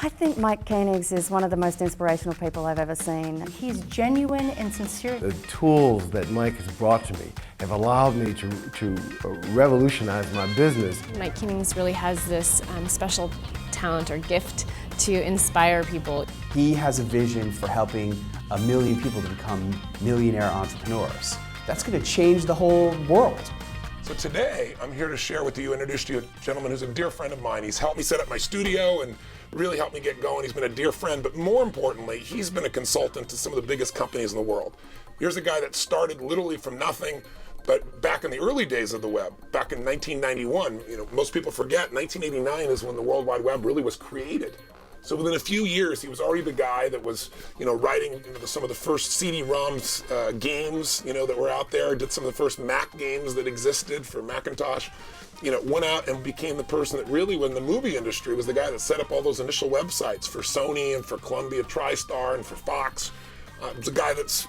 I think Mike Koenigs is one of the most inspirational people I've ever seen. He's genuine and sincere. The tools that Mike has brought to me have allowed me to revolutionize my business. Mike Koenigs really has this special talent or gift to inspire people. He has a vision for helping 1 million people to become millionaire entrepreneurs. That's going to change the whole world. So today, I'm here to share with you, introduce to you a gentleman who's a dear friend of mine. He's helped me set up my studio and really helped me get going. He's been a dear friend, but more importantly, he's been a consultant to some of the biggest companies in the world. Here's a guy that started literally from nothing, but back in the early days of the web, back in 1991, most people forget, 1989 is when the World Wide Web really was created. So within a few years, he was already the guy that was, writing some of the first CD-ROMs games, that were out there. Did some of the first Mac games that existed for Macintosh. Went out and became the person that really, when the movie industry, was the guy that set up all those initial websites for Sony and for Columbia TriStar and for Fox. It's a guy that's,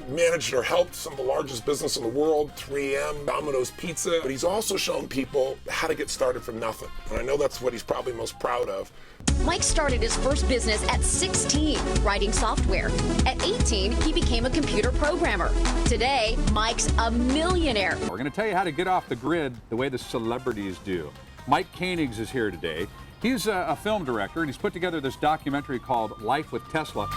managed or helped some of the largest business in the world, 3M, Domino's Pizza. But he's also shown people how to get started from nothing. And I know that's what he's probably most proud of. Mike started his first business at 16, writing software. At 18, he became a computer programmer. Today, Mike's a millionaire. We're going to tell you how to get off the grid the way the celebrities do. Mike Koenigs is here today. He's a film director, and he's put together this documentary called Life with Tesla.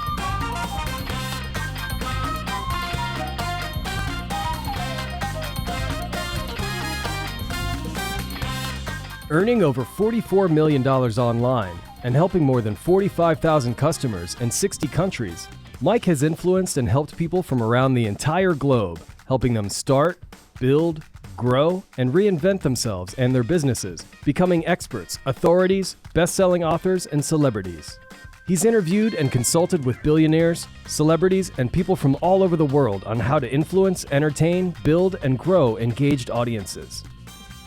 Earning over $44 million online and helping more than 45,000 customers in 60 countries, Mike has influenced and helped people from around the entire globe, helping them start, build, grow, and reinvent themselves and their businesses, becoming experts, authorities, best-selling authors, and celebrities. He's interviewed and consulted with billionaires, celebrities, and people from all over the world on how to influence, entertain, build, and grow engaged audiences.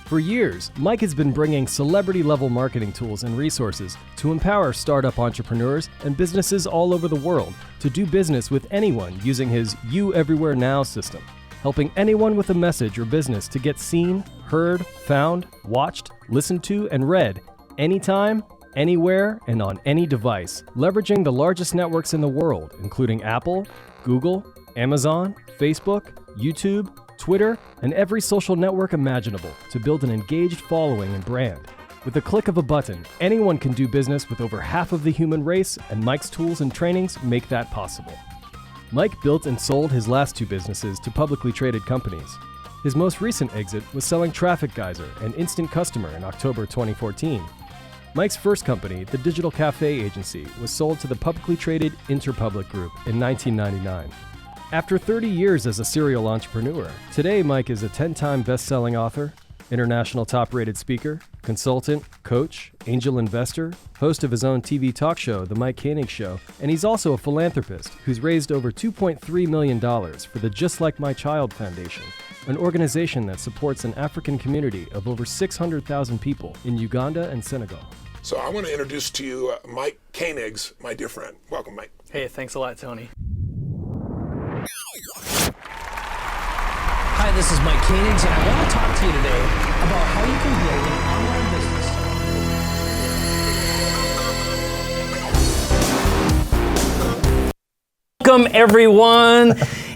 For years, Mike has been bringing celebrity-level marketing tools and resources to empower startup entrepreneurs and businesses all over the world to do business with anyone using his You Everywhere Now system, helping anyone with a message or business to get seen, heard, found, watched, listened to, and read anytime, anywhere, and on any device, leveraging the largest networks in the world, including Apple, Google, Amazon, Facebook, YouTube, Twitter, and every social network imaginable to build an engaged following and brand. With the click of a button, anyone can do business with over half of the human race, and Mike's tools and trainings make that possible. Mike built and sold his last 2 businesses to publicly traded companies. His most recent exit was selling Traffic Geyser and Instant Customer in October 2014. Mike's first company, the Digital Cafe Agency, was sold to the publicly traded Interpublic Group in 1999. After 30 years as a serial entrepreneur, today Mike is a 10-time best-selling author, international top-rated speaker, consultant, coach, angel investor, host of his own TV talk show, The Mike Koenigs Show, and he's also a philanthropist who's raised over $2.3 million for the Just Like My Child Foundation, an organization that supports an African community of over 600,000 people in Uganda and Senegal. So I want to introduce to you Mike Koenigs, my dear friend. Welcome, Mike. Hey, thanks a lot, Tony. Hi, this is Mike Koenigs, and I want to talk to you today about how you can build an online business. Welcome, everyone.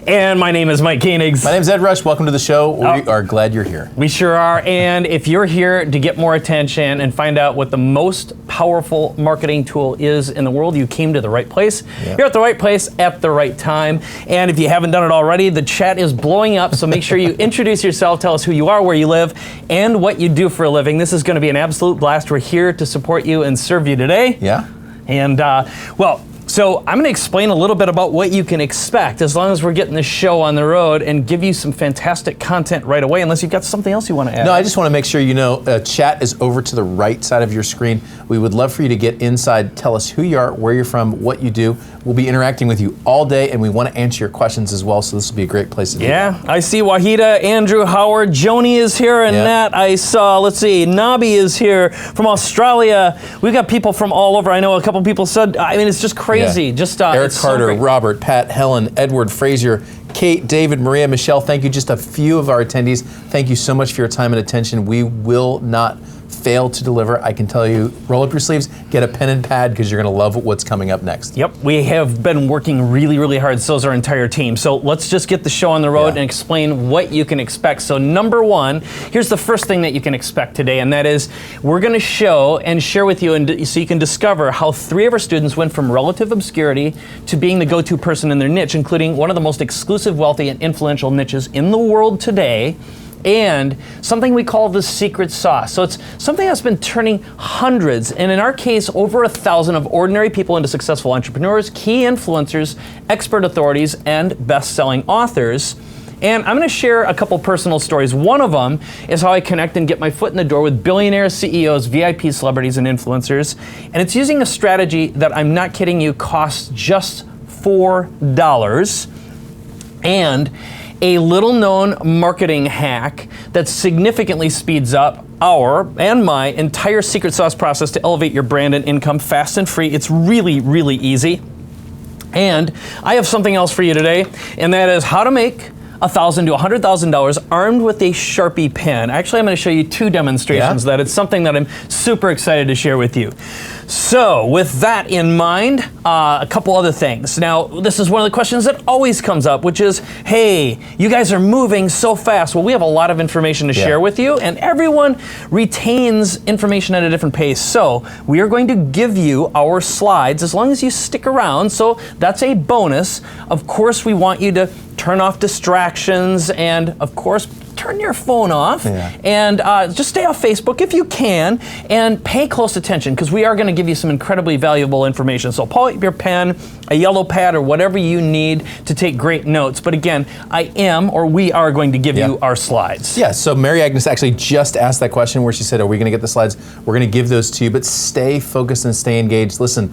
And my name is Mike Koenigs. My name is Ed Rush. Welcome to the show. We are glad you're here. We sure are. And if you're here to get more attention and find out what the most powerful marketing tool is in the world, you came to the right place. Yep. You're at the right place at the right time. And if you haven't done it already, the chat is blowing up. So make sure you introduce yourself, tell us who you are, where you live, and what you do for a living. This is going to be an absolute blast. We're here to support you and serve you today. Yeah. And, so I'm going to explain a little bit about what you can expect as long as we're getting this show on the road and give you some fantastic content right away, unless you've got something else you want to add. No, I just want to make sure you know chat is over to the right side of your screen. We would love for you to get inside, tell us who you are, where you're from, what you do. We'll be interacting with you all day, and we want to answer your questions as well, so this will be a great place to do Yeah, I see Wahida, Andrew, Howard, Joni is here, and Nat, I saw, Nabi is here from Australia. We've got people from all over. I know a couple people said, it's just crazy. Just Eric Carter, so Robert, Pat, Helen, Edward, Frazier, Kate, David, Maria, Michelle, thank you. Just a few of our attendees. Thank you so much for your time and attention. We will not fail to deliver, I can tell you, roll up your sleeves, get a pen and pad, because you're going to love what's coming up next. Yep, we have been working really, really hard. So is our entire team. So let's just get the show on the road and explain what you can expect. So number one, here's the first thing that you can expect today, and that is we're going to show and share with you, and so you can discover how 3 of our students went from relative obscurity to being the go-to person in their niche, including one of the most exclusive, wealthy, and influential niches in the world today, and something we call the secret sauce. So it's something that's been turning hundreds, and in our case, over 1,000 of ordinary people into successful entrepreneurs, key influencers, expert authorities, and best-selling authors. And I'm going to share a couple personal stories. One of them is how I connect and get my foot in the door with billionaires, CEOs, VIP celebrities, and influencers. And it's using a strategy that, I'm not kidding you, costs just $4. And a little known marketing hack that significantly speeds up our and my entire secret sauce process to elevate your brand and income fast and free. It's really, really easy. And I have something else for you today, and that is how to make $1,000 to $100,000 armed with a Sharpie pen. Actually, I'm going to show you 2 demonstrations that it's something that I'm super excited to share with you. So with that in mind, a couple other things. Now, this is one of the questions that always comes up, which is, hey, you guys are moving so fast. Well, we have a lot of information to share with you, and everyone retains information at a different pace. So we are going to give you our slides as long as you stick around. So that's a bonus. Of course, we want you to turn off distractions, and of course, turn your phone off, and just stay off Facebook if you can, and pay close attention, because we are going to give you some incredibly valuable information. So pull out your pen, a yellow pad, or whatever you need to take great notes. But again, we are going to give you our slides. Yeah, so Mary Agnes actually just asked that question where she said, are we going to get the slides? We're going to give those to you, but stay focused and stay engaged. Listen,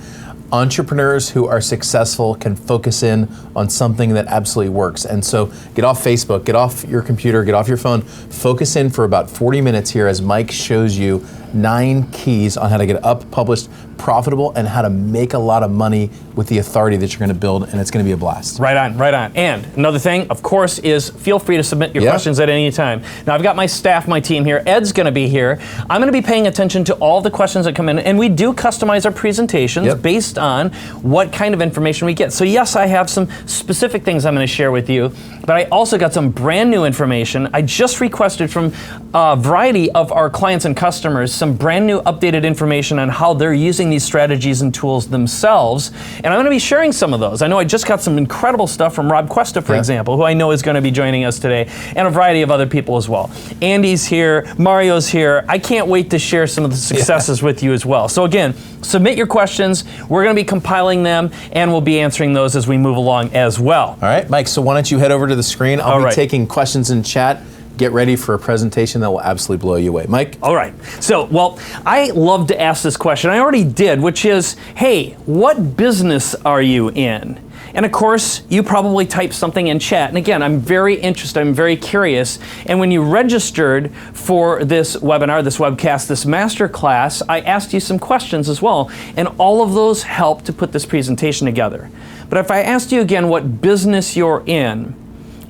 entrepreneurs who are successful can focus in on something that absolutely works. And so get off Facebook, get off your computer, get off your phone, focus in for about 40 minutes here as Mike shows you 9 keys on how to get up, published, profitable, and how to make a lot of money with the authority that you're going to build, and it's going to be a blast. Right on, right on. And another thing, of course, is feel free to submit your questions at any time. Now, I've got my staff, my team here. Ed's going to be here. I'm going to be paying attention to all the questions that come in, and we do customize our presentations based on what kind of information we get. So yes, I have some specific things I'm going to share with you, but I also got some brand new information. I just requested from a variety of our clients and customers some brand new updated information on how they're using these strategies and tools themselves, and I'm going to be sharing some of those. I know I just got some incredible stuff from Rob Cuesta, for example, who I know is going to be joining us today, and a variety of other people as well. Andy's here, Mario's here. I can't wait to share some of the successes with you as well. So again, submit your questions. We're going to be compiling them, and we'll be answering those as we move along as well. All right, Mike, so why don't you head over to the screen? I'll be taking questions in chat. Get ready for a presentation that will absolutely blow you away. Mike? All right. So, well, I love to ask this question. I already did, which is, hey, what business are you in? And of course, you probably typed something in chat. And again, I'm very interested, I'm very curious. And when you registered for this webinar, this webcast, this masterclass, I asked you some questions as well. And all of those helped to put this presentation together. But if I asked you again what business you're in,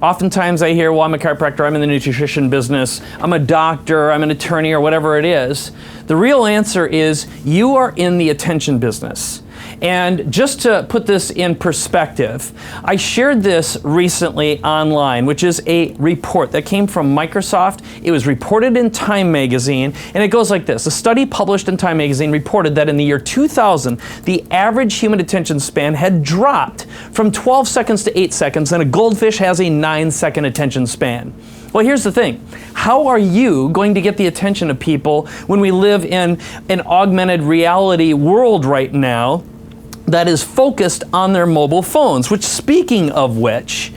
oftentimes I hear, well, I'm a chiropractor, I'm in the nutrition business, I'm a doctor, I'm an attorney, or whatever it is. The real answer is you are in the attention business. And just to put this in perspective, I shared this recently online, which is a report that came from Microsoft. It was reported in Time magazine, and it goes like this. A study published in Time magazine reported that in the year 2000, the average human attention span had dropped from 12 seconds to 8 seconds, and a goldfish has a 9-second attention span. Well, here's the thing. How are you going to get the attention of people when we live in an augmented reality world right now that is focused on their mobile phones? Which, speaking of which,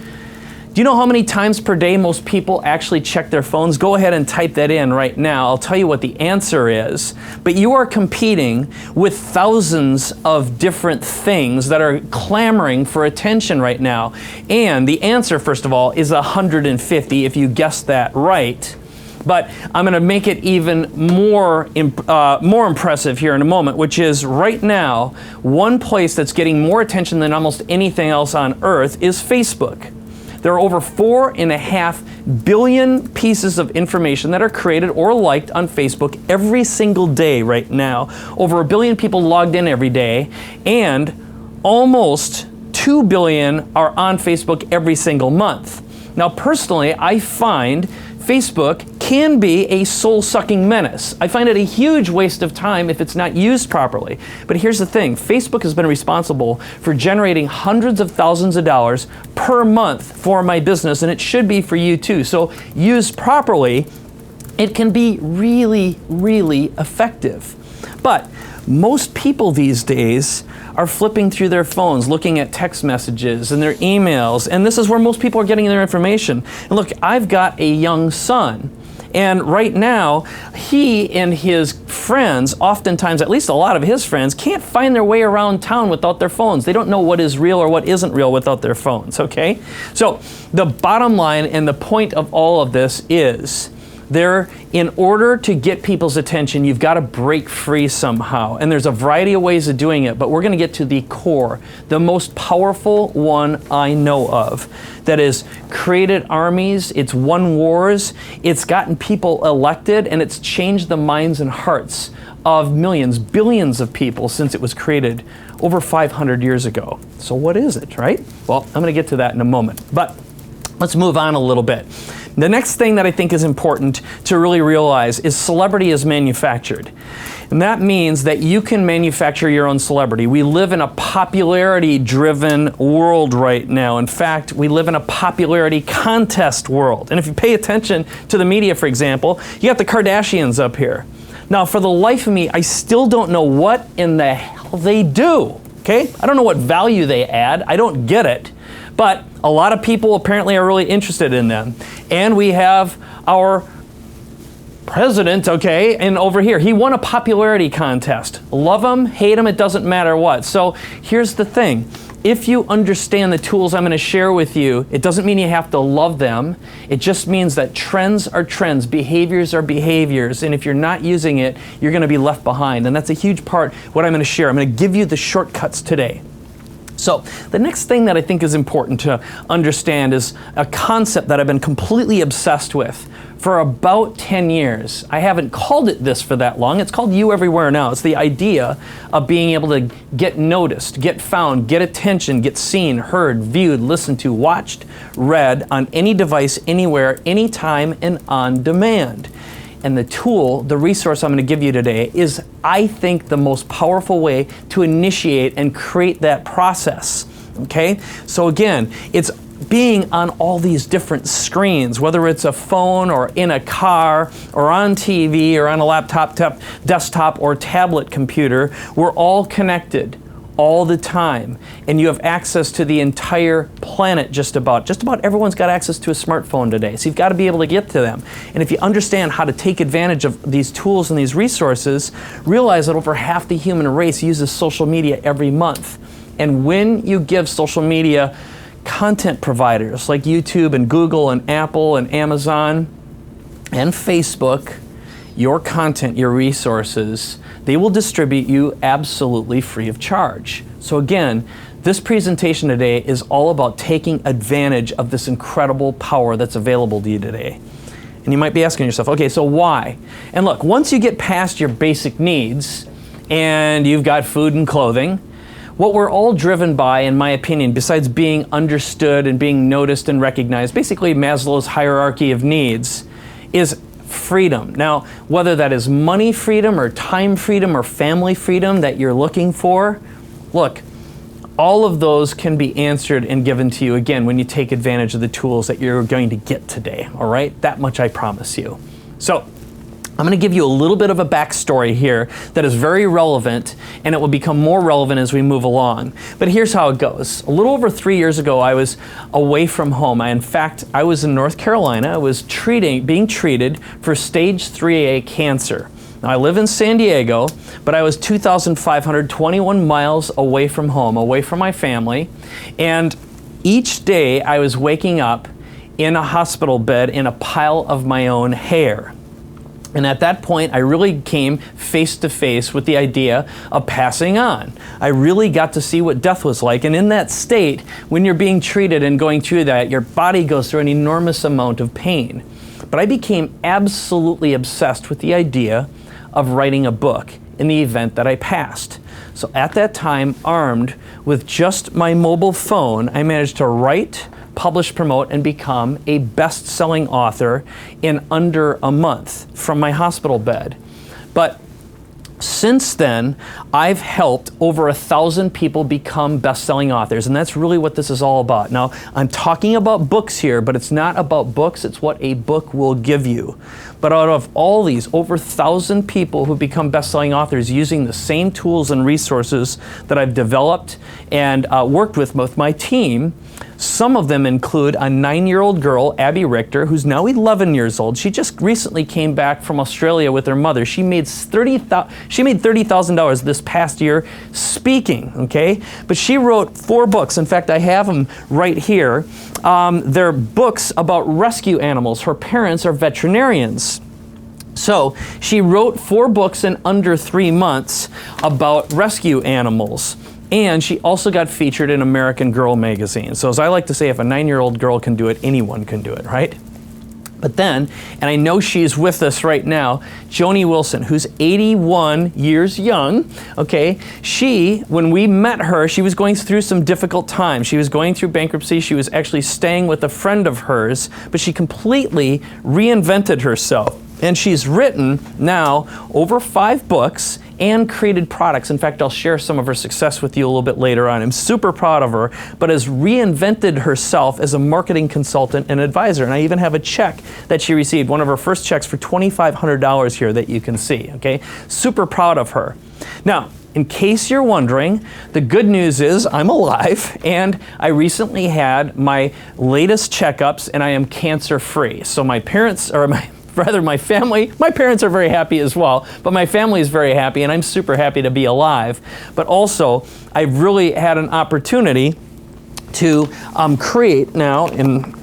do you know how many times per day most people actually check their phones? Go ahead and type that in right now. I'll tell you what the answer is. But you are competing with thousands of different things that are clamoring for attention right now. And the answer, first of all, is 150 if you guessed that right. But I'm going to make it even more impressive here in a moment, which is right now, one place that's getting more attention than almost anything else on earth is Facebook. There are over 4.5 billion pieces of information that are created or liked on Facebook every single day right now. Over 1 billion people logged in every day, and almost 2 billion are on Facebook every single month. Now, personally, I find Facebook can be a soul-sucking menace. I find it a huge waste of time if it's not used properly. But here's the thing, Facebook has been responsible for generating hundreds of thousands of dollars per month for my business, and it should be for you too. So used properly, it can be really, really effective. But most people these days are flipping through their phones, looking at text messages and their emails, and this is where most people are getting their information. And look, I've got a young son, and right now, he and his friends, oftentimes, at least a lot of his friends, can't find their way around town without their phones. They don't know what is real or what isn't real without their phones, okay? So the bottom line and the point of all of this is, in order to get people's attention, you've got to break free somehow. And there's a variety of ways of doing it, but we're going to get to the core, the most powerful one I know of, that has created armies, it's won wars, it's gotten people elected, and it's changed the minds and hearts of millions, billions of people since it was created over 500 years ago. So what is it, right? Well, I'm going to get to that in a moment. But let's move on a little bit. The next thing that I think is important to really realize is celebrity is manufactured. And that means that you can manufacture your own celebrity. We live in a popularity-driven world right now. In fact, we live in a popularity contest world. And if you pay attention to the media, for example, you got the Kardashians up here. Now, for the life of me, I still don't know what in the hell they do, okay? I don't know what value they add. I don't get it. But a lot of people apparently are really interested in them. And we have our president, okay, and over here, he won a popularity contest. Love him, hate him, it doesn't matter what. So here's the thing. If you understand the tools I'm going to share with you, it doesn't mean you have to love them. It just means that trends are trends, behaviors are behaviors, and if you're not using it, you're going to be left behind. And that's a huge part of what I'm going to share. I'm going to give you the shortcuts today. So the next thing that I think is important to understand is a concept that I've been completely obsessed with for about 10 years. I haven't called it this for that long. It's called You Everywhere Now. It's the idea of being able to get noticed, get found, get attention, get seen, heard, viewed, listened to, watched, read on any device, anywhere, anytime, and on demand. And the tool, the resource I'm going to give you today is, I think, the most powerful way to initiate and create that process, okay? So again, it's being on all these different screens, whether it's a phone or in a car or on TV or on a laptop, desktop, or tablet computer. We're all connected all the time, and you have access to the entire planet just about. Just about everyone's got access to a smartphone today, so you've got to be able to get to them. And if you understand how to take advantage of these tools and these resources, realize that over half the human race uses social media every month. And when you give social media content providers like YouTube and Google and Apple and Amazon and Facebook your content, your resources, they will distribute you absolutely free of charge. So again, this presentation today is all about taking advantage of this incredible power that's available to you today. And you might be asking yourself, okay, so why? And look, once you get past your basic needs and you've got food and clothing, what we're all driven by, in my opinion, besides being understood and being noticed and recognized, basically Maslow's hierarchy of needs, is freedom. Now, whether that is money freedom or time freedom or family freedom that you're looking for, look, all of those can be answered and given to you, again, when you take advantage of the tools that you're going to get today, all right? That much I promise you. So, I'm going to give you a little bit of a backstory here that is very relevant, and it will become more relevant as we move along. But here's how it goes. A little over 3 years ago, I was away from home. In fact, I was in North Carolina. I was being treated for stage 3A cancer. Now, I live in San Diego, but I was 2,521 miles away from home, away from my family. And each day, I was waking up in a hospital bed in a pile of my own hair. And at that point, I really came face to face with the idea of passing on. I really got to see what death was like. And in that state, when you're being treated and going through that, your body goes through an enormous amount of pain. But I became absolutely obsessed with the idea of writing a book in the event that I passed. So at that time, armed with just my mobile phone, I managed to write, publish, promote, and become a best-selling author in under a month from my hospital bed. But since then, I've helped over 1,000 people become best-selling authors, and that's really what this is all about. Now, I'm talking about books here, but it's not about books, it's what a book will give you. But out of all these, over 1,000 people who become best-selling authors using the same tools and resources that I've developed and worked with my team, some of them include a 9-year-old girl, Abby Richter, who's now 11 years old. She just recently came back from Australia with her mother. She made $30,000 this past year speaking, okay? But she wrote 4 books. In fact, I have them right here. They're books about rescue animals. Her parents are veterinarians. So she wrote 4 books in under 3 months about rescue animals. And she also got featured in American Girl magazine. So as I like to say, if a 9-year-old girl can do it, anyone can do it, right? But then, and I know she's with us right now, Joni Wilson, who's 81 years young, okay? She, when we met her, she was going through some difficult times. She was going through bankruptcy. She was actually staying with a friend of hers, but she completely reinvented herself. And she's written now over 5 books and created products. In fact, I'll share some of her success with you a little bit later on. I'm super proud of her, but has reinvented herself as a marketing consultant and advisor. And I even have a check that she received, one of her first checks for $2,500 here that you can see, okay? Super proud of her. Now, in case you're wondering, the good news is I'm alive, and I recently had my latest checkups, and I am cancer-free. So my parents, or my family, my parents are very happy as well, but my family is very happy, and I'm super happy to be alive. But also, I've really had an opportunity to create now, and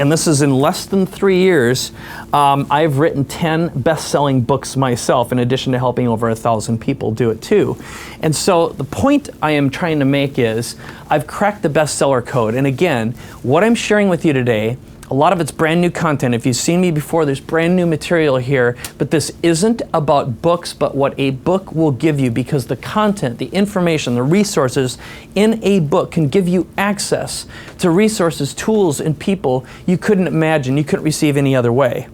this is in less than 3 years, I've written 10 best-selling books myself, in addition to helping over 1,000 people do it too. And so the point I am trying to make is, I've cracked the bestseller code. And again, what I'm sharing with you today, a lot of it's brand new content. If you've seen me before, there's brand new material here, but this isn't about books, but what a book will give you, because the content, the information, the resources in a book can give you access to resources, tools, and people you couldn't imagine, you couldn't receive any other way.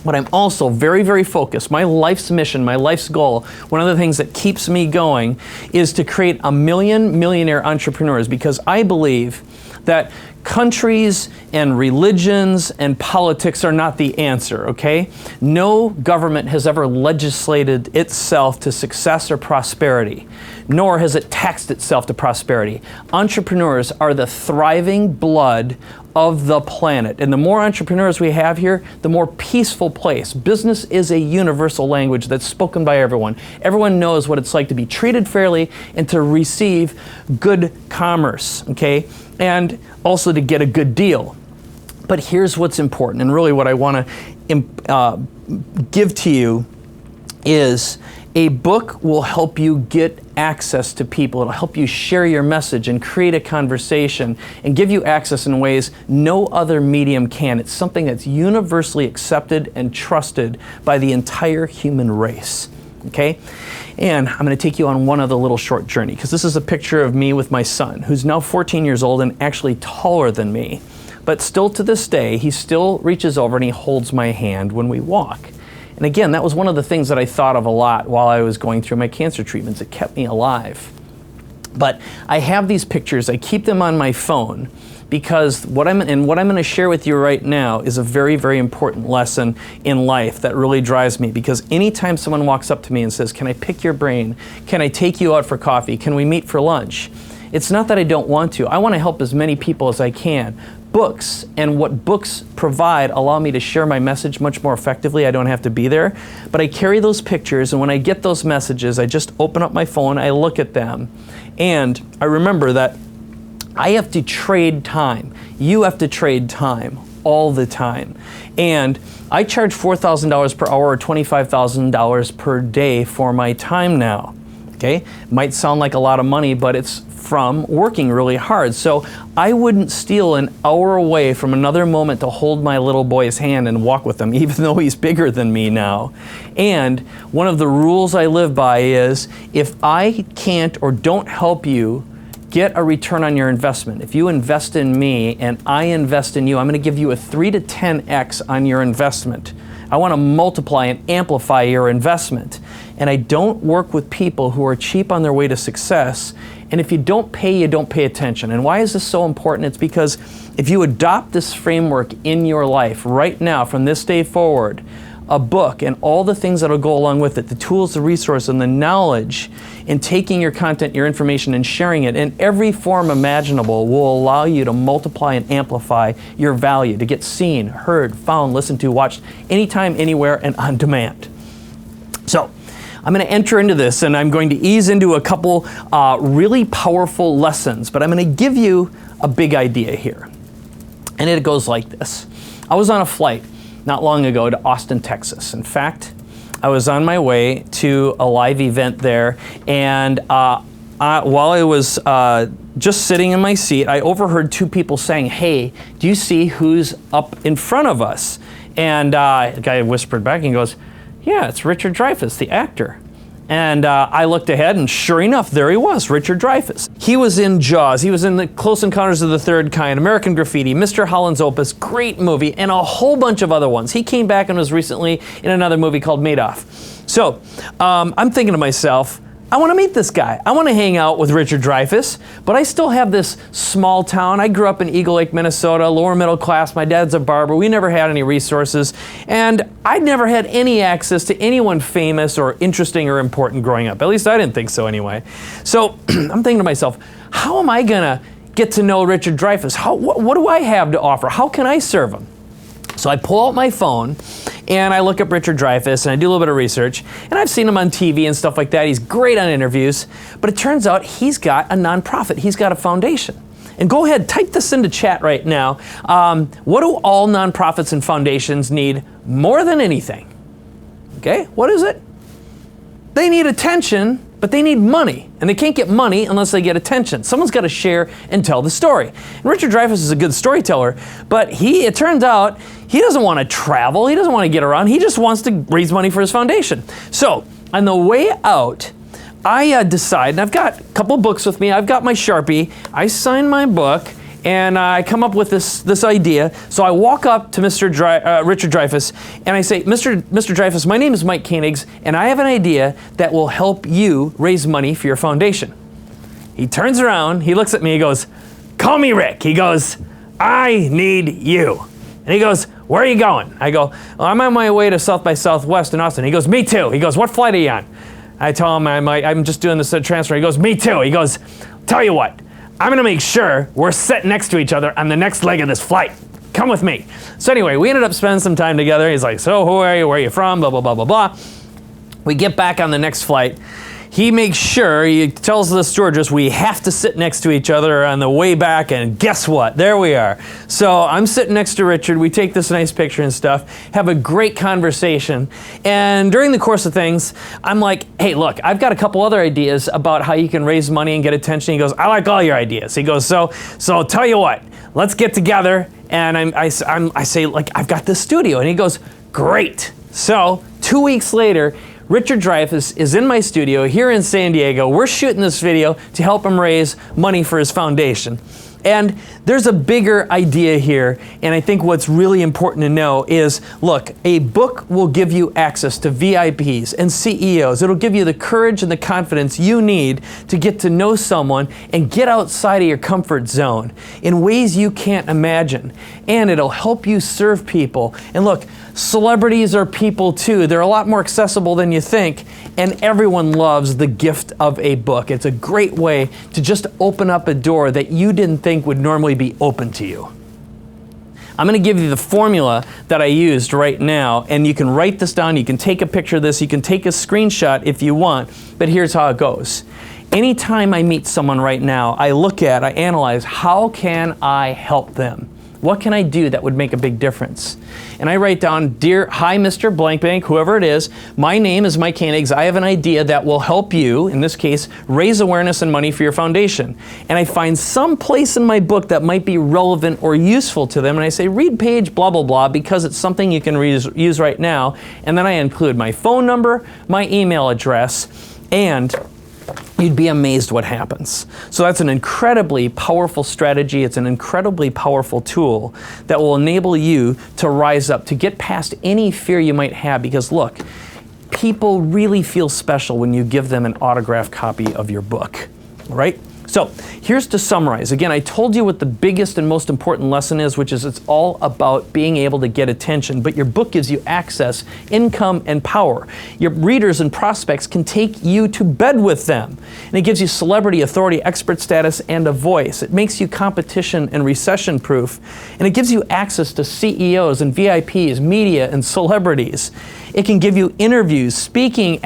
But I'm also very, very focused. My life's mission, my life's goal, one of the things that keeps me going is to create 1 million millionaire entrepreneurs, because I believe that countries and religions and politics are not the answer, okay? No government has ever legislated itself to success or prosperity, nor has it taxed itself to prosperity. Entrepreneurs are the thriving blood of the planet. And the more entrepreneurs we have here, the more peaceful place. Business is a universal language that's spoken by everyone. Everyone knows what it's like to be treated fairly and to receive good commerce, okay? And also to get a good deal. But here's what's important, and really what I want to give to you is a book will help you get access to people. It'll help you share your message and create a conversation and give you access in ways no other medium can. It's something that's universally accepted and trusted by the entire human race. Okay? And I'm going to take you on one other little short journey, because this is a picture of me with my son, who's now 14 years old and actually taller than me. But still to this day, he still reaches over and he holds my hand when we walk. And again, that was one of the things that I thought of a lot while I was going through my cancer treatments. It kept me alive. But I have these pictures, I keep them on my phone, because what I'm going to share with you right now is a very, very important lesson in life that really drives me. Because anytime someone walks up to me and says, "Can I pick your brain? Can I take you out for coffee? Can we meet for lunch?" It's not that I don't want to. I want to help as many people as I can. Books and what books provide allow me to share my message much more effectively. I don't have to be there. But I carry those pictures, and when I get those messages, I just open up my phone, I look at them, and I remember that I have to trade time. You have to trade time. all the time. And I charge $4,000 per hour or $25,000 per day for my time now. Okay? Might sound like a lot of money, but it's from working really hard. So I wouldn't steal an hour away from another moment to hold my little boy's hand and walk with him, even though he's bigger than me now. And one of the rules I live by is if I can't or don't help you get a return on your investment, if you invest in me and I invest in you, I'm going to give you a 3 to 10x on your investment. I want to multiply and amplify your investment. And I don't work with people who are cheap on their way to success. And if you don't pay attention. And why is this so important? It's because if you adopt this framework in your life right now, from this day forward, a book and all the things that will go along with it, the tools, the resources, and the knowledge in taking your content, your information, and sharing it in every form imaginable will allow you to multiply and amplify your value, to get seen, heard, found, listened to, watched anytime, anywhere, and on demand. So, I'm going to enter into this and I'm going to ease into a couple really powerful lessons, but I'm going to give you a big idea here. And it goes like this. I was on a flight not long ago to Austin, Texas. In fact, I was on my way to a live event there, and while I was just sitting in my seat, I overheard two people saying, "Hey, do you see who's up in front of us?" And the guy whispered back and he goes, "Yeah, it's Richard Dreyfuss, the actor." And I looked ahead, and sure enough, there he was, Richard Dreyfuss. He was in Jaws, he was in the Close Encounters of the Third Kind, American Graffiti, Mr. Holland's Opus, great movie, and a whole bunch of other ones. He came back and was recently in another movie called Madoff. So I'm thinking to myself, I want to meet this guy. I want to hang out with Richard Dreyfuss, but I still have this small town. I grew up in Eagle Lake, Minnesota, lower middle class. My dad's a barber. We never had any resources, and I'd never had any access to anyone famous or interesting or important growing up. At least I didn't think so anyway. So I'm thinking to myself, how am I going to get to know Richard Dreyfuss? What do I have to offer? How can I serve him? So I pull out my phone and I look up Richard Dreyfuss and I do a little bit of research, and I've seen him on TV and stuff like that. He's great on interviews, but it turns out he's got a nonprofit. He's got a foundation. And go ahead, type this into chat right now. What do all nonprofits and foundations need more than anything? Okay, what is it? They need attention, but they need money. And they can't get money unless they get attention. Someone's got to share and tell the story. And Richard Dreyfuss is a good storyteller, but it turns out he doesn't want to travel. He doesn't want to get around. He just wants to raise money for his foundation. So on the way out, I decide, and I've got a couple books with me. I've got my Sharpie. I sign my book, and I come up with this idea. So I walk up to Richard Dreyfuss, and I say, Mr. Dreyfuss, my name is Mike Koenigs, and I have an idea that will help you raise money for your foundation. He turns around, he looks at me, he goes, "Call me Rick." He goes, "I need you." And he goes, "Where are you going?" I go, "Well, I'm on my way to South by Southwest in Austin." He goes, "Me too." He goes, "What flight are you on?" I tell him I'm just doing this transfer. He goes, "Me too." He goes, "Tell you what, I'm gonna make sure we're sitting next to each other on the next leg of this flight. Come with me." So anyway, we ended up spending some time together. He's like, "So who are you? Where are you from?" Blah, blah, blah, blah, blah. We get back on the next flight. He makes sure, he tells the stewardess we have to sit next to each other on the way back, and guess what? There we are. So I'm sitting next to Richard, we take this nice picture and stuff, have a great conversation, and during the course of things, I'm like, "Hey, look, I've got a couple other ideas about how you can raise money and get attention." He goes, "I like all your ideas." He goes, so tell you what, let's get together, and I say, like, "I've got this studio," and he goes, "Great." So 2 weeks later, Richard Dreyfuss is in my studio here in San Diego. We're shooting this video to help him raise money for his foundation. And there's a bigger idea here, and I think what's really important to know is, look, a book will give you access to VIPs and CEOs. It'll give you the courage and the confidence you need to get to know someone and get outside of your comfort zone in ways you can't imagine. And it'll help you serve people. And look, celebrities are people too. They're a lot more accessible than you think, and everyone loves the gift of a book. It's a great way to just open up a door that you didn't think would normally be open to you. I'm going to give you the formula that I used right now, and you can write this down, you can take a picture of this, you can take a screenshot if you want, but here's how it goes. Anytime I meet someone right now, I analyze, how can I help them? What can I do that would make a big difference? And I write down, hi, Mr. Blank Bank, whoever it is, my name is Mike Koenigs. I have an idea that will help you, in this case, raise awareness and money for your foundation. And I find some place in my book that might be relevant or useful to them. And I say, read page blah, blah, blah, because it's something you can use right now. And then I include my phone number, my email address, and you'd be amazed what happens. So that's an incredibly powerful strategy. It's an incredibly powerful tool that will enable you to rise up, to get past any fear you might have. Because look, people really feel special when you give them an autographed copy of your book, right? So here's to summarize. Again, I told you what the biggest and most important lesson is, which is it's all about being able to get attention. But your book gives you access, income, and power. Your readers and prospects can take you to bed with them. And it gives you celebrity, authority, expert status, and a voice. It makes you competition and recession proof. And it gives you access to CEOs and VIPs, media, and celebrities. It can give you interviews, speaking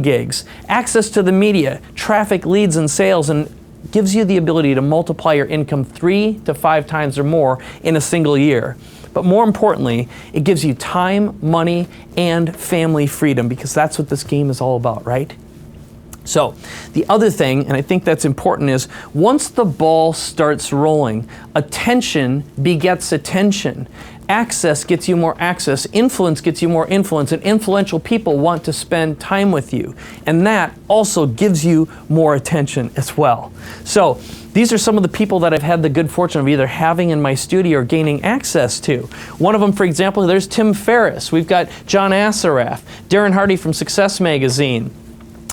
gigs, access to the media, traffic, leads, and sales, and gives you the ability to multiply your income 3 to 5 times or more in a single year. But more importantly, it gives you time, money, and family freedom, because that's what this game is all about, right? So the other thing, and I think that's important, is once the ball starts rolling, attention begets attention. Access gets you more access, influence gets you more influence, and influential people want to spend time with you. And that also gives you more attention as well. So these are some of the people that I've had the good fortune of either having in my studio or gaining access to. One of them, for example, there's Tim Ferriss. We've got John Assaraf, Darren Hardy from Success Magazine.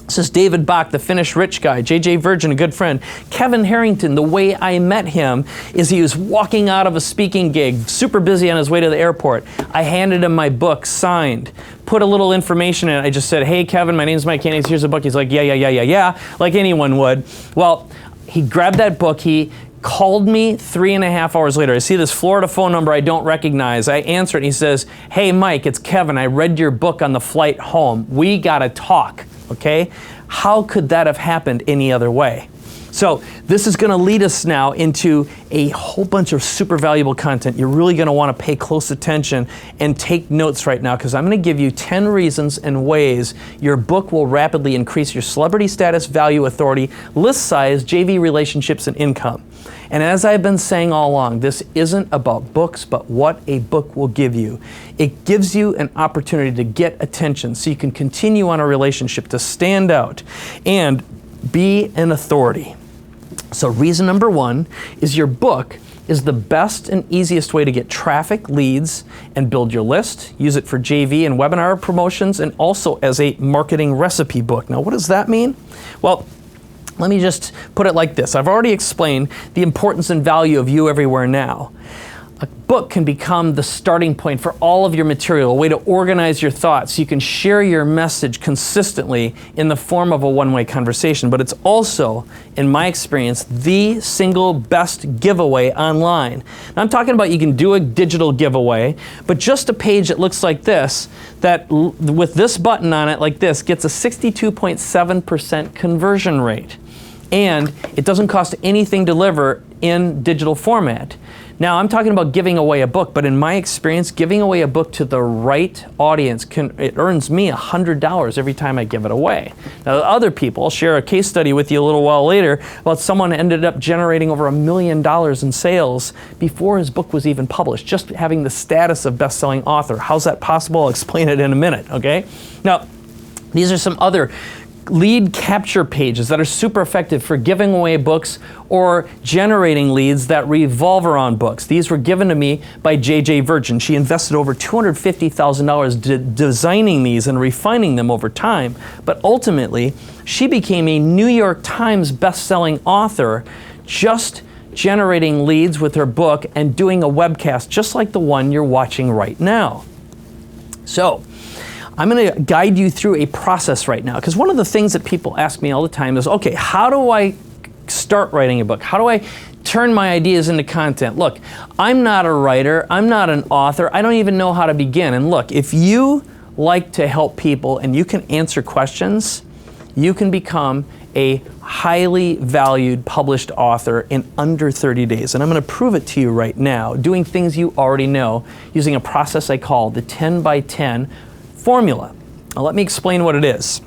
This is David Bach, the Finnish rich guy, J.J. Virgin, a good friend. Kevin Harrington, the way I met him is he was walking out of a speaking gig, super busy on his way to the airport. I handed him my book, signed, put a little information in it. I just said, hey, Kevin, my name's Mike Koenigs, here's a book. He's like, yeah, like anyone would. Well, he grabbed that book, he called me 3.5 hours later. I see this Florida phone number I don't recognize. I answer it and he says, hey, Mike, it's Kevin. I read your book on the flight home. We gotta talk. Okay? How could that have happened any other way? So this is going to lead us now into a whole bunch of super valuable content. You're really going to want to pay close attention and take notes right now, because I'm going to give you 10 reasons and ways your book will rapidly increase your celebrity status, value, authority, list size, JV relationships, and income. And as I've been saying all along, this isn't about books, but what a book will give you. It gives you an opportunity to get attention so you can continue on a relationship, to stand out, and be an authority. So reason number 1 is your book is the best and easiest way to get traffic, leads, and build your list. Use it for JV and webinar promotions, and also as a marketing recipe book. Now, what does that mean? Well, let me just put it like this. I've already explained the importance and value of You Everywhere Now. A book can become the starting point for all of your material, a way to organize your thoughts so you can share your message consistently in the form of a one-way conversation. But it's also, in my experience, the single best giveaway online. Now, I'm talking about you can do a digital giveaway, but just a page that looks like this, that with this button on it like this, gets a 62.7% conversion rate. And it doesn't cost anything to deliver in digital format. Now, I'm talking about giving away a book, but in my experience, giving away a book to the right audience, it earns me $100 every time I give it away. Now, other people, I'll share a case study with you a little while later about someone who ended up generating over $1 million in sales before his book was even published, just having the status of best-selling author. How's that possible? I'll explain it in a minute, okay? Now, these are some other lead capture pages that are super effective for giving away books or generating leads that revolve around books. These were given to me by J.J. Virgin. She invested over $250,000 designing these and refining them over time. But ultimately, she became a New York Times best-selling author just generating leads with her book and doing a webcast just like the one you're watching right now. So, I'm going to guide you through a process right now, because one of the things that people ask me all the time is, okay, how do I start writing a book? How do I turn my ideas into content? Look, I'm not a writer, I'm not an author, I don't even know how to begin. And look, if you like to help people and you can answer questions, you can become a highly valued published author in under 30 days. And I'm going to prove it to you right now, doing things you already know, using a process I call the 10 by 10 formula. Now let me explain what it is.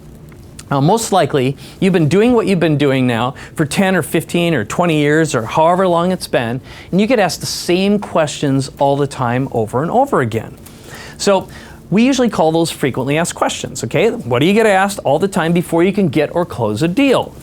Now, most likely, you've been doing what you've been doing now for 10 or 15 or 20 years or however long it's been, and you get asked the same questions all the time over and over again. So we usually call those frequently asked questions, okay? What do you get asked all the time before you can get or close a deal?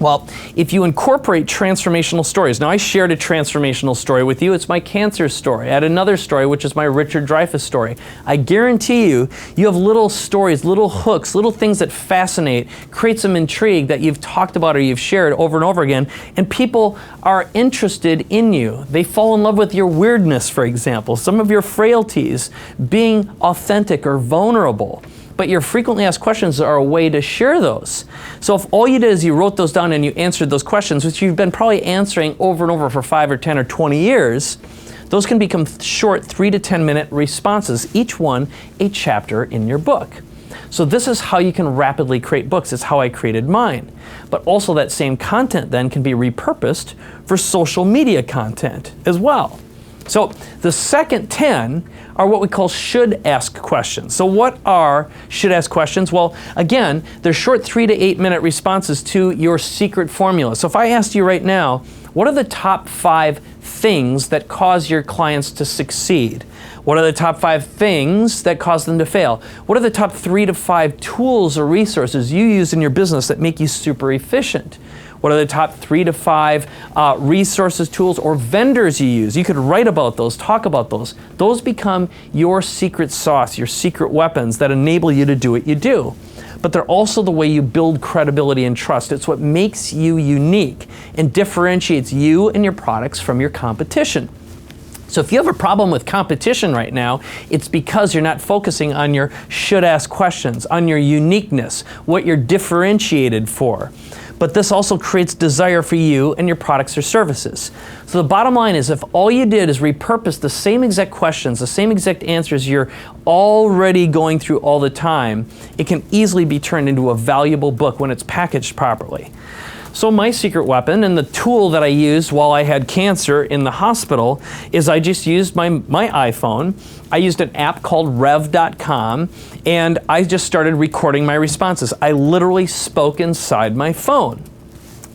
Well, if you incorporate transformational stories, now I shared a transformational story with you, it's my cancer story. I had another story, which is my Richard Dreyfuss story. I guarantee you, you have little stories, little hooks, little things that fascinate, create some intrigue that you've talked about or you've shared over and over again, and people are interested in you. They fall in love with your weirdness, for example, some of your frailties, being authentic or vulnerable. But your frequently asked questions are a way to share those. So if all you did is you wrote those down and you answered those questions, which you've been probably answering over and over for 5 or 10 or 20 years, those can become short 3 to 10 minute responses, each one a chapter in your book. So this is how you can rapidly create books. It's how I created mine. But also that same content then can be repurposed for social media content as well. So the second 10 are what we call should ask questions. So what are should ask questions? Well, again, they're short 3 to 8 minute responses to your secret formula. So if I asked you right now, what are the top 5 things that cause your clients to succeed? What are the top 5 things that cause them to fail? What are the top 3 to 5 tools or resources you use in your business that make you super efficient? What are the top 3 to 5 resources, tools, or vendors you use? You could write about those, talk about those. Those become your secret sauce, your secret weapons that enable you to do what you do. But they're also the way you build credibility and trust. It's what makes you unique and differentiates you and your products from your competition. So if you have a problem with competition right now, it's because you're not focusing on your should ask questions, on your uniqueness, what you're differentiated for. But this also creates desire for you and your products or services. So the bottom line is if all you did is repurpose the same exact questions, the same exact answers you're already going through all the time, it can easily be turned into a valuable book when it's packaged properly. So my secret weapon and the tool that I used while I had cancer in the hospital is I just used my iPhone. I used an app called rev.com and I just started recording my responses. I literally spoke inside my phone.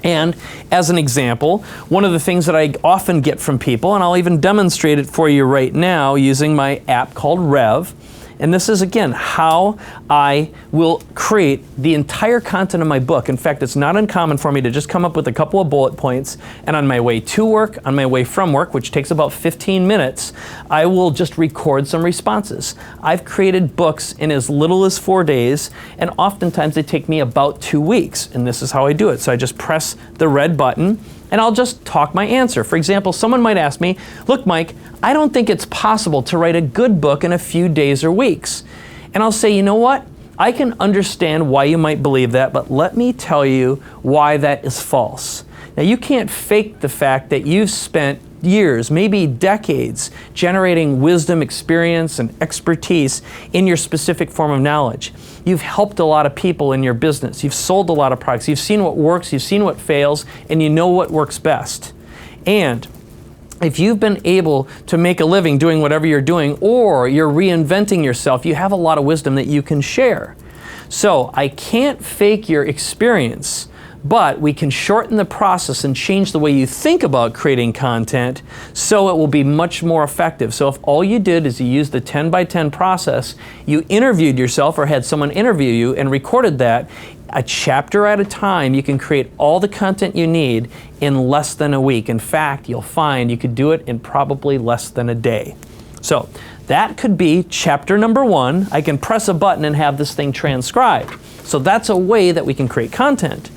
And as an example, one of the things that I often get from people, and I'll even demonstrate it for you right now using my app called Rev, and this is, again, how I will create the entire content of my book. In fact, it's not uncommon for me to just come up with a couple of bullet points, and on my way to work, on my way from work, which takes about 15 minutes, I will just record some responses. I've created books in as little as 4 days, and oftentimes they take me about 2 weeks, and this is how I do it. So I just press the red button, and I'll just talk my answer. For example, someone might ask me, look, Mike, I don't think it's possible to write a good book in a few days or weeks. And I'll say, you know what? I can understand why you might believe that, but let me tell you why that is false. Now, you can't fake the fact that you've spent years, maybe decades, generating wisdom, experience, and expertise in your specific form of knowledge. You've helped a lot of people in your business. You've sold a lot of products. You've seen what works, you've seen what fails, and you know what works best. And if you've been able to make a living doing whatever you're doing, or you're reinventing yourself, you have a lot of wisdom that you can share. So I can't fake your experience, but we can shorten the process and change the way you think about creating content so it will be much more effective. So if all you did is you used the 10 by 10 process, you interviewed yourself or had someone interview you and recorded that, a chapter at a time, you can create all the content you need in less than a week. In fact, you'll find you could do it in probably less than a day. So that could be chapter number 1. I can press a button and have this thing transcribed. So that's a way that we can create content.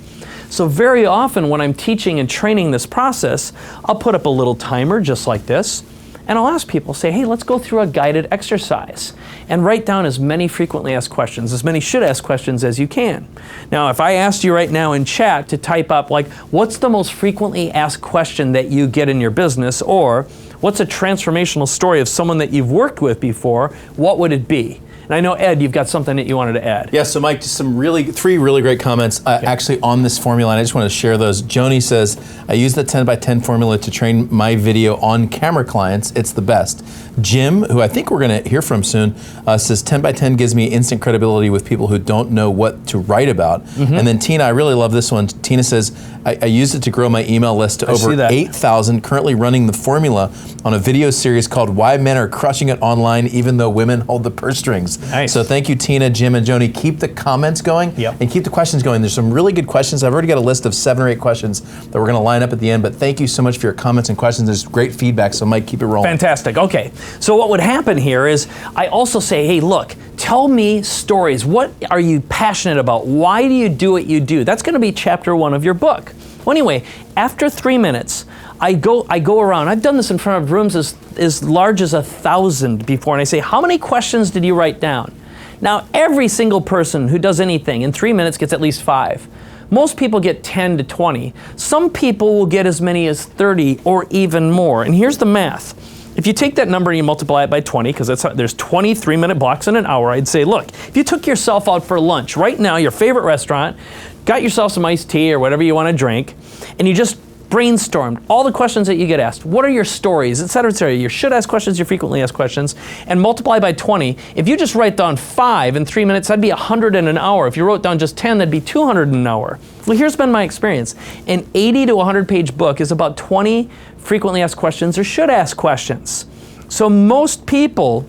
So very often when I'm teaching and training this process, I'll put up a little timer just like this, and I'll ask people, say, hey, let's go through a guided exercise and write down as many frequently asked questions, as many should ask questions as you can. Now, if I asked you right now in chat to type up, like, what's the most frequently asked question that you get in your business, or what's a transformational story of someone that you've worked with before, what would it be? And I know, Ed, you've got something that you wanted to add. Yeah, so Mike, just three really great comments actually on this formula, and I just want to share those. Joni says, I use the 10 by 10 formula to train my video on camera clients. It's the best. Jim, who I think we're going to hear from soon, says 10 by 10 gives me instant credibility with people who don't know what to write about. And then Tina, I really love this one. Tina says, I used it to grow my email list to over 8,000, currently running the formula on a video series called Why Men Are Crushing It Online Even Though Women Hold the Purse Strings. Nice. So thank you, Tina, Jim, and Joni. Keep the comments going and keep the questions going. There's some really good questions. I've already got a list of 7 or 8 questions that we're going to line up at the end, but thank you so much for your comments and questions. There's great feedback, so Mike, keep it rolling. Fantastic. Okay, so what would happen here is I also say, hey, look, tell me stories. What are you passionate about? Why do you do what you do? That's going to be chapter 1 of your book. Well, anyway, after 3 minutes, I go around. I've done this in front of rooms as large as 1,000 before, and I say, how many questions did you write down? Now, every single person who does anything in 3 minutes gets at least 5. Most people get 10 to 20. Some people will get as many as 30 or even more. And here's the math. If you take that number and you multiply it by 20, because there's 20 3-minute blocks in an hour, I'd say, look, if you took yourself out for lunch right now, your favorite restaurant, got yourself some iced tea or whatever you want to drink, and you just brainstormed all the questions that you get asked. What are your stories, et cetera, et cetera. Your should ask questions, your frequently asked questions, and multiply by 20. If you just write down 5 in 3 minutes, that'd be 100 in an hour. If you wrote down just 10, that'd be 200 in an hour. Well, here's been my experience. An 80 to 100 page book is about 20 frequently asked questions or should ask questions. So most people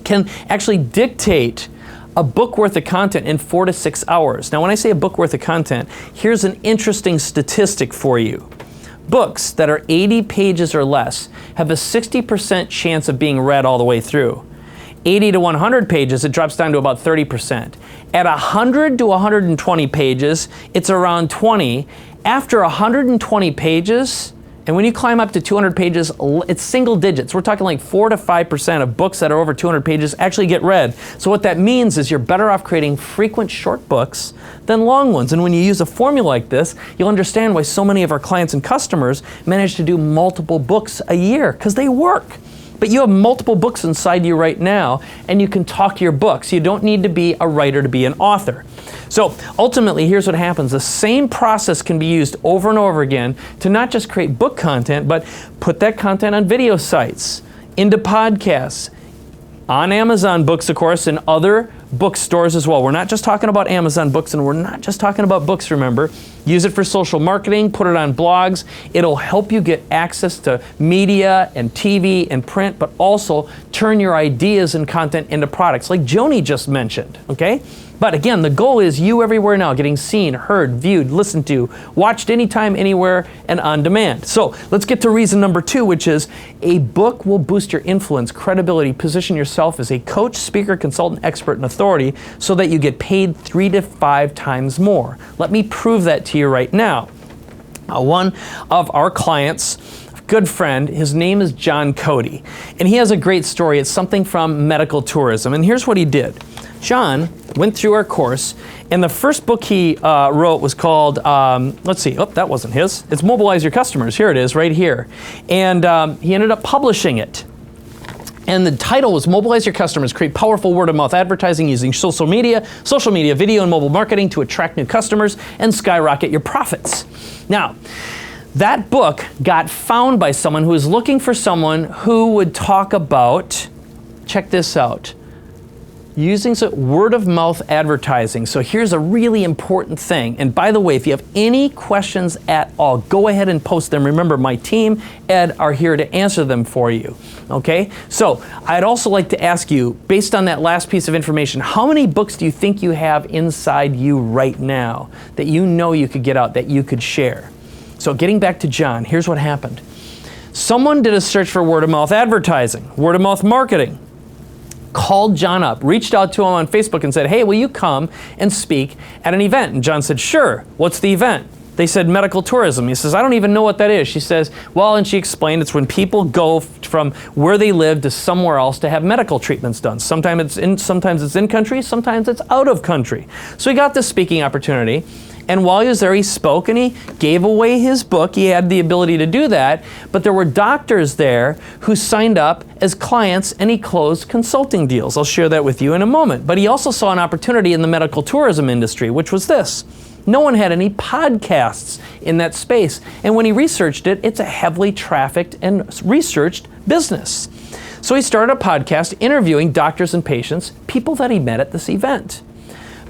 can actually dictate a book worth of content in 4 to 6 hours. Now, when I say a book worth of content, here's an interesting statistic for you. Books that are 80 pages or less have a 60% chance of being read all the way through. 80 to 100 pages, it drops down to about 30%. At 100 to 120 pages, it's around 20. After 120 pages, and when you climb up to 200 pages, it's single digits. We're talking like 4 to 5% of books that are over 200 pages actually get read. So what that means is you're better off creating frequent short books than long ones. And when you use a formula like this, you'll understand why so many of our clients and customers manage to do multiple books a year, because they work. But you have multiple books inside you right now, and you can talk your books. You don't need to be a writer to be an author. So ultimately, here's what happens. The same process can be used over and over again to not just create book content, but put that content on video sites, into podcasts, on Amazon Books, of course, and other bookstores as well. We're not just talking about Amazon Books, and we're not just talking about books, remember. Use it for social marketing, put it on blogs. It'll help you get access to media and TV and print, but also turn your ideas and content into products, like Joni just mentioned, okay? But again, the goal is you everywhere now, getting seen, heard, viewed, listened to, watched anytime, anywhere, and on demand. So let's get to reason number 2, which is a book will boost your influence, credibility, position yourself as a coach, speaker, consultant, expert, and authority so that you get paid 3 to 5 times more. Let me prove that to you right now. One of our clients, good friend, his name is John Cody, and he has a great story. It's something from medical tourism, and here's what he did. John went through our course, and the first book he wrote was called, let's see, that wasn't his. It's Mobilize Your Customers. Here it is, right here. And he ended up publishing it. And the title was Mobilize Your Customers, Create Powerful Word-of-Mouth Advertising Using Social Media, Video, and Mobile Marketing to Attract New Customers and Skyrocket Your Profits. Now, that book got found by someone who was looking for someone who would talk about, check this out, using word-of-mouth advertising. So here's a really important thing. And by the way, if you have any questions at all, go ahead and post them. Remember, my team, Ed, are here to answer them for you. Okay? So I'd also like to ask you, based on that last piece of information, how many books do you think you have inside you right now that you know you could get out, that you could share? So getting back to John, here's what happened. Someone did a search for word-of-mouth advertising, word-of-mouth marketing, called John up, reached out to him on Facebook and said, hey, will you come and speak at an event? And John said, sure. What's the event? They said medical tourism. He says, I don't even know what that is. She says, well, and she explained it's when people go from where they live to somewhere else to have medical treatments done. Sometimes it's in country, sometimes it's out of country. So he got this speaking opportunity, And while he was there, he spoke and he gave away his book. He had the ability to do that. But there were doctors there who signed up as clients, and he closed consulting deals. I'll share that with you in a moment. But he also saw an opportunity in the medical tourism industry, which was this. No one had any podcasts in that space. And when he researched it, it's a heavily trafficked and researched business. So he started a podcast interviewing doctors and patients, people that he met at this event.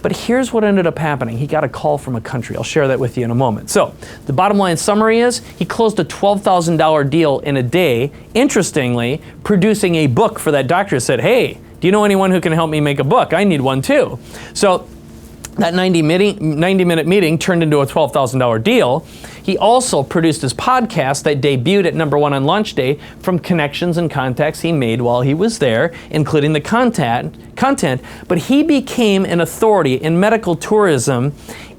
But here's what ended up happening. He got a call from a country. I'll share that with you in a moment. So the bottom line summary is he closed a $12,000 deal in a day, interestingly, producing a book for that doctor. Said, hey, do you know anyone who can help me make a book? I need one too. So that 90-minute meeting turned into a $12,000 deal. He also produced his podcast that debuted at #1 on launch day from connections and contacts he made while he was there, including the content. But he became an authority in medical tourism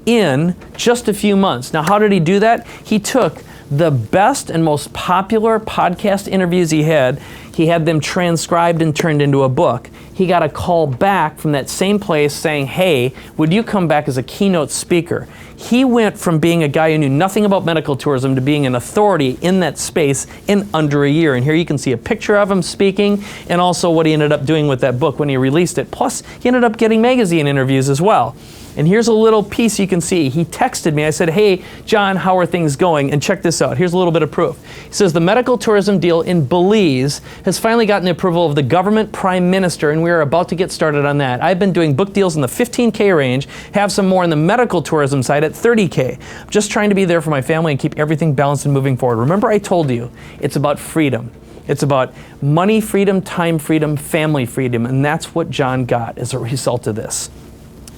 in just a few months. Now, how did he do that? He took the best and most popular podcast interviews he had them transcribed and turned into a book. He got a call back from that same place saying, hey, would you come back as a keynote speaker? He went from being a guy who knew nothing about medical tourism to being an authority in that space in under a year. And here you can see a picture of him speaking and also what he ended up doing with that book when he released it. Plus, he ended up getting magazine interviews as well. And here's a little piece you can see. He texted me. I said, hey, John, how are things going? And check this out. Here's a little bit of proof. He says, the medical tourism deal in Belize has finally gotten the approval of the government prime minister, and we are about to get started on that. I've been doing book deals in the 15K range, have some more in the medical tourism side at 30K. I'm just trying to be there for my family and keep everything balanced and moving forward. Remember I told you, it's about freedom. It's about money freedom, time freedom, family freedom, and that's what John got as a result of this.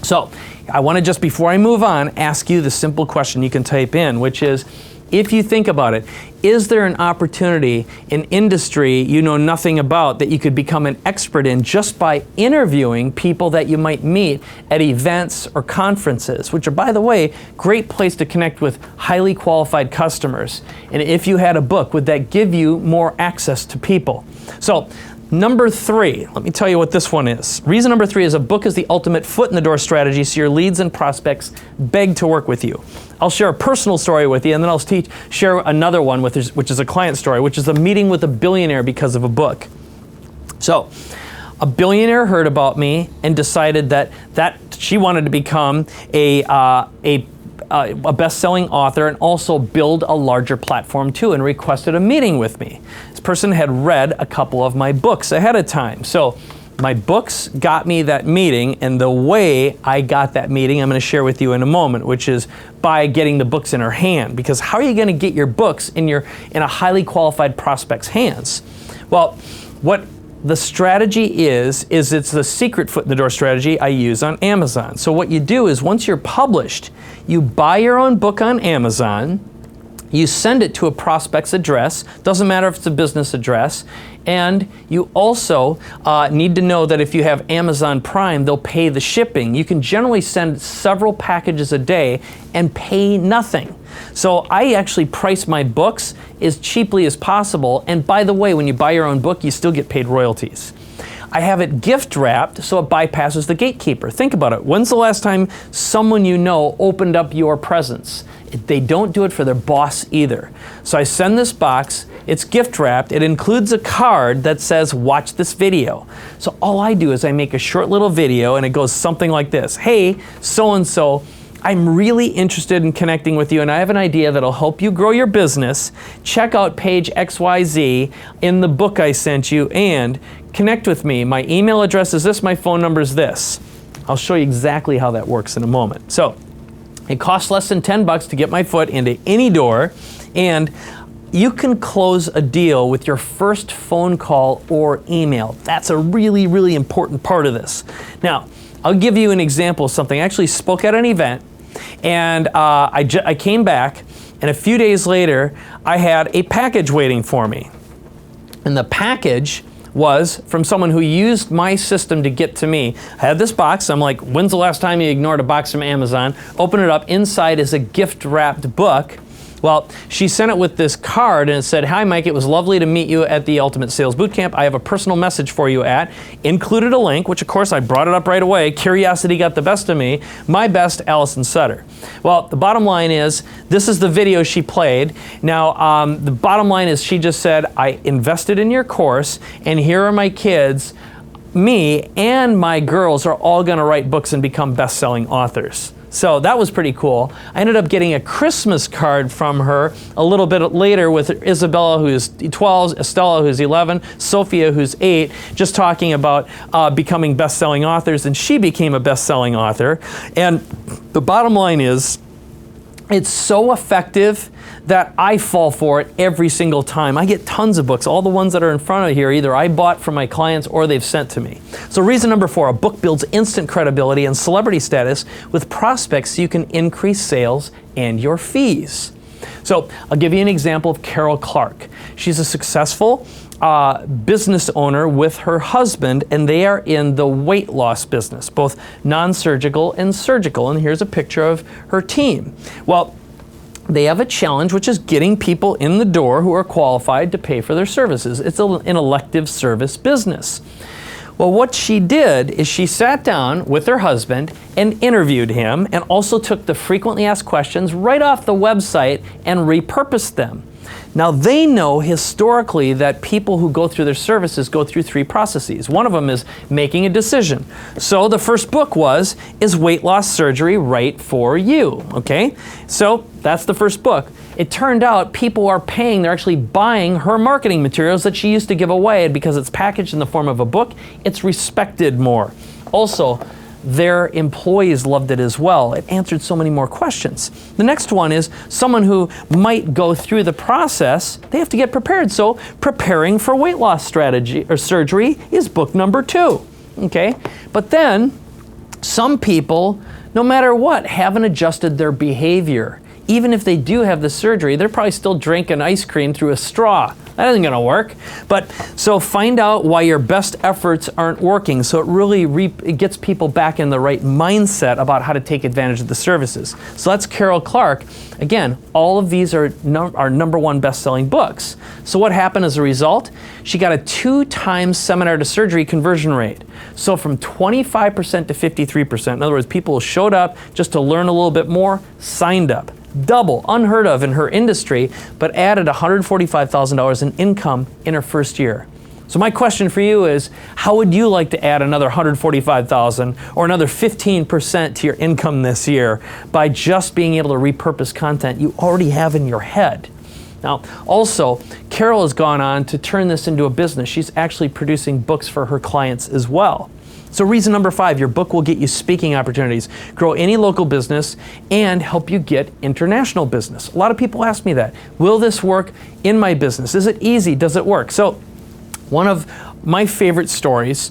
So I want to just, before I move on, ask you the simple question you can type in, which is, if you think about it, is there an opportunity in industry you know nothing about that you could become an expert in just by interviewing people that you might meet at events or conferences, which are, by the way, great place to connect with highly qualified customers. And if you had a book, would that give you more access to people? So, number 3, let me tell you what this one is. Reason number 3 is a book is the ultimate foot in the door strategy so your leads and prospects beg to work with you. I'll share a personal story with you and then I'll share another one which is a client story, which is a meeting with a billionaire because of a book. So, a billionaire heard about me and decided that she wanted to become a best-selling author and also build a larger platform too, and requested a meeting with me. This person had read a couple of my books ahead of time. So my books got me that meeting, and the way I got that meeting I'm going to share with you in a moment, which is by getting the books in her hand. Because how are you going to get your books in a highly qualified prospect's hands? Well, what the strategy is it's the secret foot in the door strategy I use on Amazon. So what you do is once you're published, you buy your own book on Amazon, you send it to a prospect's address, doesn't matter if it's a business address, and you also need to know that if you have Amazon Prime, they'll pay the shipping. You can generally send several packages a day and pay nothing. So I actually price my books as cheaply as possible, and by the way, when you buy your own book, you still get paid royalties. I have it gift wrapped so it bypasses the gatekeeper. Think about it. When's the last time someone you know opened up your presents? They don't do it for their boss either. So I send this box, it's gift wrapped, it includes a card that says, watch this video. So all I do is I make a short little video and it goes something like this. Hey, so-and-so, I'm really interested in connecting with you and I have an idea that'll help you grow your business. Check out page XYZ in the book I sent you and connect with me. My email address is this, my phone number is this. I'll show you exactly how that works in a moment. So, it costs less than $10 to get my foot into any door, and you can close a deal with your first phone call or email. That's a really, really important part of this. Now, I'll give you an example of something. I actually spoke at an event, and I came back, and a few days later, I had a package waiting for me. And the package was from someone who used my system to get to me. I had this box. I'm like, when's the last time you ignored a box from Amazon? Open it up. Inside is a gift-wrapped book Well, she sent it with this card and it said, "Hi Mike, it was lovely to meet you at the Ultimate Sales Bootcamp. I have a personal message for you at," included a link, which of course I brought it up right away. Curiosity got the best of me. My best, Allison Sutter. Well, the bottom line is, this is the video she played. Now, the bottom line is she just said, "I invested in your course and here are my kids. Me and my girls are all going to write books and become best-selling authors." So that was pretty cool. I ended up getting a Christmas card from her a little bit later with Isabella, who's 12, Estella, who's 11, Sophia, who's 8, just talking about becoming best-selling authors, and she became a best-selling author. And the bottom line is, it's so effective that I fall for it every single time. I get tons of books. All the ones that are in front of here, either I bought from my clients or they've sent to me. So reason number 4, a book builds instant credibility and celebrity status with prospects so you can increase sales and your fees. So I'll give you an example of Carol Clark. She's a successful business owner with her husband, and they are in the weight loss business, both non-surgical and surgical. And here's a picture of her team. Well, they have a challenge, which is getting people in the door who are qualified to pay for their services. It's an elective service business. Well, what she did is she sat down with her husband and interviewed him, and also took the frequently asked questions right off the website and repurposed them. Now, they know historically that people who go through their services go through 3 processes. One of them is making a decision. So the first book was, "Is weight loss surgery right for you?" Okay, so that's the first book. It turned out people are paying, they're actually buying her marketing materials that she used to give away, and because it's packaged in the form of a book, it's respected more. Also, their employees loved it as well. It answered so many more questions. The next one is someone who might go through the process, they have to get prepared. So preparing for weight loss strategy or surgery is book number 2. Okay? But then some people, no matter what, haven't adjusted their behavior. Even if they do have the surgery, they're probably still drinking ice cream through a straw. That isn't gonna work. But so find out why your best efforts aren't working. So it really it gets people back in the right mindset about how to take advantage of the services. So that's Carol Clark. Again, all of these are number 1 best-selling books. So what happened as a result? She got a 2 times seminar to surgery conversion rate. So from 25% to 53%. In other words, people showed up just to learn a little bit more, signed up. Double, unheard of in her industry, but added $145,000 in income in her first year. So my question for you is, how would you like to add another $145,000 or another 15% to your income this year by just being able to repurpose content you already have in your head? Now, also, Carol has gone on to turn this into a business. She's actually producing books for her clients as well. So reason number 5, your book will get you speaking opportunities, grow any local business, and help you get international business. A lot of people ask me that. Will this work in my business? Is it easy? Does it work? So one of my favorite stories,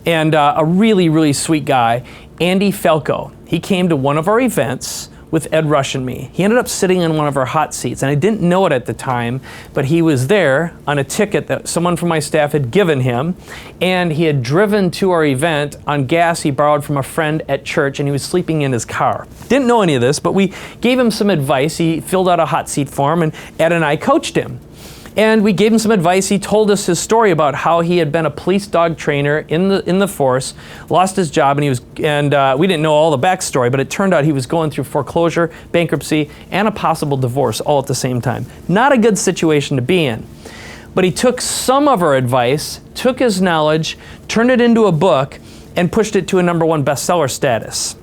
and a really, really sweet guy, Andy Falco. He came to one of our events with Ed Rush and me. He ended up sitting in one of our hot seats, and I didn't know it at the time, but he was there on a ticket that someone from my staff had given him, and he had driven to our event on gas he borrowed from a friend at church, and he was sleeping in his car. Didn't know any of this, but we gave him some advice. He filled out a hot seat form, and Ed and I coached him. And we gave him some advice. He told us his story about how he had been a police dog trainer in the force, lost his job, and we didn't know all the backstory, but it turned out he was going through foreclosure, bankruptcy, and a possible divorce all at the same time. Not a good situation to be in. But he took some of our advice, took his knowledge, turned it into a book, and pushed it to a #1 bestseller status.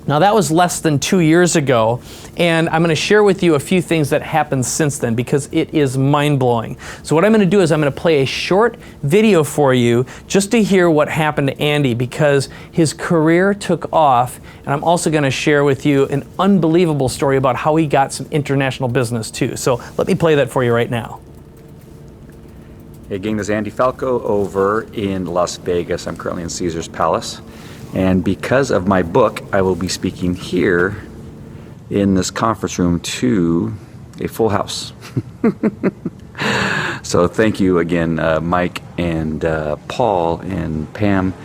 Now that was less than 2 years ago, and I'm going to share with you a few things that happened since then because it is mind-blowing. So what I'm going to do is I'm going to play a short video for you just to hear what happened to Andy because his career took off, and I'm also going to share with you an unbelievable story about how he got some international business too. So let me play that for you right now. Hey gang, this is Andy Falco over in Las Vegas. I'm currently in Caesar's Palace. And because of my book, I will be speaking here in this conference room to a full house. So thank you again, Mike and Paul and Pam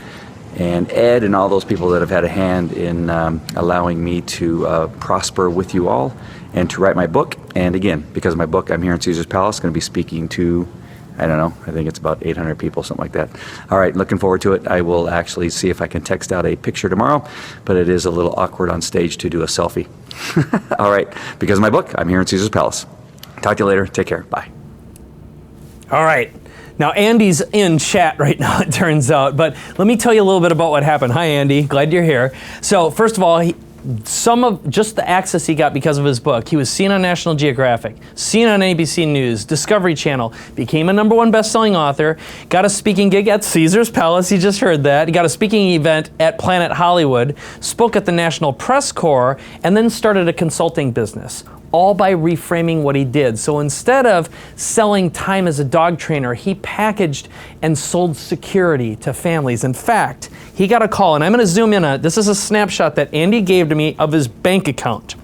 and Ed and all those people that have had a hand in allowing me to prosper with you all and to write my book. And again, because of my book, I'm here in Caesar's Palace, going to be speaking to, I don't know, I think it's about 800 people, something like that. All right, looking forward to it. I will actually see if I can text out a picture tomorrow, but it is a little awkward on stage to do a selfie. All right, because of my book, I'm here in Caesar's Palace. Talk to you later. Take care. Bye. All right. Now, Andy's in chat right now, it turns out, but let me tell you a little bit about what happened. Hi, Andy. Glad you're here. So, first of all, some of just the access he got because of his book. He was seen on National Geographic, seen on ABC News, Discovery Channel, became a #1 best-selling author, got a speaking gig at Caesar's Palace, you just heard that. He got a speaking event at Planet Hollywood, spoke at the National Press Corps, and then started a consulting business, all by reframing what he did. So instead of selling time as a dog trainer, he packaged and sold security to families. In fact, he got a call, and I'm going to zoom in on it. This is a snapshot that Andy gave to me of his bank account.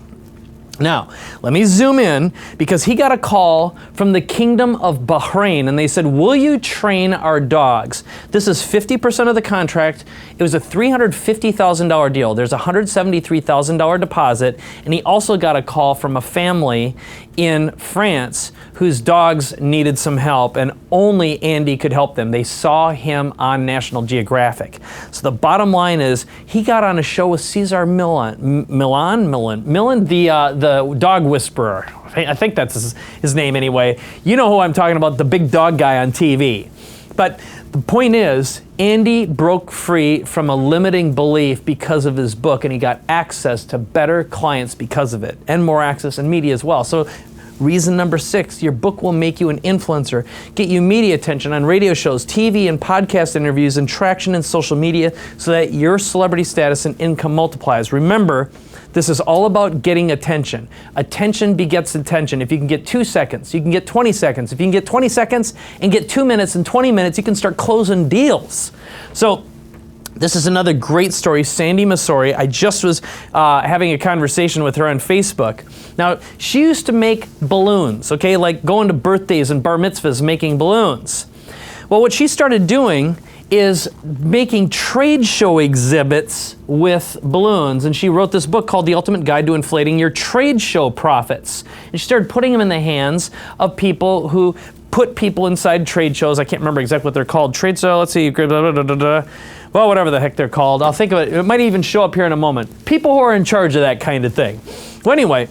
Now, let me zoom in because he got a call from the Kingdom of Bahrain and they said, will you train our dogs? This is 50% of the contract. It was a $350,000 deal. There's a $173,000 deposit. And he also got a call from a family in France whose dogs needed some help and only Andy could help them. They saw him on National Geographic. So the bottom line is he got on a show with Cesar Millan, the dog whisperer. I think that's his name anyway. You know who I'm talking about, the big dog guy on TV. But the point is, Andy broke free from a limiting belief because of his book, and he got access to better clients because of it, and more access in media as well. So reason number 6, your book will make you an influencer, get you media attention on radio shows, TV and podcast interviews, and traction in social media so that your celebrity status and income multiplies. Remember, this is all about getting attention. Attention begets attention. If you can get 2 seconds, you can get 20 seconds. If you can get 20 seconds and get 2 minutes and 20 minutes, you can start closing deals. So this is another great story. Sandy Masori, I just was having a conversation with her on Facebook. Now, she used to make balloons, okay? Like going to birthdays and bar mitzvahs making balloons. Well, what she started doing is making trade show exhibits with balloons, and she wrote this book called The Ultimate Guide to Inflating Your Trade Show Profits. And she started putting them in the hands of people who put people inside trade shows. I can't remember exactly what they're called. Trade show, let's see, well, whatever the heck they're called. I'll think of it. It might even show up here in a moment. People who are in charge of that kind of thing. Well, anyway,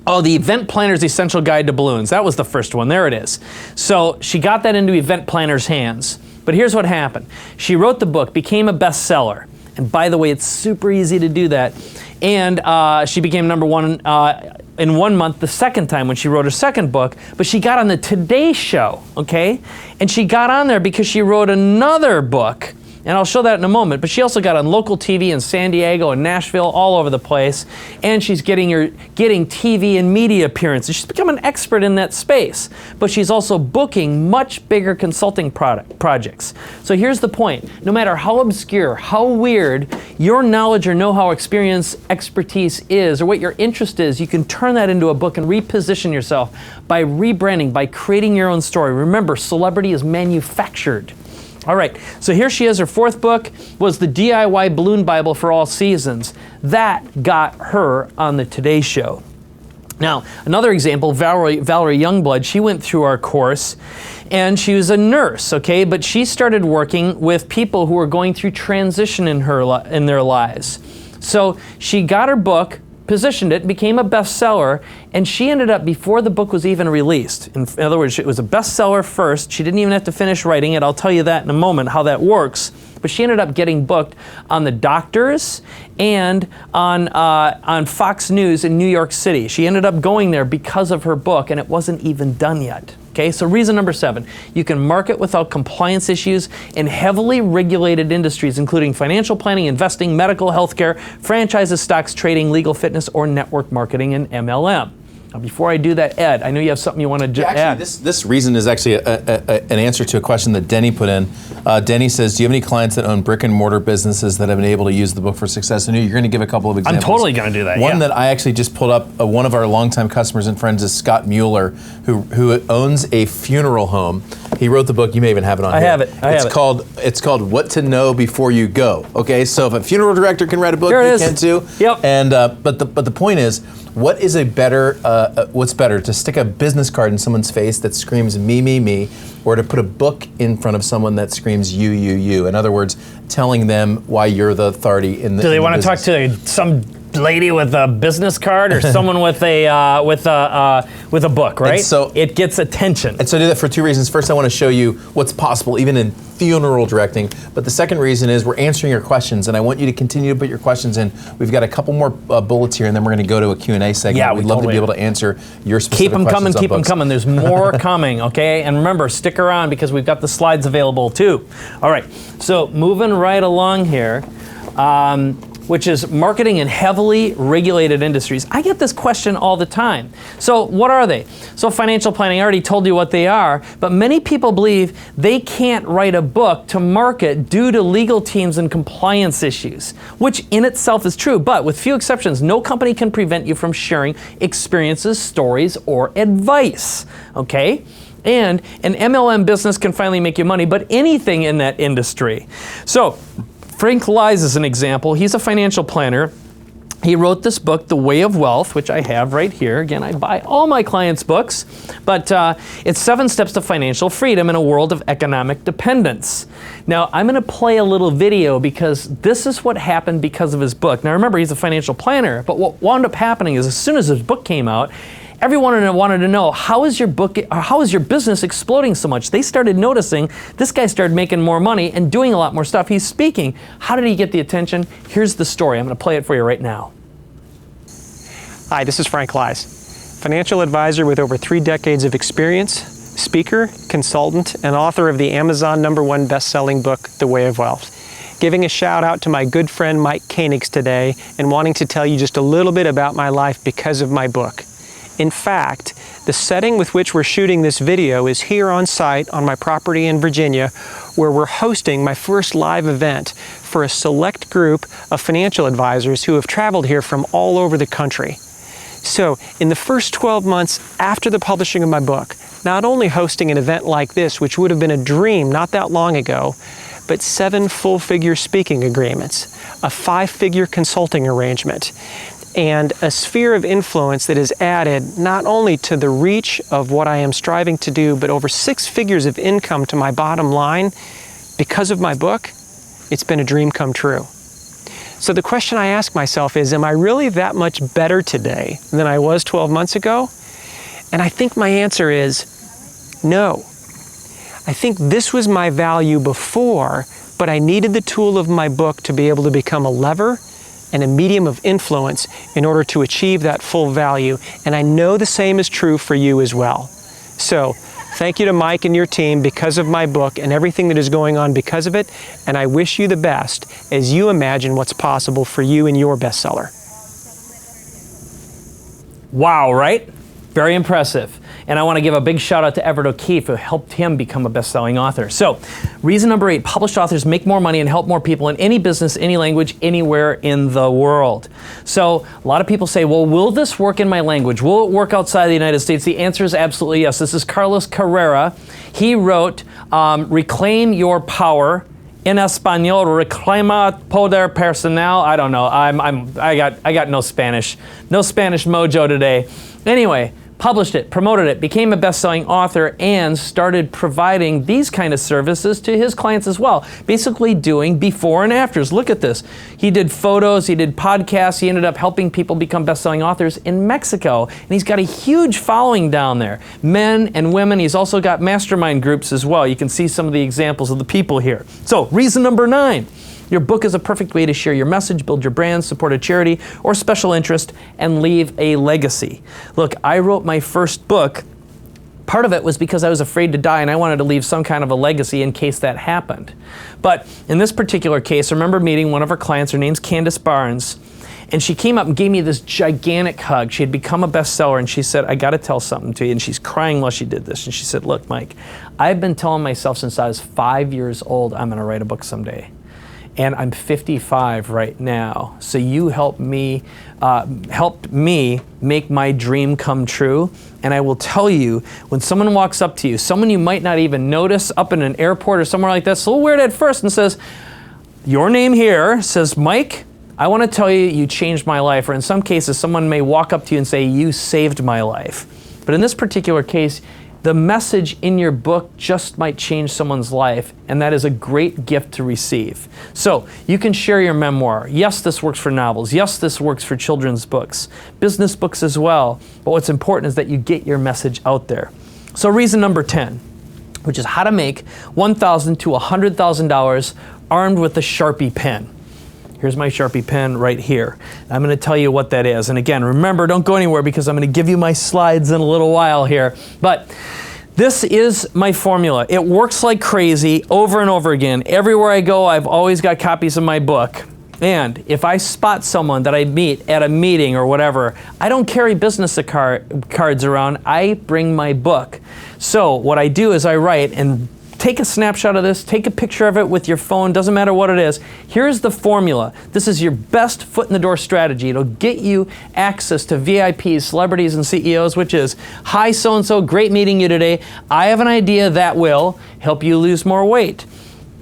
the Event Planner's Essential Guide to Balloons. That was the first one. There it is. So she got that into event planners' hands. But here's what happened. She wrote the book, became a bestseller. And by the way, it's super easy to do that. And she became #1 in 1 month the second time when she wrote her second book. But she got on the Today Show, okay? And she got on there because she wrote another book. And I'll show that in a moment, but she also got on local TV in San Diego and Nashville, all over the place. And she's getting TV and media appearances. She's become an expert in that space, but she's also booking much bigger consulting projects. So here's the point. No matter how obscure, how weird your knowledge or know-how expertise is, or what your interest is, you can turn that into a book and reposition yourself by rebranding, by creating your own story. Remember, celebrity is manufactured. All right, so here she is. Her 4th book was the DIY Balloon Bible for All Seasons. That got her on the Today Show. Now, another example, Valerie Youngblood, she went through our course and she was a nurse, okay? But she started working with people who were going through transition in their lives. So she got her book, positioned it, became a bestseller, and she ended up, before the book was even released, in other words, it was a bestseller first, she didn't even have to finish writing it, I'll tell you that in a moment, how that works, but she ended up getting booked on The Doctors and on Fox News in New York City. She ended up going there because of her book, and it wasn't even done yet. Okay, so reason number 7, you can market without compliance issues in heavily regulated industries, including financial planning, investing, medical, healthcare, franchises, stocks, trading, legal, fitness, or network marketing and MLM. Now, before I do that, Ed, I know you have something you want to add. This reason is actually an answer to a question that Denny put in. Denny says, do you have any clients that own brick and mortar businesses that have been able to use the book for success? I know you're going to give a couple of examples. I'm totally going to do that, One that I actually just pulled up, one of our longtime customers and friends is Scott Mueller, who owns a funeral home He wrote the book. You may even have it on I here. have it. I have it. It's called What to Know Before You Go. Okay, so if a funeral director can write a book, Here it you is. can too. Yep. And but the point is, what is a better? What's better, to stick a business card in someone's face that screams me, me, me, or to put a book in front of someone that screams you, you, you? In other words, telling them why you're the authority in the. Do they want to talk to some lady with a business card or someone with a book, right? And so it gets attention. And so I do that for two reasons. First, I want to show you what's possible even in funeral directing. But the second reason is we're answering your questions, and I want you to continue to put your questions in. We've got a couple more bullets here, and then we're going to go to a Q&A segment. Yeah, we'd love to be able to answer your specific Keep them questions coming, on keep them books. coming. There's more coming, okay? And remember, stick around because we've got the slides available too. All right, so moving right along here. Which is marketing in heavily regulated industries. I get this question all the time. So what are they? So financial planning, I already told you what they are, but many people believe they can't write a book to market due to legal teams and compliance issues, which in itself is true, but with few exceptions, no company can prevent you from sharing experiences, stories, or advice, okay? And an MLM business can finally make you money, but anything in that industry. So, Frank Lies is an example. He's a financial planner. He wrote this book, The Way of Wealth, which I have right here. Again, I buy all my clients' books, but it's 7 steps to financial freedom in a world of economic dependence. Now, I'm going to play a little video because this is what happened because of his book. Now, remember, he's a financial planner, but what wound up happening is as soon as his book came out, everyone wanted to know, how is your business exploding so much? They started noticing this guy started making more money and doing a lot more stuff. He's speaking. How did he get the attention? Here's the story. I'm going to play it for you right now. Hi, this is Frank Lies, financial advisor with over 3 decades of experience, speaker, consultant, and author of the Amazon #1 best-selling book, The Way of Wealth. Giving a shout out to my good friend Mike Koenigs today and wanting to tell you just a little bit about my life because of my book. In fact, the setting with which we're shooting this video is here on site on my property in Virginia, where we're hosting my first live event for a select group of financial advisors who have traveled here from all over the country. So, in the first 12 months after the publishing of my book, not only hosting an event like this, which would have been a dream not that long ago, but 7 full-figure speaking agreements, a 5-figure consulting arrangement, and a sphere of influence that is added not only to the reach of what I am striving to do, but over 6 figures of income to my bottom line because of my book. It's been a dream come true. So the question I ask myself is, am I really that much better today than I was 12 months ago? And I think my answer is no. I think this was my value before, but I needed the tool of my book to be able to become a lever and a medium of influence in order to achieve that full value. And I know the same is true for you as well. So, thank you to Mike and your team because of my book and everything that is going on because of it. And I wish you the best as you imagine what's possible for you and your bestseller. Wow, right? Very impressive. And I want to give a big shout out to Everett O'Keefe, who helped him become a best-selling author. So, reason number 8, published authors make more money and help more people in any business, any language, anywhere in the world. So, a lot of people say, well, will this work in my language? Will it work outside the United States? The answer is absolutely yes. This is Carlos Carrera. He wrote Reclaim Your Power. In Espanol, reclama poder personal. I don't know. I got no Spanish mojo today. Anyway, published it, promoted it, became a best-selling author, and started providing these kind of services to his clients as well. Basically doing before and afters. Look at this. He did photos, he did podcasts, he ended up helping people become best-selling authors in Mexico. And he's got a huge following down there. Men and women. He's also got mastermind groups as well. You can see some of the examples of the people here. So, reason number 9. Your book is a perfect way to share your message, build your brand, support a charity or special interest, and leave a legacy. Look, I wrote my first book. Part of it was because I was afraid to die and I wanted to leave some kind of a legacy in case that happened. But in this particular case, I remember meeting one of our clients. Her name's Candace Barnes. And she came up and gave me this gigantic hug. She had become a bestseller, and she said, I got to tell something to you. And she's crying while she did this. And she said, look, Mike, I've been telling myself since I was 5 years old, I'm going to write a book someday. and I'm 55 right now. So you helped me make my dream come true. And I will tell you, when someone walks up to you, someone you might not even notice up in an airport or somewhere like that, it's a little weird at first, and says, your name here says, Mike, I want to tell you, you changed my life. Or in some cases, someone may walk up to you and say, you saved my life. But in this particular case, the message in your book just might change someone's life, and that is a great gift to receive. So you can share your memoir. Yes, this works for novels. Yes, this works for children's books, business books as well. But what's important is that you get your message out there. So reason number 10, which is how to make $1,000 to $100,000 armed with a Sharpie pen. Here's my Sharpie pen right here. I'm going to tell you what that is. And again, remember, don't go anywhere because I'm going to give you my slides in a little while here. But this is my formula. It works like crazy over and over again. Everywhere I go, I've always got copies of my book. And if I spot someone that I meet at a meeting or whatever, I don't carry business cards around. I bring my book. So what I do is I write and take a snapshot of this, take a picture of it with your phone, doesn't matter what it is. Here's the formula. This is your best foot in the door strategy. It'll get you access to VIPs, celebrities, and CEOs, which is, hi so-and-so, great meeting you today. I have an idea that will help you lose more weight.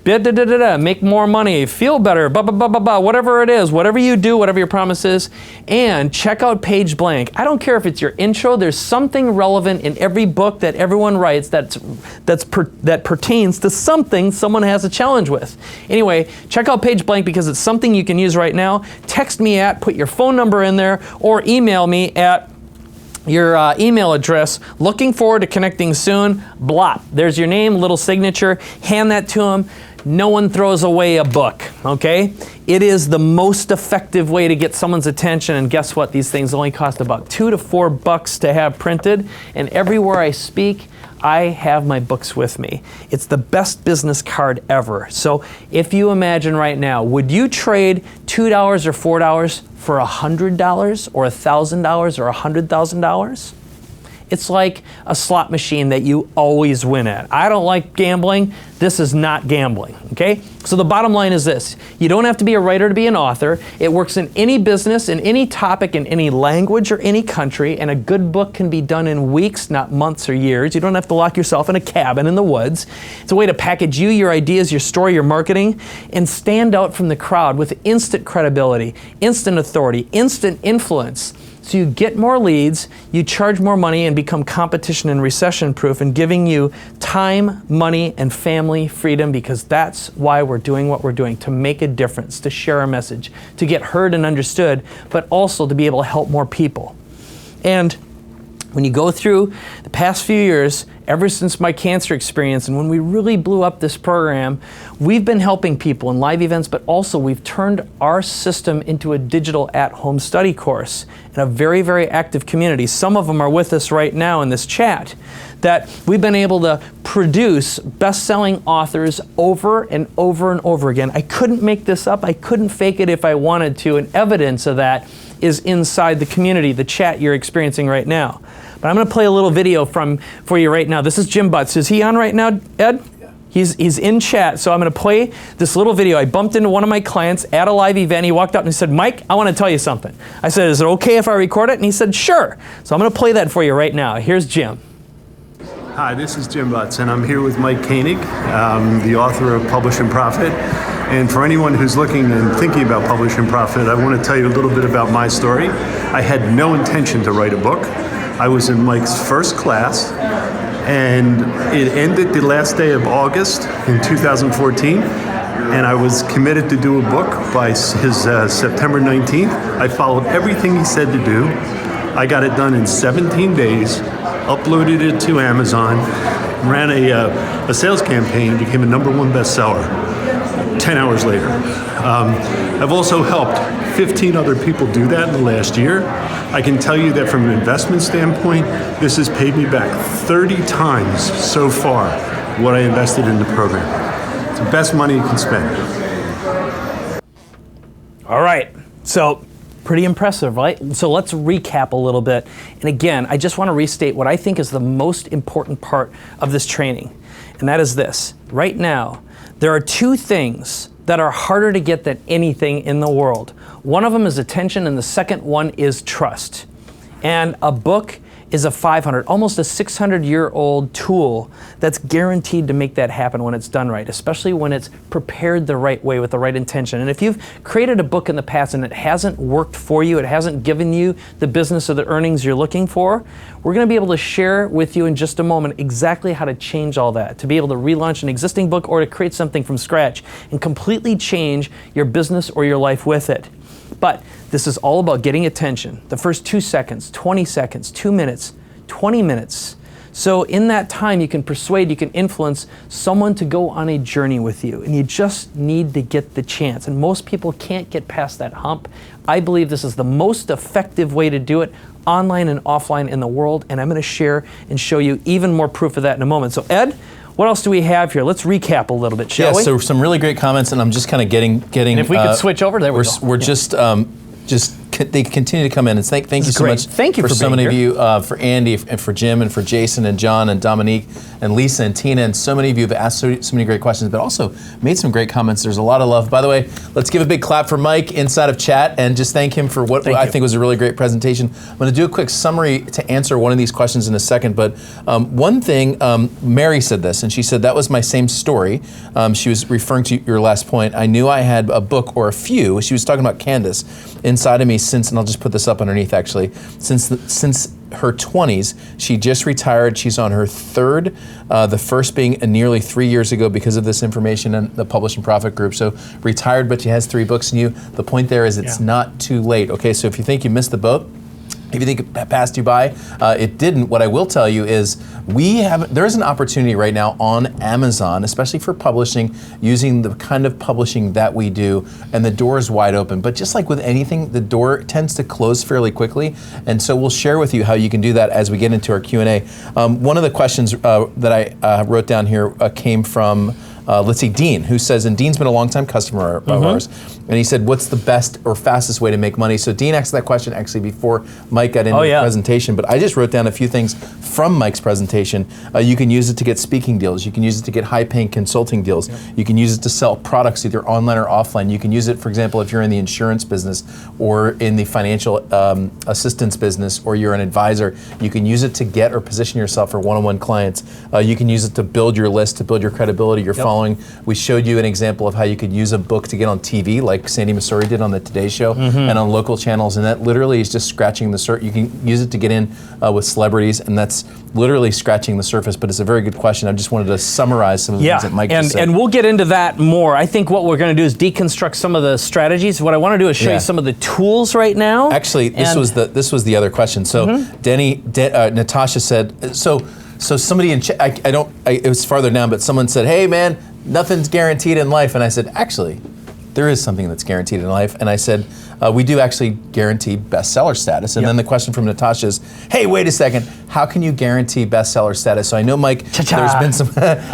Make more money, feel better, whatever it is, whatever you do, whatever your promise is, and check out page blank. I don't care if it's your intro, there's something relevant in every book that everyone writes that pertains to something someone has a challenge with. Anyway, check out page blank because it's something you can use right now. Text me at, put your phone number in there, or email me at your email address. Looking forward to connecting soon. Blop. There's your name, little signature. Hand that to them. No one throws away a book, okay? It is the most effective way to get someone's attention, and guess what? These things only cost about $2 to $4 to have printed, and everywhere I speak, I have my books with me. It's the best business card ever. So if you imagine right now, would you trade $2 or $4 for $100 or $1,000 or $100,000? It's like a slot machine that you always win at. I don't like gambling. This is not gambling, okay? So the bottom line is this. You don't have to be a writer to be an author. It works in any business, in any topic, in any language or any country, and a good book can be done in weeks, not months or years. You don't have to lock yourself in a cabin in the woods. It's a way to package you, your ideas, your story, your marketing, and stand out from the crowd with instant credibility, instant authority, instant influence. So you get more leads, you charge more money, and become competition and recession proof, and giving you time, money, and family freedom, because that's why we're doing what we're doing, to make a difference, to share a message, to get heard and understood, but also to be able to help more people. And when you go through the past few years, ever since my cancer experience, and when we really blew up this program, we've been helping people in live events, but also we've turned our system into a digital at-home study course in a very, very active community. Some of them are with us right now in this chat, that we've been able to produce best-selling authors over and over and over again. I couldn't make this up. I couldn't fake it if I wanted to, and evidence of that is inside the community, the chat you're experiencing right now. But I'm going to play a little video for you right now. This is Jim Butts. Is he on right now, Ed? Yeah. He's in chat, so I'm going to play this little video. I bumped into one of my clients at a live event. He walked up and he said, Mike, I want to tell you something. I said, is it okay if I record it? And he said, sure. So I'm going to play that for you right now. Here's Jim. Hi, this is Jim Butts, and I'm here with Mike Koenig, the author of Publish and Profit. And for anyone who's looking and thinking about Publish and Profit, I want to tell you a little bit about my story. I had no intention to write a book. I was in Mike's first class, and it ended the last day of August in 2014, and I was committed to do a book by his September 19th. I followed everything he said to do. I got it done in 17 days, uploaded it to Amazon, ran a sales campaign, became a #1 bestseller 10 hours later. I've also helped 15 other people do that in the last year. I can tell you that from an investment standpoint, this has paid me back 30 times so far what I invested in the program. It's the best money you can spend. All right, so pretty impressive, right? So let's recap a little bit. And again, I just want to restate what I think is the most important part of this training, and that is this. Right now, there are two things that are harder to get than anything in the world. One of them is attention, and the second one is trust. And a book is a 500, almost a 600-year-old tool that's guaranteed to make that happen when it's done right, especially when it's prepared the right way with the right intention. And if you've created a book in the past and it hasn't worked for you, it hasn't given you the business or the earnings you're looking for, we're going to be able to share with you in just a moment exactly how to change all that, to be able to relaunch an existing book or to create something from scratch and completely change your business or your life with it. But this is all about getting attention. The first 2 seconds, 20 seconds, 2 minutes, 20 minutes. So in that time, you can persuade, you can influence someone to go on a journey with you. And you just need to get the chance. And most people can't get past that hump. I believe this is the most effective way to do it, online and offline in the world. And I'm going to share and show you even more proof of that in a moment. So Ed, what else do we have here? Let's recap a little bit, shall we? Yeah, so some really great comments, and I'm just kind of getting. And if we could switch over, there we go. We're they continue to come in, and thank you so much. Thank you for so being many here. of you, for Andy, and for Jim, and for Jason, and John, and Dominique, and Lisa, and Tina, and so many of you have asked so many great questions, but also made some great comments. There's a lot of love. By the way, let's give a big clap for Mike inside of chat, and just thank him for what I think was a really great presentation. I'm going to do a quick summary to answer one of these questions in a second, but one thing, Mary said this, and she said, that was my same story. She was referring to your last point. I knew I had a book or a few. She was talking about Candace inside of me since, and I'll just put this up underneath actually, since her 20s. She just retired. She's on her third, the first being nearly 3 years ago because of this information in the Publish and Profit group. So retired, but she has 3 books in you. The point there is it's not too late. Okay, so if you think you missed the boat, if you think it passed you by, it didn't. What I will tell you is there's an opportunity right now on Amazon, especially for publishing, using the kind of publishing that we do, and the door is wide open. But just like with anything, the door tends to close fairly quickly, and so we'll share with you how you can do that as we get into our Q&A. One of the questions that I wrote down here came from let's see, Dean, who says, and Dean's been a longtime customer of ours, and he said, what's the best or fastest way to make money? So Dean asked that question actually before Mike got into the presentation, but I just wrote down a few things from Mike's presentation. You can use it to get speaking deals. You can use it to get high-paying consulting deals. You can use it to sell products either online or offline. You can use it, for example, if you're in the insurance business or in the financial assistance business, or you're an advisor. You can use it to get or position yourself for one-on-one clients. You can use it to build your list, to build your credibility, your following. We showed you an example of how you could use a book to get on TV, like Sandy Masori did on the Today Show, and on local channels, and that literally is just scratching the surface. You can use it to get in with celebrities, and that's literally scratching the surface, but it's a very good question. I just wanted to summarize some of the things that Mike just said. And we'll get into that more. I think what we're going to do is deconstruct some of the strategies. What I want to do is show you some of the tools right now. Actually, this was the other question. So Natasha said, so somebody in chat, it was farther down, but someone said, hey man, nothing's guaranteed in life. And I said, actually, there is something that's guaranteed in life. And I said, we do actually guarantee bestseller status. And then the question from Natasha is, hey, wait a second, how can you guarantee bestseller status? So I know, Mike, there's been some,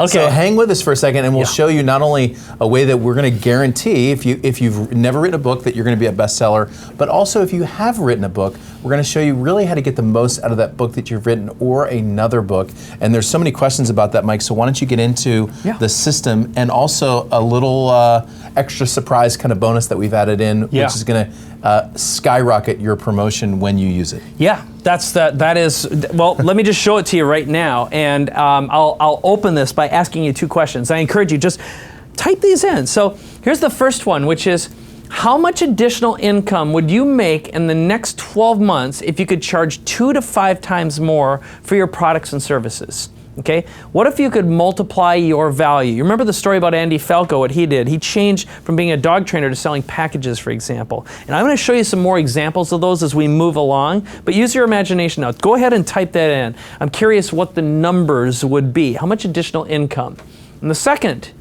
so hang with us for a second, and we'll show you not only a way that we're gonna guarantee if you've never written a book that you're gonna be a bestseller, but also if you have written a book, we're gonna show you really how to get the most out of that book that you've written or another book. And there's so many questions about that, Mike, so why don't you get into the system, and also a little extra surprise kind of bonus that we've added in, which is gonna skyrocket your promotion when you use it. Yeah, that is, well, let me just show it to you right now, and I'll open this by asking you 2 questions. I encourage you, just type these in. So here's the first one, which is, how much additional income would you make in the next 12 months if you could charge 2 to 5 times more for your products and services? Okay, what if you could multiply your value? You remember the story about Andy Falco, what he did? He changed from being a dog trainer to selling packages, for example. And I'm going to show you some more examples of those as we move along, but use your imagination now. Go ahead and type that in. I'm curious what the numbers would be. How much additional income? And the second,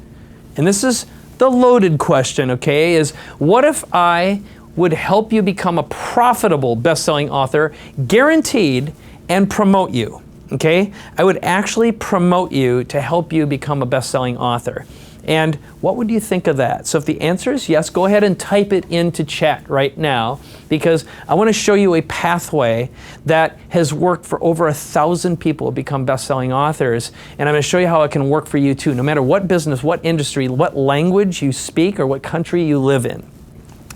and this is the loaded question, okay, is what if I would help you become a profitable best-selling author, guaranteed, and promote you? Okay, I would actually promote you to help you become a best-selling author. And what would you think of that? So if the answer is yes, go ahead and type it into chat right now, because I want to show you a pathway that has worked for over 1,000 people to become best-selling authors. And I'm going to show you how it can work for you too, no matter what business, what industry, what language you speak, or what country you live in.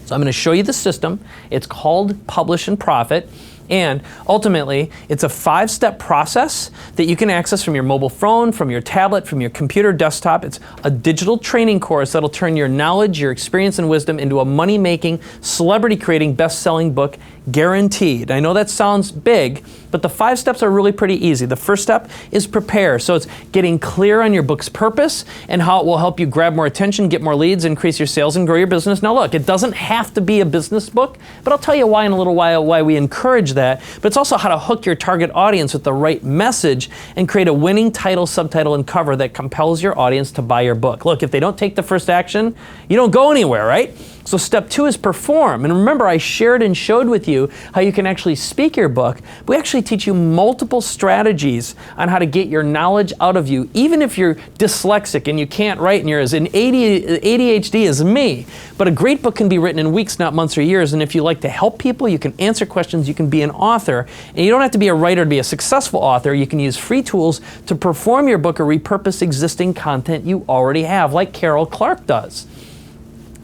So I'm going to show you the system. It's called Publish and Profit. And ultimately, it's a 5-step process that you can access from your mobile phone, from your tablet, from your computer desktop. It's a digital training course that'll turn your knowledge, your experience, and wisdom into a money-making, celebrity-creating, best-selling book, guaranteed. I know that sounds big, but the 5 steps are really pretty easy. The first step is prepare. So it's getting clear on your book's purpose and how it will help you grab more attention, get more leads, increase your sales, and grow your business. Now look, it doesn't have to be a business book, but I'll tell you why in a little while why we encourage that. But it's also how to hook your target audience with the right message and create a winning title, subtitle, and cover that compels your audience to buy your book. Look, if they don't take the first action, you don't go anywhere, right? So step 2 is perform. And remember, I shared and showed with you how you can actually speak your book. We actually teach you multiple strategies on how to get your knowledge out of you, even if you're dyslexic and you can't write and you're as in ADHD as me. But a great book can be written in weeks, not months or years. And if you like to help people, you can answer questions, you can be an author. And you don't have to be a writer to be a successful author. You can use free tools to perform your book or repurpose existing content you already have, like Carol Clark does.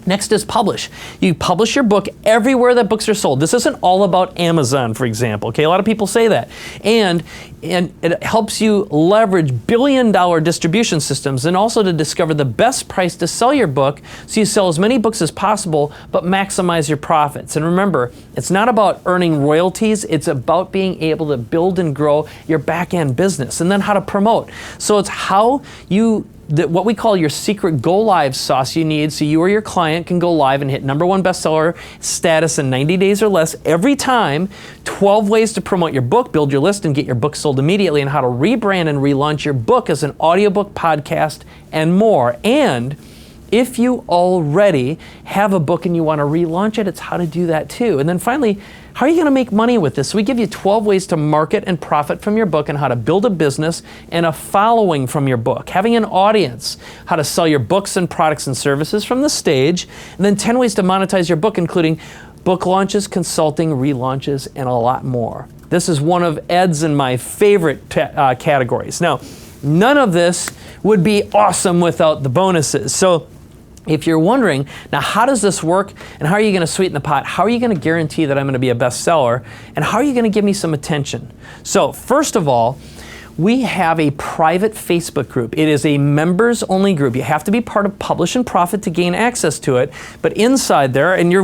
Next is publish. You publish your book everywhere that books are sold. This isn't all about Amazon, for example. Okay, a lot of people say that. And it helps you leverage billion-dollar distribution systems and also to discover the best price to sell your book so you sell as many books as possible but maximize your profits. And remember, it's not about earning royalties, it's about being able to build and grow your back-end business and then how to promote. So it's how you what we call your secret go live sauce you need so you or your client can go live and hit #1 bestseller status in 90 days or less every time. 12 ways to promote your book, build your list, and get your book sold immediately, and how to rebrand and relaunch your book as an audiobook, podcast, and more. And if you already have a book and you want to relaunch it, it's how to do that too. And then finally, how are you going to make money with this? So we give you 12 ways to market and profit from your book and how to build a business and a following from your book, having an audience, how to sell your books and products and services from the stage, and then 10 ways to monetize your book, including book launches, consulting, relaunches, and a lot more. This is one of Ed's and my favorite categories. Now, none of this would be awesome without the bonuses. So if you're wondering, now how does this work and how are you going to sweeten the pot? How are you going to guarantee that I'm going to be a bestseller? And how are you going to give me some attention? So first of all, we have a private Facebook group. It is a members-only group. You have to be part of Publish and Profit to gain access to it. But inside there, and you're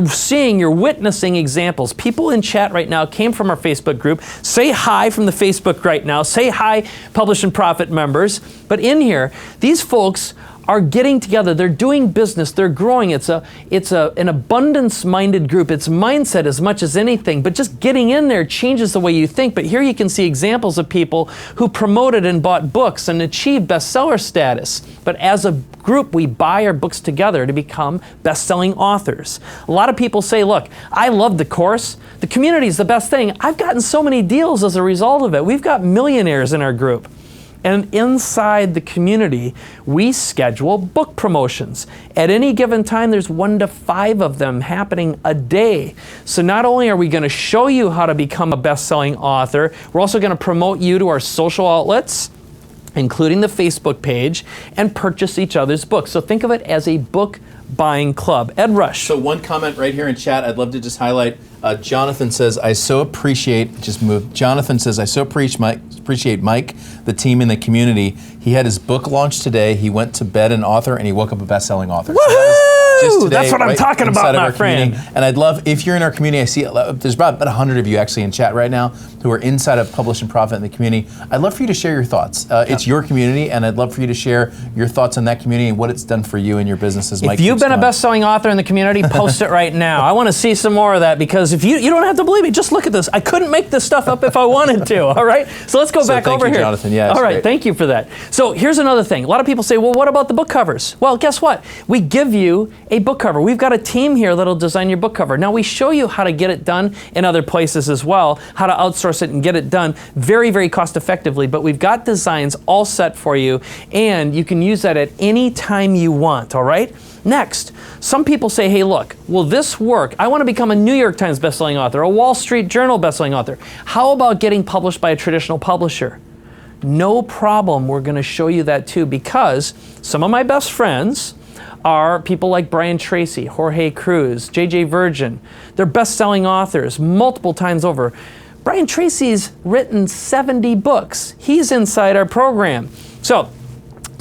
witnessing examples. People in chat right now came from our Facebook group. Say hi from the Facebook right now. Say hi, Publish and Profit members. But in here, these folks are getting together, they're doing business, they're growing. It's an abundance-minded group. It's mindset as much as anything, but just getting in there changes the way you think. But here you can see examples of people who promoted and bought books and achieved bestseller status. But as a group, we buy our books together to become best-selling authors. A lot of people say, look, I love the course. The community is the best thing. I've gotten so many deals as a result of it. We've got millionaires in our group. And inside the community, we schedule book promotions. At any given time, there's 1 to 5 of them happening a day. So not only are we going to show you how to become a best-selling author, we're also going to promote you to our social outlets, including the Facebook page, and purchase each other's books. So think of it as a book buying club. Ed Rush. So one comment right here in chat, I'd love to just highlight. Jonathan says, I so appreciate, just moved. Jonathan says, I so appreciate Mike, the team, and the community. He had his book launch today. He went to bed an author, and he woke up a best-selling author. Woohoo! That's what I'm talking about, my friend. And I'd love, if you're in our community, I see there's about 100 of you actually in chat right now who are inside of Publish and Profit in the community. I'd love for you to share your thoughts. It's your community, and I'd love for you to share your thoughts on that community and what it's done for you and your businesses. If you've been a best-selling author in the community, post it right now. I want to see some more of that, because if you don't have to believe me, just look at this. I couldn't make this stuff up if I wanted to, all right? So let's go back over here. Jonathan. Yeah, all right, great. Thank you for that. So here's another thing. A lot of people say, well, what about the book covers? Well, guess what? We give you a book cover. We've got a team here that'll design your book cover. Now we show you how to get it done in other places as well, how to outsource it and get it done very, very cost effectively, but we've got designs all set for you, and you can use that at any time you want, all right? Next, some people say, hey, look, will this work? I want to become a New York Times bestselling author, a Wall Street Journal bestselling author. How about getting published by a traditional publisher? No problem, we're going to show you that too, because some of my best friends are people like Brian Tracy, Jorge Cruz, J.J. Virgin. They're best-selling authors multiple times over. Brian Tracy's written 70 books. He's inside our program. So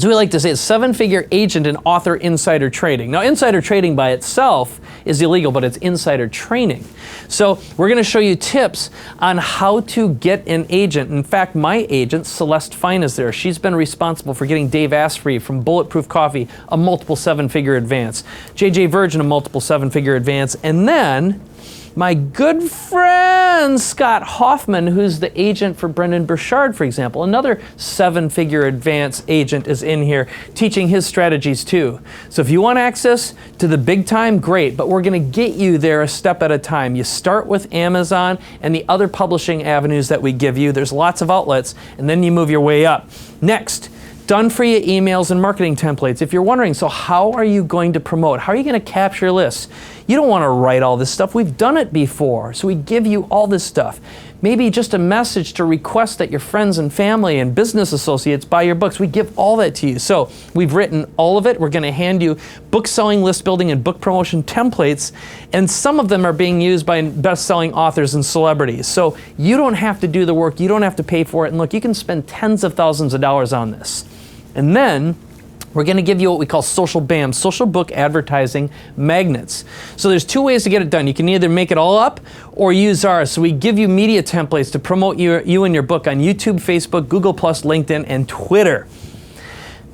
we like to say it's seven-figure agent and author insider trading. Now, insider trading by itself is illegal, but it's insider training. So we're going to show you tips on how to get an agent. In fact, my agent, Celeste Fine, is there. She's been responsible for getting Dave Asprey from Bulletproof Coffee a multiple seven-figure advance, J.J. Virgin a multiple seven-figure advance, and then my good friend Scott Hoffman, who's the agent for Brendan Burchard, for example, another seven-figure advance agent, is in here teaching his strategies too. So if you want access to the big time, great, but we're going to get you there a step at a time. You start with Amazon and the other publishing avenues that we give you. There's lots of outlets, and then you move your way up. Next, done for you emails and marketing templates. If you're wondering, so how are you going to promote? How are you going to capture lists? You don't want to write all this stuff. We've done it before, so we give you all this stuff. Maybe just a message to request that your friends and family and business associates buy your books. We give all that to you. So we've written all of it. We're going to hand you book selling, list building, and book promotion templates, and some of them are being used by best-selling authors and celebrities. So you don't have to do the work. You don't have to pay for it. And look, you can spend tens of thousands of dollars on this. And then we're going to give you what we call social BAM, social book advertising magnets. So there's two ways to get it done. You can either make it all up or use ours. So we give you media templates to promote you and your book on YouTube, Facebook, Google+, LinkedIn, and Twitter.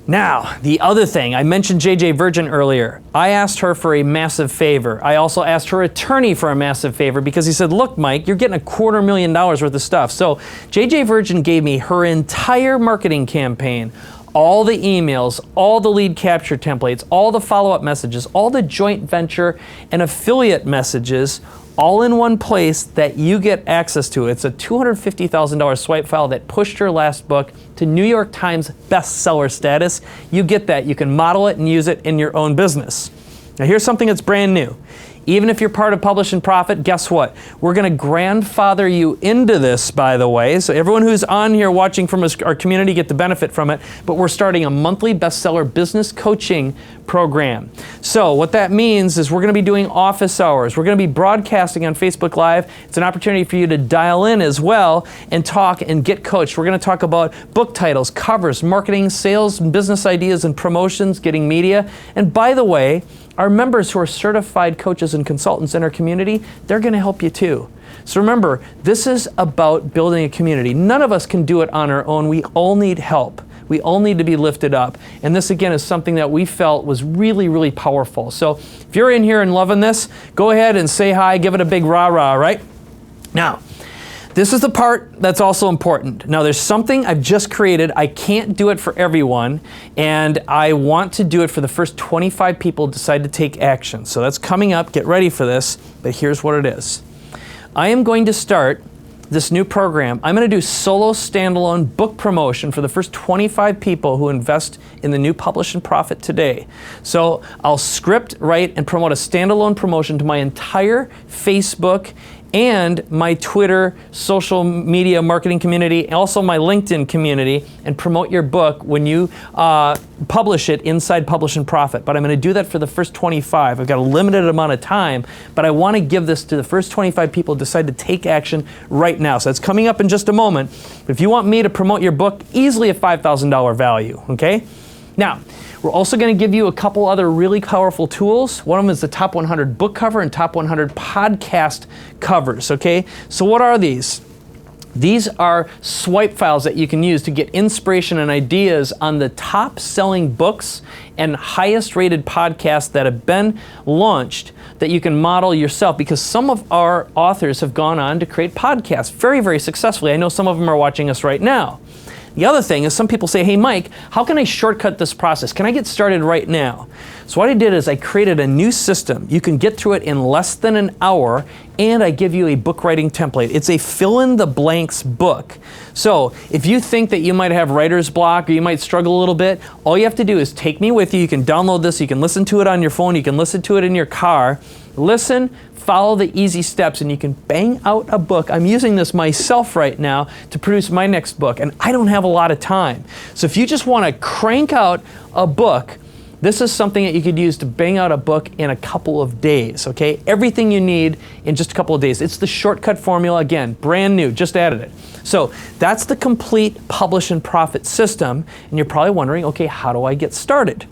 Now, the other thing, I mentioned J.J. Virgin earlier. I asked her for a massive favor. I also asked her attorney for a massive favor because he said, look, Mike, you're getting $250,000 worth of stuff. So J.J. Virgin gave me her entire marketing campaign, all the emails, all the lead capture templates, all the follow-up messages, all the joint venture and affiliate messages, all in one place that you get access to. It's a $250,000 swipe file that pushed her last book to New York Times bestseller status. You get that. You can model it and use it in your own business. Now here's something that's brand new. Even if you're part of Publish and Profit, guess what? We're going to grandfather you into this, by the way. So everyone who's on here watching from our community get the benefit from it. But we're starting a monthly bestseller business coaching program. So what that means is we're going to be doing office hours. We're going to be broadcasting on Facebook Live. It's an opportunity for you to dial in as well and talk and get coached. We're going to talk about book titles, covers, marketing, sales, and business ideas and promotions, getting media. And by the way, our members who are certified coaches and consultants in our community, they're going to help you too. So remember, this is about building a community. None of us can do it on our own. We all need help. We all need to be lifted up. And this, again, is something that we felt was really, really powerful. So if you're in here and loving this, go ahead and say hi, give it a big rah-rah, right? Now, this is the part that's also important. Now, there's something I've just created. I can't do it for everyone, and I want to do it for the first 25 people who decide to take action. So that's coming up. Get ready for this, but here's what it is. I am going to start this new program. I'm going to do solo standalone book promotion for the first 25 people who invest in the new Publish and Profit today. So I'll script, write, and promote a standalone promotion to my entire Facebook and my Twitter, social media marketing community, also my LinkedIn community, and promote your book when you publish it inside Publish and Profit. But I'm going to do that for the first 25. I've got a limited amount of time, but I want to give this to the first 25 people who decide to take action right now. So it's coming up in just a moment. But if you want me to promote your book, easily a $5,000 value, okay? Now, we're also going to give you a couple other really powerful tools. One of them is the top 100 book cover and top 100 podcast covers, okay? So what are these? These are swipe files that you can use to get inspiration and ideas on the top selling books and highest rated podcasts that have been launched that you can model yourself, because some of our authors have gone on to create podcasts very, very successfully. I know some of them are watching us right now. The other thing is some people say, hey Mike, how can I shortcut this process? Can I get started right now? So what I did is I created a new system. You can get through it in less than an hour, and I give you a book writing template. It's a fill in the blanks book. So if you think that you might have writer's block or you might struggle a little bit, all you have to do is take me with you. You can download this, you can listen to it on your phone, you can listen to it in your car. Listen, follow the easy steps, and you can bang out a book. I'm using this myself right now to produce my next book, and I don't have a lot of time. So if you just want to crank out a book, this is something that you could use to bang out a book in a couple of days, okay? Everything you need in just a couple of days. It's the shortcut formula, again, brand new, just added it. So that's the complete publish and profit system, and you're probably wondering, okay, how do I get started?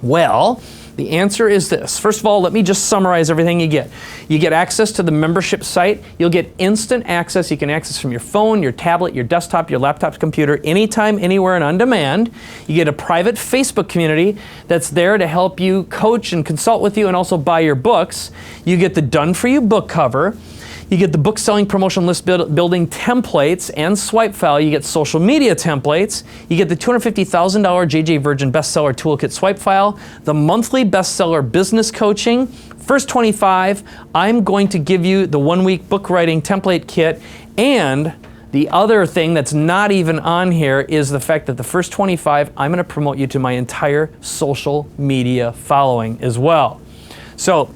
Well, the answer is this. First of all, let me just summarize everything you get. You get access to the membership site. You'll get instant access. You can access from your phone, your tablet, your desktop, your laptop, computer, anytime, anywhere, and on demand. You get a private Facebook community that's there to help you coach and consult with you and also buy your books. You get the done-for-you book cover. You get the book selling promotion list building templates and swipe file. You get social media templates. You get the $250,000 JJ Virgin bestseller toolkit swipe file, the monthly bestseller business coaching. First 25, I'm going to give you the 1-week book writing template kit, and the other thing that's not even on here is the fact that the first 25, I'm going to promote you to my entire social media following as well. So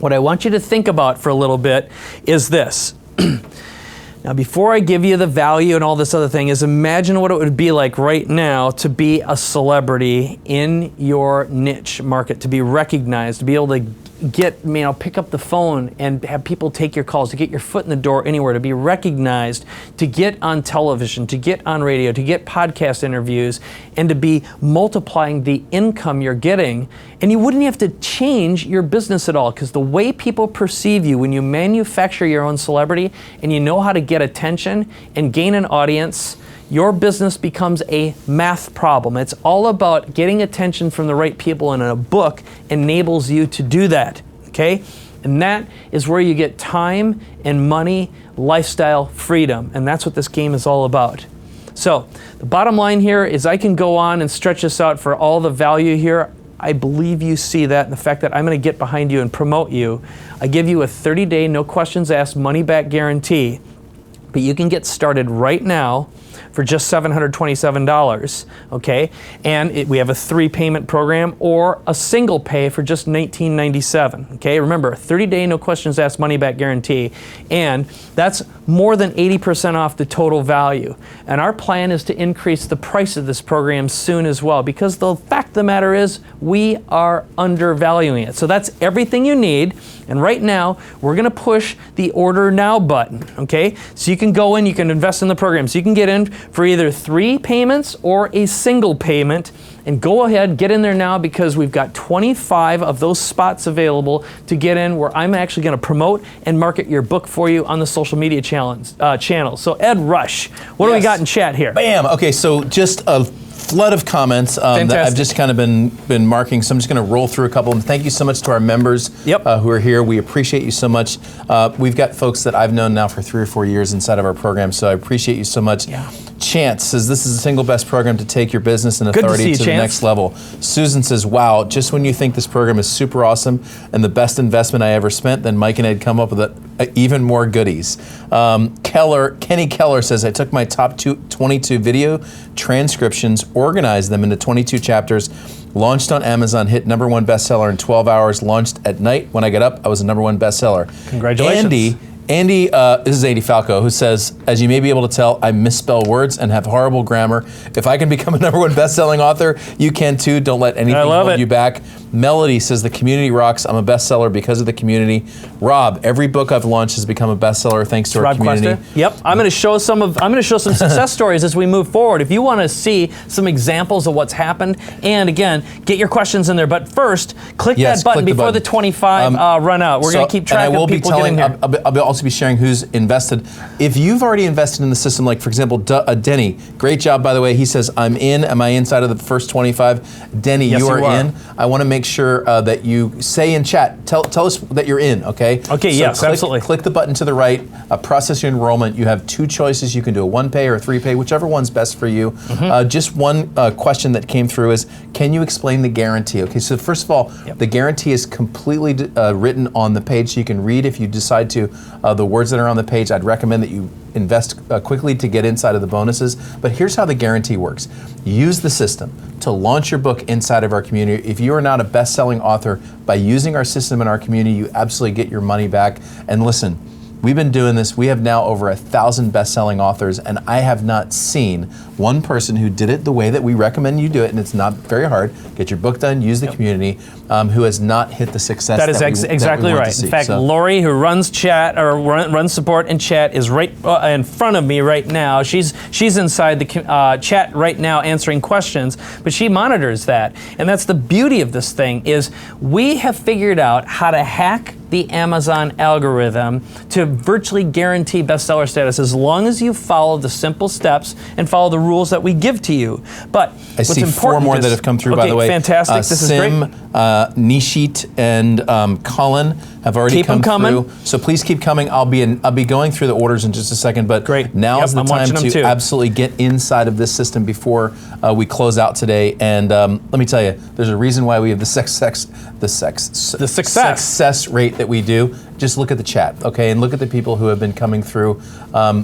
what I want you to think about for a little bit is this. Now, before I give you the value and all this other thing, is imagine what it would be like right now to be a celebrity in your niche market, to be recognized, to be able to get, pick up the phone and have people take your calls, to get your foot in the door anywhere, to be recognized, to get on television, to get on radio, to get podcast interviews, and to be multiplying the income you're getting. And you wouldn't have to change your business at all, because the way people perceive you when you manufacture your own celebrity and you know how to get attention and gain an audience, your business becomes a math problem. It's all about getting attention from the right people, and a book enables you to do that, okay? And that is where you get time and money, lifestyle freedom, and that's what this game is all about. So the bottom line here is I can go on and stretch this out for all the value here. I believe you see that, and the fact that I'm going to get behind you and promote you. I give you a 30-day, no questions asked, money-back guarantee, but you can get started right now for just $727, okay? And we have a 3-payment program or a single pay for just $19.97, okay? Remember, 30-day, no questions asked, money-back guarantee, and that's more than 80% off the total value. And our plan is to increase the price of this program soon as well, because the fact of the matter is we are undervaluing it. So that's everything you need, and right now we're gonna push the order now button, okay? So you can go in, you can invest in the program. So you can get in for either 3 payments or a single payment, and go ahead, get in there now, because we've got 25 of those spots available to get in, where I'm actually going to promote and market your book for you on the social media channels. So Ed Rush, what do we got in chat here? Bam! Okay, so just a flood of comments that I've just kind of been marking, so I'm just going to roll through a couple of them. Thank you so much to our members who are here. We appreciate you so much. We've got folks that I've known now for 3 or 4 years inside of our program, so I appreciate you so much. Chance says this is the single best program to take your business and authority to the next level. Susan says, wow, just when you think this program is super awesome and the best investment I ever spent, then Mike and Ed come up with even more goodies. Kenny Keller says, I took my top 22 video transcriptions, organized them into 22 chapters, launched on Amazon, hit #1 bestseller in 12 hours, launched at night. When I got up, I was a #1 bestseller. Congratulations. Andy, this is Andy Falco, who says, as you may be able to tell, I misspell words and have horrible grammar. If I can become a #1 best-selling author, you can too. Don't let anything hold you back. Melody says, the community rocks. I'm a bestseller because of the community. Rob, every book I've launched has become a bestseller thanks to our community. Quester. Yep, I'm going to show some success stories as we move forward. If you want to see some examples of what's happened, and again, get your questions in there. But first, click that button before the 25 run out. We're going to keep track of people getting here. I'll also be sharing who's invested. If you've already invested in the system, like for example, Denny, great job by the way. He says, I'm in. Am I inside of the first 25? Denny, you are in. I want to make make sure that you say in chat, tell us that you're in, okay? Okay, so yes, absolutely. Click the button to the right, process your enrollment. You have 2 choices. You can do a 1-pay or a 3-pay, whichever one's best for you. Just one question that came through is, can you explain the guarantee? Okay, so first of all, the guarantee is completely written on the page, so you can read if you decide to the words that are on the page. I'd recommend that you invest quickly to get inside of the bonuses. But here's how the guarantee works. Use the system to launch your book inside of our community. If you are not a best-selling author, by using our system in our community, you absolutely get your money back. And listen, we've been doing this. We have now over 1,000 best-selling authors, and I have not seen one person who did it the way that we recommend you do it, and it's not very hard. Get your book done, use the community, who has not hit the success that is exactly want right. to see. In fact, So, Lori, who runs chat or runs support and chat, is right in front of me right now. She's inside the chat right now answering questions, but she monitors that. And that's the beauty of this thing is we have figured out how to hack the Amazon algorithm to virtually guarantee bestseller status as long as you follow the simple steps and follow the rules that we give to you. But I see 4 more that have come through, by the way. Fantastic. This is great. Nishit and Colin have already come through. So please keep coming. I'll be going through the orders in just a second, but now is the time to absolutely get inside of this system before we close out today. And let me tell you, there's a reason why we have the success rate that we do. Just look at the chat, okay, and look at the people who have been coming through.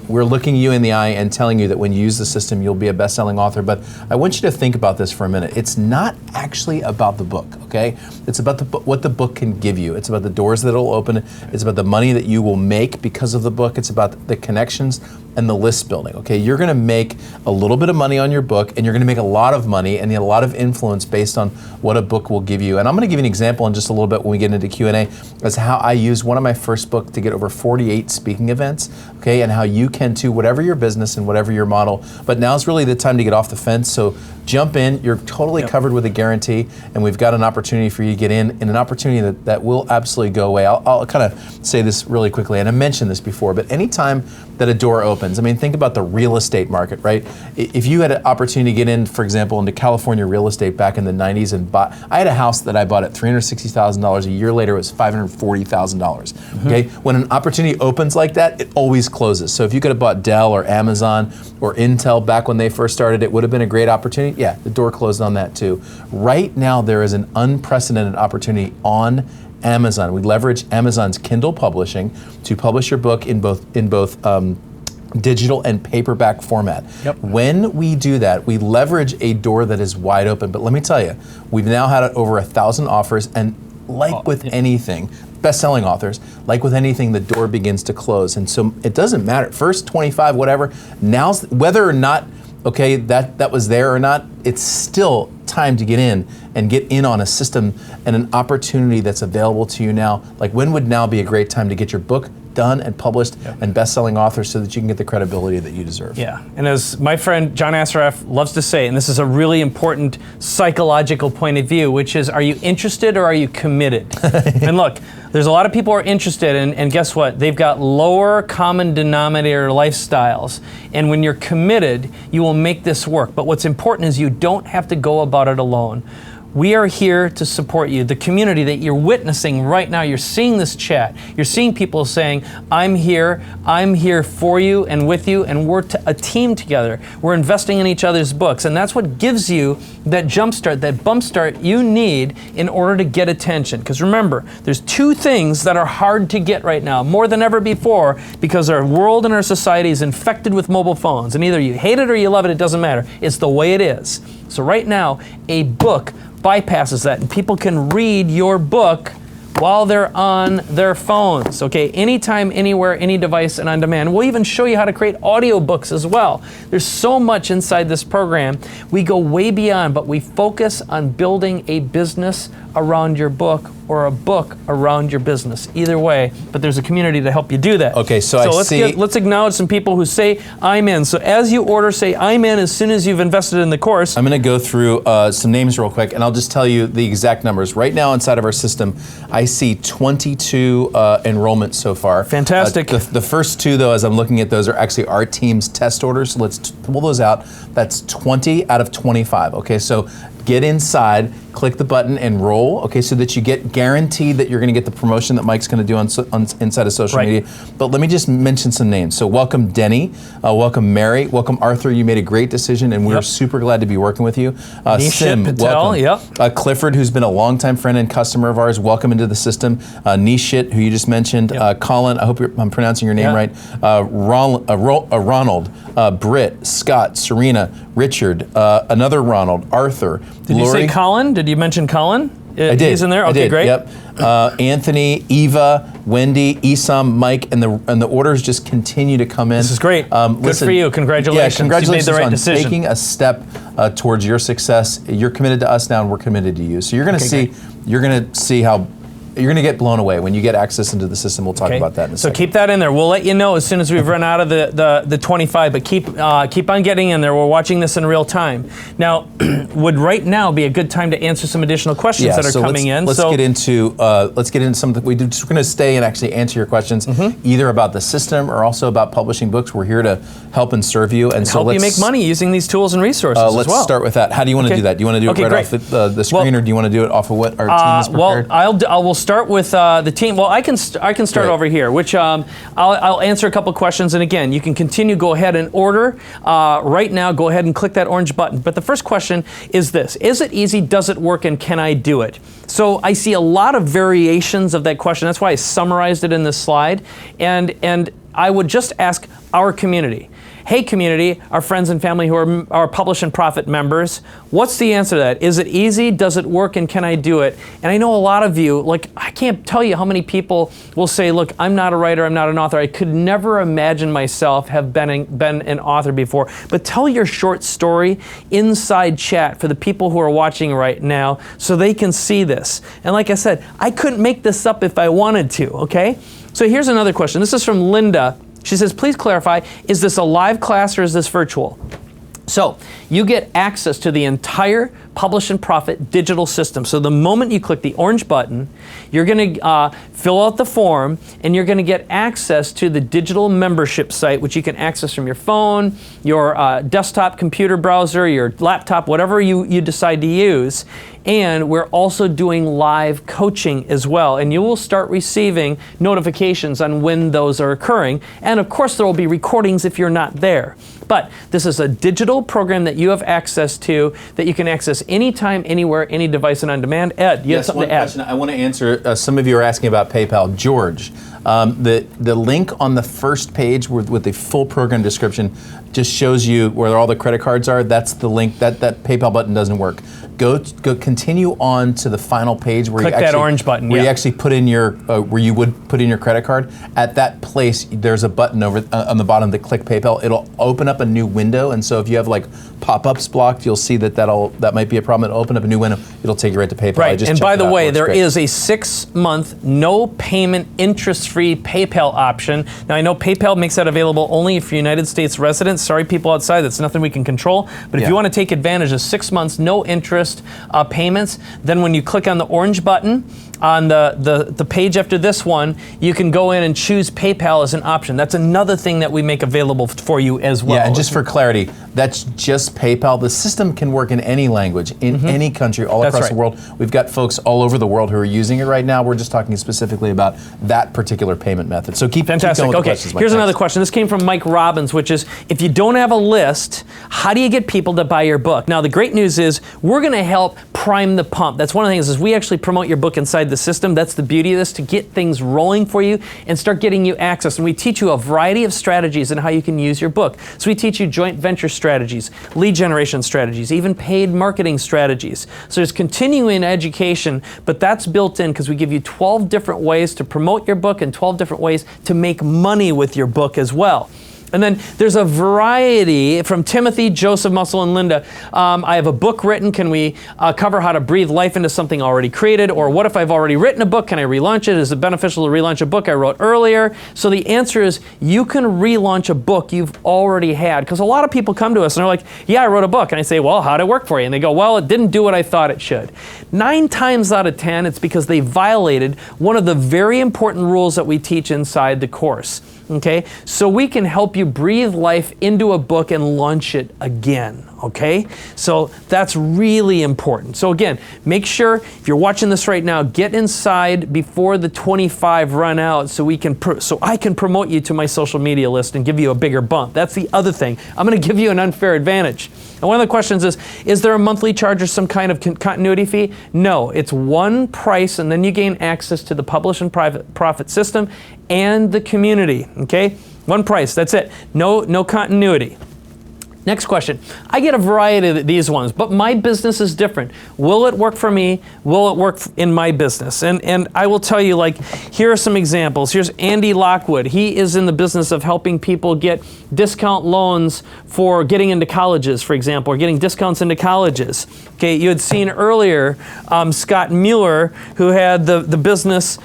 We're looking you in the eye and telling you that when you use the system, you'll be a best-selling author. But I want you to think about this for a minute. It's not actually about the book, okay? It's about what the book can give you. It's about the doors that it'll open. It's about the money that you will make because of the book. It's about the connections and the list building, okay? You're gonna make a little bit of money on your book, and you're gonna make a lot of money and a lot of influence based on what a book will give you. And I'm gonna give you an example in just a little bit when we get into Q&A as how I use one of my first book to get over 48 speaking events, okay? And how you can too, whatever your business and whatever your model. But now's really the time to get off the fence. So jump in, you're totally covered with a guarantee, and we've got an opportunity for you to get in, and an opportunity that will absolutely go away. I'll kind of say this really quickly, and I mentioned this before, but anytime that a door opens, I mean, think about the real estate market, right? If you had an opportunity to get in, for example, into California real estate back in the 90s and I had a house that I bought at $360,000. A year later, it was $540,000, okay? When an opportunity opens like that, it always closes. So if you could have bought Dell or Amazon or Intel back when they first started, it would have been a great opportunity. Yeah, the door closed on that too. Right now, there is an unprecedented opportunity on Amazon. We leverage Amazon's Kindle publishing to publish your book in both digital and paperback format. When we do that, we leverage a door that is wide open. But let me tell you, we've now had over 1,000 offers, and like with anything, best-selling authors, like with anything, the door begins to close. And so it doesn't matter, first 25, whatever, now's, whether or not, okay, that was there or not, it's still time to get in and get in on a system and an opportunity that's available to you now. Like, when would now be a great time to get your book done and published and best-selling author so that you can get the credibility that you deserve? Yeah, and as my friend John Assaraf loves to say, and this is a really important psychological point of view, which is, are you interested or are you committed? And look, there's a lot of people who are interested, and guess what? They've got lower common denominator lifestyles, and when you're committed, you will make this work. But what's important is you don't have to go about it alone. We are here to support you. The community that you're witnessing right now, you're seeing this chat. You're seeing people saying, I'm here for you and with you, and we're a team together. We're investing in each other's books, and that's what gives you that jump start, that bump start you need in order to get attention. Because remember, there's 2 things that are hard to get right now, more than ever before, because our world and our society is infected with mobile phones. And either you hate it or you love it, it doesn't matter. It's the way it is. So right now, a book bypasses that, and people can read your book while they're on their phones, okay? Anytime, anywhere, any device, and on demand. We'll even show you how to create audiobooks as well. There's so much inside this program. We go way beyond, but we focus on building a business around your book or a book around your business. Either way, but there's a community to help you do that. Okay, so I see. Let's acknowledge some people who say, I'm in. So as you order, say, I'm in as soon as you've invested in the course. I'm going to go through some names real quick, and I'll just tell you the exact numbers. Right now inside of our system, I see 22 enrollments so far. Fantastic. The first two, though, as I'm looking at those, are actually our team's test orders. So let's pull those out. That's 20 out of 25. Okay, so get inside, click the button, and roll. Okay, so that you get guaranteed that you're going to get the promotion that Mike's going to do on inside of social media. But let me just mention some names. So welcome Denny, welcome Mary, welcome Arthur. You made a great decision, and we're super glad to be working with you. Sim, Patel, welcome. Clifford, who's been a longtime friend and customer of ours, welcome into the system. Nishit, who you just mentioned. Colin, I hope I'm pronouncing your name right. Ronald, Britt, Scott, Serena, Richard, another Ronald, Arthur. Did you say Colin? Did you mention Colin? I did. He's in there? I Okay, did. great. Yep. Anthony, Eva, Wendy, Isam, Mike, and the orders just continue to come in. This is great. Good for you. Congratulations. Yeah, congratulations you made the right on decision. taking a step towards your success. You're committed to us now, and we're committed to you. So you're going to see how. You're going to get blown away when you get access into the system. We'll talk about that in a second. So keep that in there. We'll let you know as soon as we've run out of the 25, but keep on getting in there. We're watching this in real time. Now, would right now be a good time to answer some additional questions that are coming in? Let's get into something we do. We're going to stay and actually answer your questions, either about the system or also about publishing books. We're here to help and serve you, and so help you make money using these tools and resources as well. Let's start with that. How do you want to do that? Do you want to do it right off the screen, or do you want to do it off of what our team has prepared? Well, we'll start with the team. Well, I can start over here, which I'll answer a couple questions. And again, you can continue. Go ahead and order right now. Go ahead and click that orange button. But the first question is this: is it easy? Does it work? And can I do it? So I see a lot of variations of that question. That's why I summarized it in this slide. And I would just ask our community. Hey community, our friends and family who are our Publish and Profit members, what's the answer to that? Is it easy? Does it work? And can I do it? And I know a lot of you, I can't tell you how many people will say, look, I'm not a writer, I'm not an author. I could never imagine myself have been an author before. But tell your short story inside chat for the people who are watching right now so they can see this. And like I said, I couldn't make this up if I wanted to, okay? So here's another question. This is from Linda. She says, please clarify, is this a live class or is this virtual? So you get access to the entire Publish and Profit digital system. So the moment you click the orange button, you're going to fill out the form, and you're going to get access to the digital membership site, which you can access from your phone, your desktop computer browser, your laptop, whatever you decide to use. And we're also doing live coaching as well. And you will start receiving notifications on when those are occurring. And of course, there will be recordings if you're not there. But this is a digital program that you have access to that you can access anytime, anywhere, any device, and on demand. Ed, you have something to add? Question. I want to answer. Some of you are asking about PayPal. George, the link on the first page with the full program description just shows you where all the credit cards are. That's the link. That PayPal button doesn't work. Go continue on to the final page where click you actually, that orange button. Where you actually put in your where you would put in your credit card. At that place, there's a button over on the bottom that click PayPal. It'll open up a new window, and so if you have pop-ups blocked, you'll see that might be a problem. It'll open up a new window. It'll take you right to PayPal. Right. And by the way, there is a 6-month no payment interest-free PayPal option. Now I know PayPal makes that available only if you're United States residents. Sorry, people outside, that's nothing we can control. But if you want to take advantage of 6 months no interest payments, then when you click on the orange button on the page after this one, you can go in and choose PayPal as an option. That's another thing that we make available for you as well. Yeah, and just for clarity, that's just PayPal. The system can work in any language, in any country, all across the world. We've got folks all over the world who are using it right now. We're just talking specifically about that particular payment method. So keep going with the questions, Mike. Here's another question. This came from Mike Robbins, which is, if you don't have a list, how do you get people to buy your book? Now, the great news is we're going to help prime the pump. That's one of the things is we actually promote your book inside the system. That's the beauty of this, to get things rolling for you and start getting you access. And we teach you a variety of strategies and how you can use your book. So we teach you joint venture strategies, lead generation strategies, even paid marketing strategies. So there's continuing education, but that's built in because we give you 12 different ways to promote your book and 12 different ways to make money with your book as well. And then there's a variety from Timothy, Joseph, Muscle, and Linda. I have a book written. Can we cover how to breathe life into something already created? Or what if I've already written a book? Can I relaunch it? Is it beneficial to relaunch a book I wrote earlier? So the answer is you can relaunch a book you've already had. Because a lot of people come to us and they're like, yeah, I wrote a book. And I say, well, how'd it work for you? And they go, well, it didn't do what I thought it should. 9 times out of 10, it's because they violated one of the very important rules that we teach inside the course. Okay, so we can help you breathe life into a book and launch it again. Okay, so that's really important. So again, make sure if you're watching this right now, get inside before the 25 run out, so I can promote you to my social media list and give you a bigger bump. That's the other thing. I'm going to give you an unfair advantage. And one of the questions is there a monthly charge or some kind of continuity fee? No, it's one price, and then you gain access to the publish and profit system and the community. Okay, one price. That's it. No continuity. Next question. I get a variety of these ones, but my business is different. Will it work for me? Will it work in my business? And I will tell you, like, here are some examples. Here's Andy Lockwood. He is in the business of helping people get discount loans for getting into colleges, for example, or getting discounts into colleges. Okay, you had seen earlier Scott Mueller, who had the business.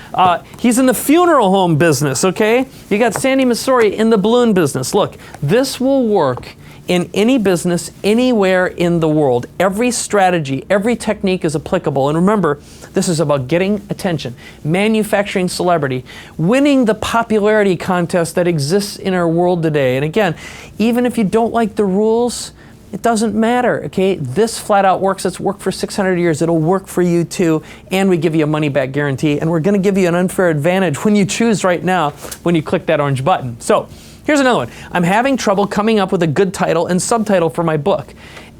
He's in the funeral home business, okay? You got Sandy Missouri in the balloon business. Look, this will work in any business, anywhere in the world. Every strategy, every technique is applicable. And remember, this is about getting attention, manufacturing celebrity, winning the popularity contest that exists in our world today. And again, even if you don't like the rules, it doesn't matter, okay? This flat out works. It's worked for 600 years. It'll work for you too. And we give you a money back guarantee. And we're gonna give you an unfair advantage when you choose right now, when you click that orange button. So, here's another one. I'm having trouble coming up with a good title and subtitle for my book.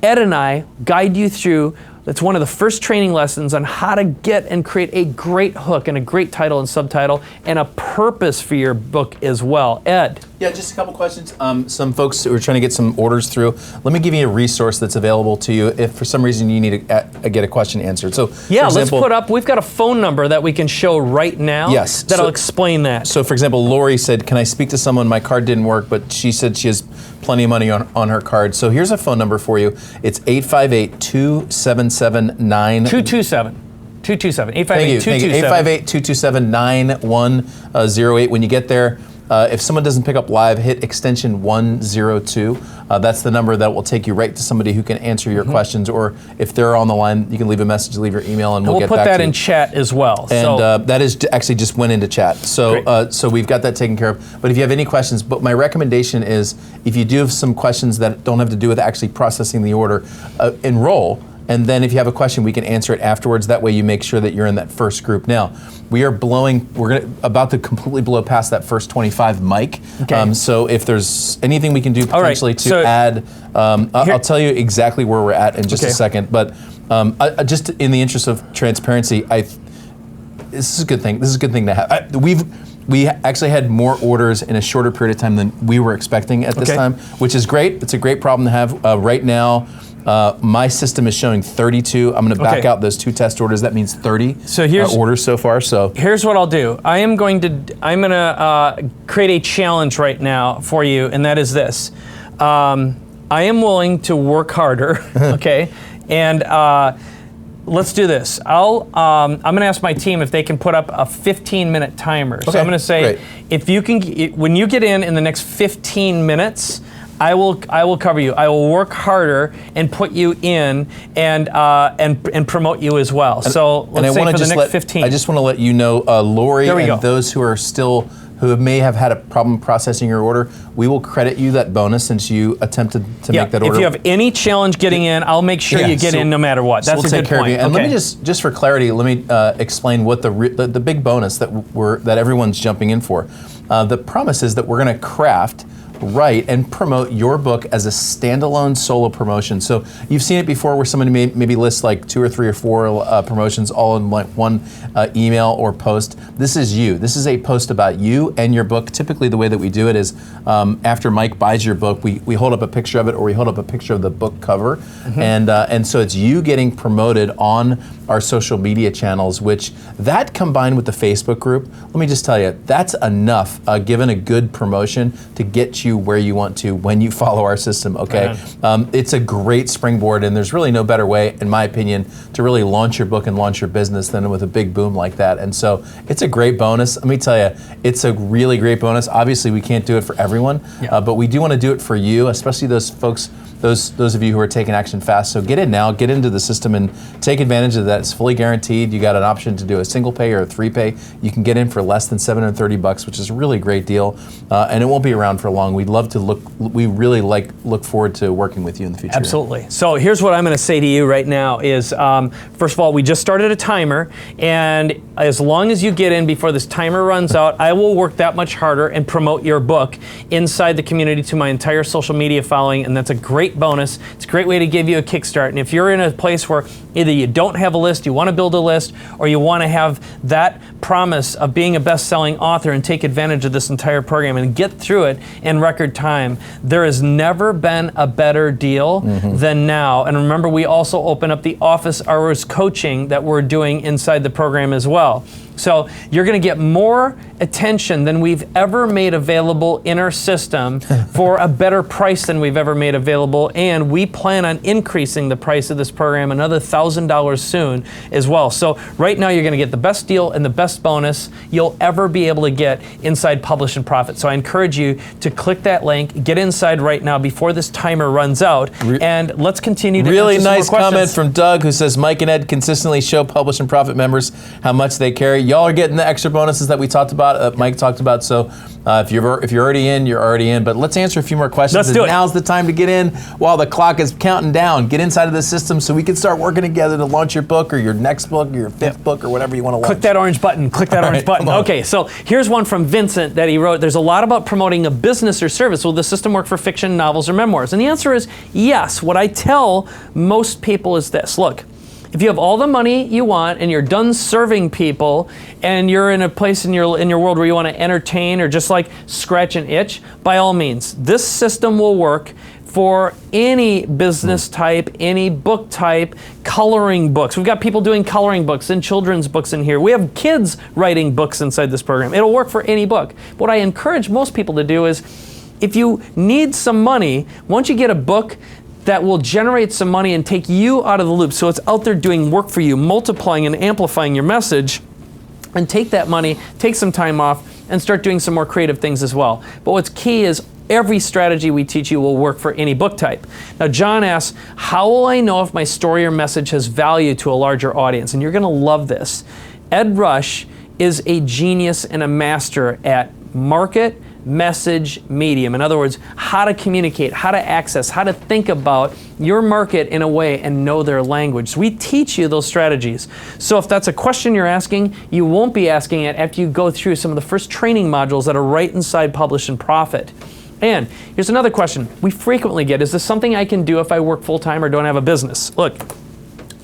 Ed and I guide you through, that's one of the first training lessons on how to get and create a great hook and a great title and subtitle and a purpose for your book as well. Ed. Yeah, just a couple questions. Some folks who are trying to get some orders through. Let me give you a resource that's available to you if for some reason you need to get a question answered. So, yeah, let's put up, we've got a phone number that we can show right now. Yes. That'll explain that. So, for example, Lori said, can I speak to someone? My card didn't work, but she said she has plenty of money on her card. So here's a phone number for you. It's 858-277-9... 227. 227. 858-227-9108. When you get there, if someone doesn't pick up live, hit extension 102. That's the number that will take you right to somebody who can answer your questions. Or if they're on the line, you can leave a message, leave your email, and we'll get back to you. We'll put that in chat as well. And that is actually just went into chat. So so we've got that taken care of. But if you have any questions, but my recommendation is if you do have some questions that don't have to do with actually processing the order, enroll. And then if you have a question, we can answer it afterwards. That way you make sure that you're in that first group. Now, we're about to completely blow past that first 25 mic. Okay. So if there's anything we can do potentially to add, I'll tell you exactly where we're at in just a second. But just in the interest of transparency, this is a good thing. This is a good thing to have. We actually had more orders in a shorter period of time than we were expecting at this time, which is great. It's a great problem to have. Right now, my system is showing 32. I'm going to back out those 2 test orders. That means 30 orders so far. So here's what I'll do. I'm going to create a challenge right now for you, and that is this. I am willing to work harder. Okay, and let's do this. I'm going to ask my team if they can put up a 15-minute timer. So I'm going to say, if you can, when you get in the next 15 minutes. I will cover you. I will work harder and put you in and promote you as well. So let's say for the next 15. I just want to let you know, Lori and those who may have had a problem processing your order, we will credit you that bonus since you attempted to make that order. If you have any challenge getting in, I'll make sure you get in no matter what. That's we'll a take good care point. Of you. And let me just for clarity, let me explain what the big bonus that everyone's jumping in for. The promise is that we're going to craft, write, and promote your book as a standalone solo promotion. So you've seen it before where somebody maybe lists like 2 or 3 or 4 promotions all in like one email or post. This is you. This is a post about you and your book. Typically the way that we do it is after Mike buys your book, we hold up a picture of it or we hold up a picture of the book cover. And so it's you getting promoted on our social media channels, which that combined with the Facebook group, let me just tell you, that's enough given a good promotion to get you where you want to when you follow our system, okay? It's a great springboard, and there's really no better way, in my opinion, to really launch your book and launch your business than with a big boom like that. And so it's a great bonus. Let me tell you, it's a really great bonus. Obviously, we can't do it for everyone, but we do want to do it for you, especially those folks, those of you who are taking action fast. So get in now, get into the system and take advantage of that. It's fully guaranteed. You got an option to do a single pay or a 3-pay. You can get in for less than $730, which is a really great deal. And it won't be around for long. We'd love to we really look forward to working with you in the future. Absolutely. So here's what I'm going to say to you right now is, first of all, we just started a timer, and as long as you get in before this timer runs out, I will work that much harder and promote your book inside the community to my entire social media following, and that's a great bonus. It's a great way to give you a kickstart. And if you're in a place where either you don't have a list, you want to build a list, or you want to have that promise of being a best-selling author and take advantage of this entire program and get through it in record time, there has never been a better deal than now. And remember, we also open up the office hours coaching that we're doing inside the program as well. So you're going to get more attention than we've ever made available in our system for a better price than we've ever made available, and we plan on increasing the price of this program another $1,000 soon as well. So right now you're going to get the best deal and the best bonus you'll ever be able to get inside Publish and Profit. So I encourage you to click that link, get inside right now before this timer runs out, and let's continue to really answer some nice more questions. comment from Doug, who says Mike and Ed consistently show Publish and Profit members how much they carry. Y'all are getting the extra bonuses that we talked about, Mike talked about. So if you're already in, you're already in. But let's answer a few more questions. Let's do it. Now's the time to get in while the clock is counting down. Get inside of the system so we can start working together to launch your book or your next book or your 5th book or whatever you want to launch. Click that orange button. Click that orange button. Okay, so here's one from Vincent that he wrote. There's a lot about promoting a business or service. Will the system work for fiction, novels, or memoirs? And the answer is yes. What I tell most people is this. Look, if you have all the money you want and you're done serving people and you're in a place in your world where you want to entertain or just like scratch an itch, by all means, this system will work for any business type, any book type, coloring books. We've got people doing coloring books and children's books in here. We have kids writing books inside this program. It'll work for any book. What I encourage most people to do is, if you need some money, once you get a book that will generate some money and take you out of the loop, so it's out there doing work for you, multiplying and amplifying your message, and take that money, take some time off, and start doing some more creative things as well. But what's key is every strategy we teach you will work for any book type. Now, John asks, how will I know if my story or message has value to a larger audience? And you're going to love this. Ed Rush is a genius and a master at market, message, medium. In other words, how to communicate, how to access, how to think about your market in a way and know their language. So we teach you those strategies. So if that's a question you're asking, you won't be asking it after you go through some of the first training modules that are right inside Publish and Profit. And here's another question we frequently get. Is this something I can do if I work full-time or don't have a business? Look,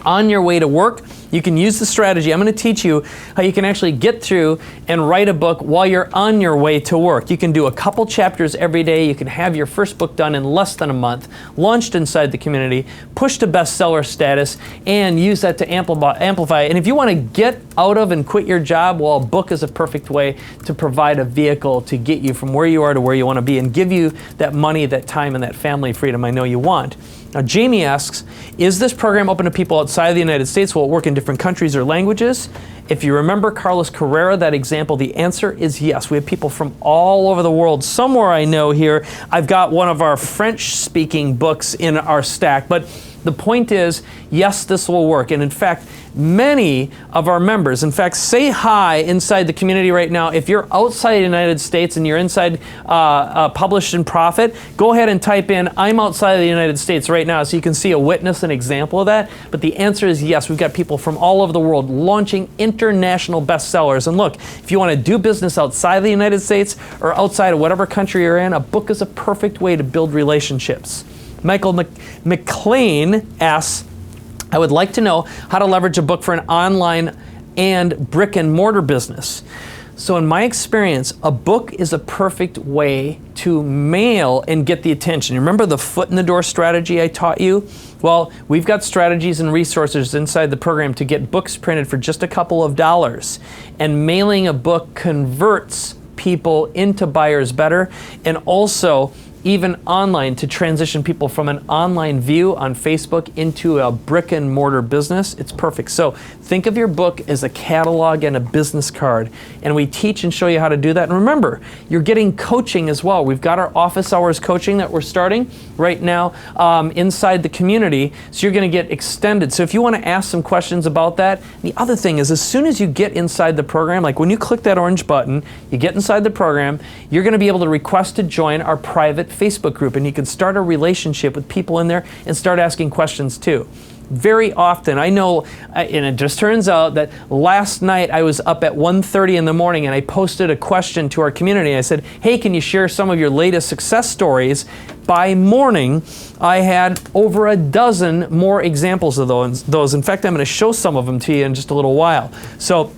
on your way to work, you can use the strategy. I'm going to teach you how you can actually get through and write a book while you're on your way to work. You can do a couple chapters every day. You can have your first book done in less than a month, launched inside the community, push to bestseller status, and use that to amplify. And if you want to get out of and quit your job, well, a book is a perfect way to provide a vehicle to get you from where you are to where you want to be and give you that money, that time, and that family freedom I know you want. Now, Jamie asks, is this program open to people outside of the United States? Will it work in different countries or languages? If you remember Carlos Carrera, that example, the answer is yes. We have people from all over the world. Somewhere I know here, I've got one of our French-speaking books in our stack. But the point is, yes, this will work. And in fact, many of our members, in fact, say hi inside the community right now. If you're outside the United States and you're inside Publish and Profit, go ahead and type in, I'm outside of the United States right now, so you can see a witness, an example of that. But the answer is yes. We've got people from all over the world launching international bestsellers. And look, if you want to do business outside of the United States or outside of whatever country you're in, a book is a perfect way to build relationships. Michael McLean asks, I would like to know how to leverage a book for an online and brick and mortar business. So in my experience, a book is a perfect way to mail and get the attention. Remember the foot in the door strategy I taught you? Well, we've got strategies and resources inside the program to get books printed for just a couple of dollars. And mailing a book converts people into buyers better, and also even online to transition people from an online view on Facebook into a brick and mortar business. It's perfect. So think of your book as a catalog and a business card, and we teach and show you how to do that. And remember, you're getting coaching as well. We've got our office hours coaching that we're starting right now inside the community, so you're going to get extended. So if you want to ask some questions about that, the other thing is, as soon as you get inside the program, like when you click that orange button, you get inside the program, you're going to be able to request to join our private Facebook group, and you can start a relationship with people in there and start asking questions too. Very often, I know, and it just turns out that last night I was up at 1:30 in the morning and I posted a question to our community. I said, hey, can you share some of your latest success stories? By morning, I had over a dozen more examples of those. In fact, I'm going to show some of them to you in just a little while. So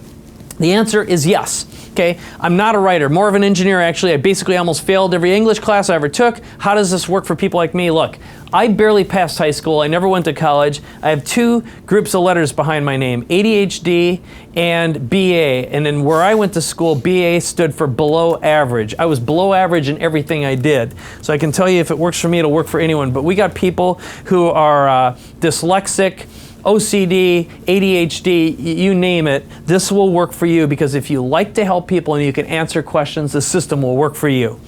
the answer is yes. Okay, I'm not a writer, more of an engineer actually. I basically almost failed every English class I ever took. How does this work for people like me? Look, I barely passed high school. I never went to college. I have two groups of letters behind my name, ADHD and BA. And then where I went to school, BA stood for below average. I was below average in everything I did. So I can tell you if it works for me, it'll work for anyone. But we got people who are dyslexic, OCD, ADHD, you name it, this will work for you, because if you like to help people and you can answer questions, the system will work for you.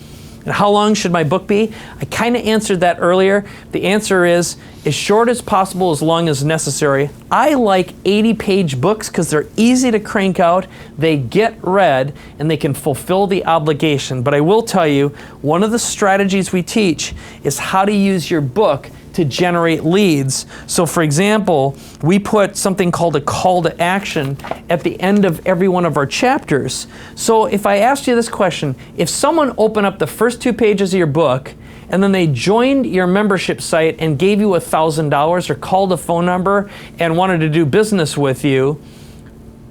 And how long should my book be? I kind of answered that earlier. The answer is as short as possible, as long as necessary. I like 80-page books because they're easy to crank out, they get read, and they can fulfill the obligation. But I will tell you, one of the strategies we teach is how to use your book to generate leads. So for example, we put something called a call to action at the end of every one of our chapters. So if I asked you this question, if someone opened up the first 2 pages of your book and then they joined your membership site and gave you $1,000 or called a phone number and wanted to do business with you,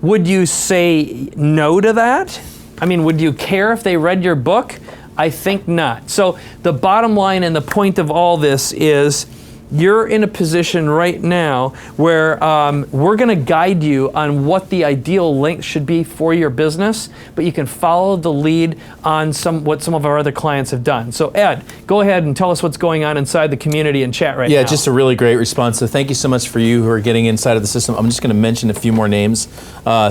would you say no to that? I mean, would you care if they read your book? I think not. So the bottom line and the point of all this is you're in a position right now where we're going to guide you on what the ideal length should be for your business, but you can follow the lead on what some of our other clients have done. So Ed, go ahead and tell us what's going on inside the community and chat right now. Yeah, just a really great response. So thank you so much for you who are getting inside of the system. I'm just going to mention a few more names.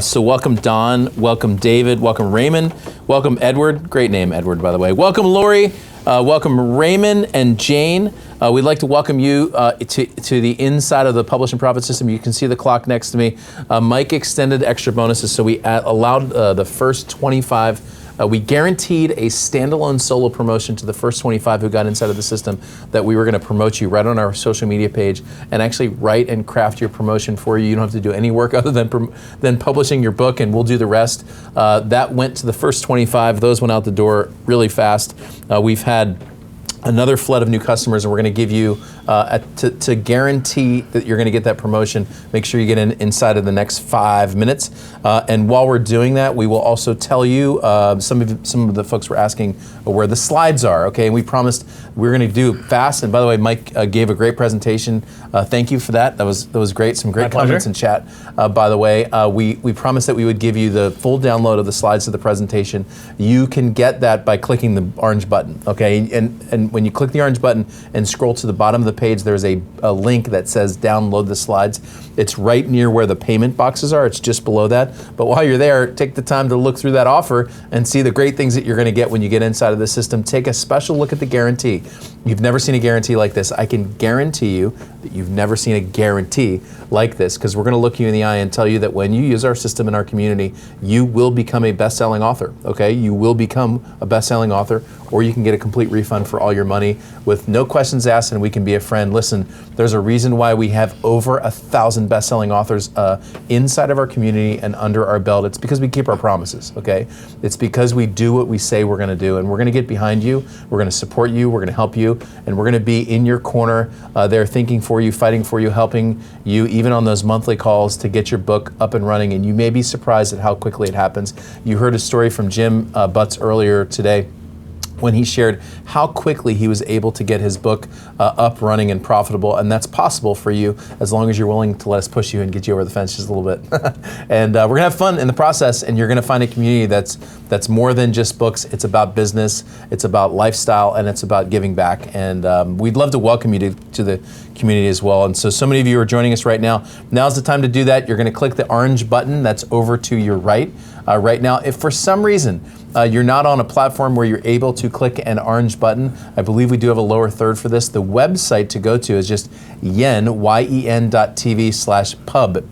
So welcome Don, welcome David, welcome Raymond, welcome Edward. Great name, Edward, by the way. Welcome Lori. Welcome Raymond and Jane. We'd like to welcome you to the inside of the Publish and Profit system. You can see the clock next to me. Mike extended extra bonuses, so we allowed the first 25. We guaranteed a standalone solo promotion to the first 25 who got inside of the system, that we were going to promote you right on our social media page and actually write and craft your promotion for you. You don't have to do any work other than publishing your book, and we'll do the rest. That went to the first 25. Those went out the door really fast. We've had another flood of new customers, and we're going to give you, to guarantee that you're going to get that promotion, make sure you get inside of the next 5 minutes. And while we're doing that, we will also tell you, some of the folks were asking where the slides are, okay? And we promised we were going to do it fast. And by the way, Mike gave a great presentation. Thank you for that. That was great. Some great comments in chat. By the way, we promised that we would give you the full download of the slides of the presentation. You can get that by clicking the orange button, okay? And when you click the orange button and scroll to the bottom of the page, there's a link that says download the slides. It's right near where the payment boxes are. It's just below that. But while you're there, take the time to look through that offer and see the great things that you're going to get when you get inside of the system. Take a special look at the guarantee. You've never seen a guarantee like this. I can guarantee you that you've never seen a guarantee like this, because we're going to look you in the eye and tell you that when you use our system in our community, you will become a best-selling author, okay? You will become a best-selling author, or you can get a complete refund for all your money with no questions asked, and we can be a friend. Listen, there's a reason why we have over 1,000 best-selling authors inside of our community and under our belt. It's because we keep our promises, okay? It's because we do what we say we're going to do, and we're going to get behind you. We're going to support you. We're going to help you, and we're going to be in your corner there thinking for you, fighting for you, helping you, even on those monthly calls to get your book up and running. And you may be surprised at how quickly it happens. You heard a story from Jim Butts earlier today, when he shared how quickly he was able to get his book up, running, and profitable. And that's possible for you as long as you're willing to let us push you and get you over the fence just a little bit. And we're gonna have fun in the process, and you're gonna find a community that's more than just books. It's about business, it's about lifestyle, and it's about giving back. And we'd love to welcome you to the community as well. And so many of you are joining us right now. Now's the time to do that. You're gonna click the orange button that's over to your right. Right now, if for some reason you're not on a platform where you're able to click an orange button, I believe we do have a lower third for this. The website to go to is just yen.tv/pub,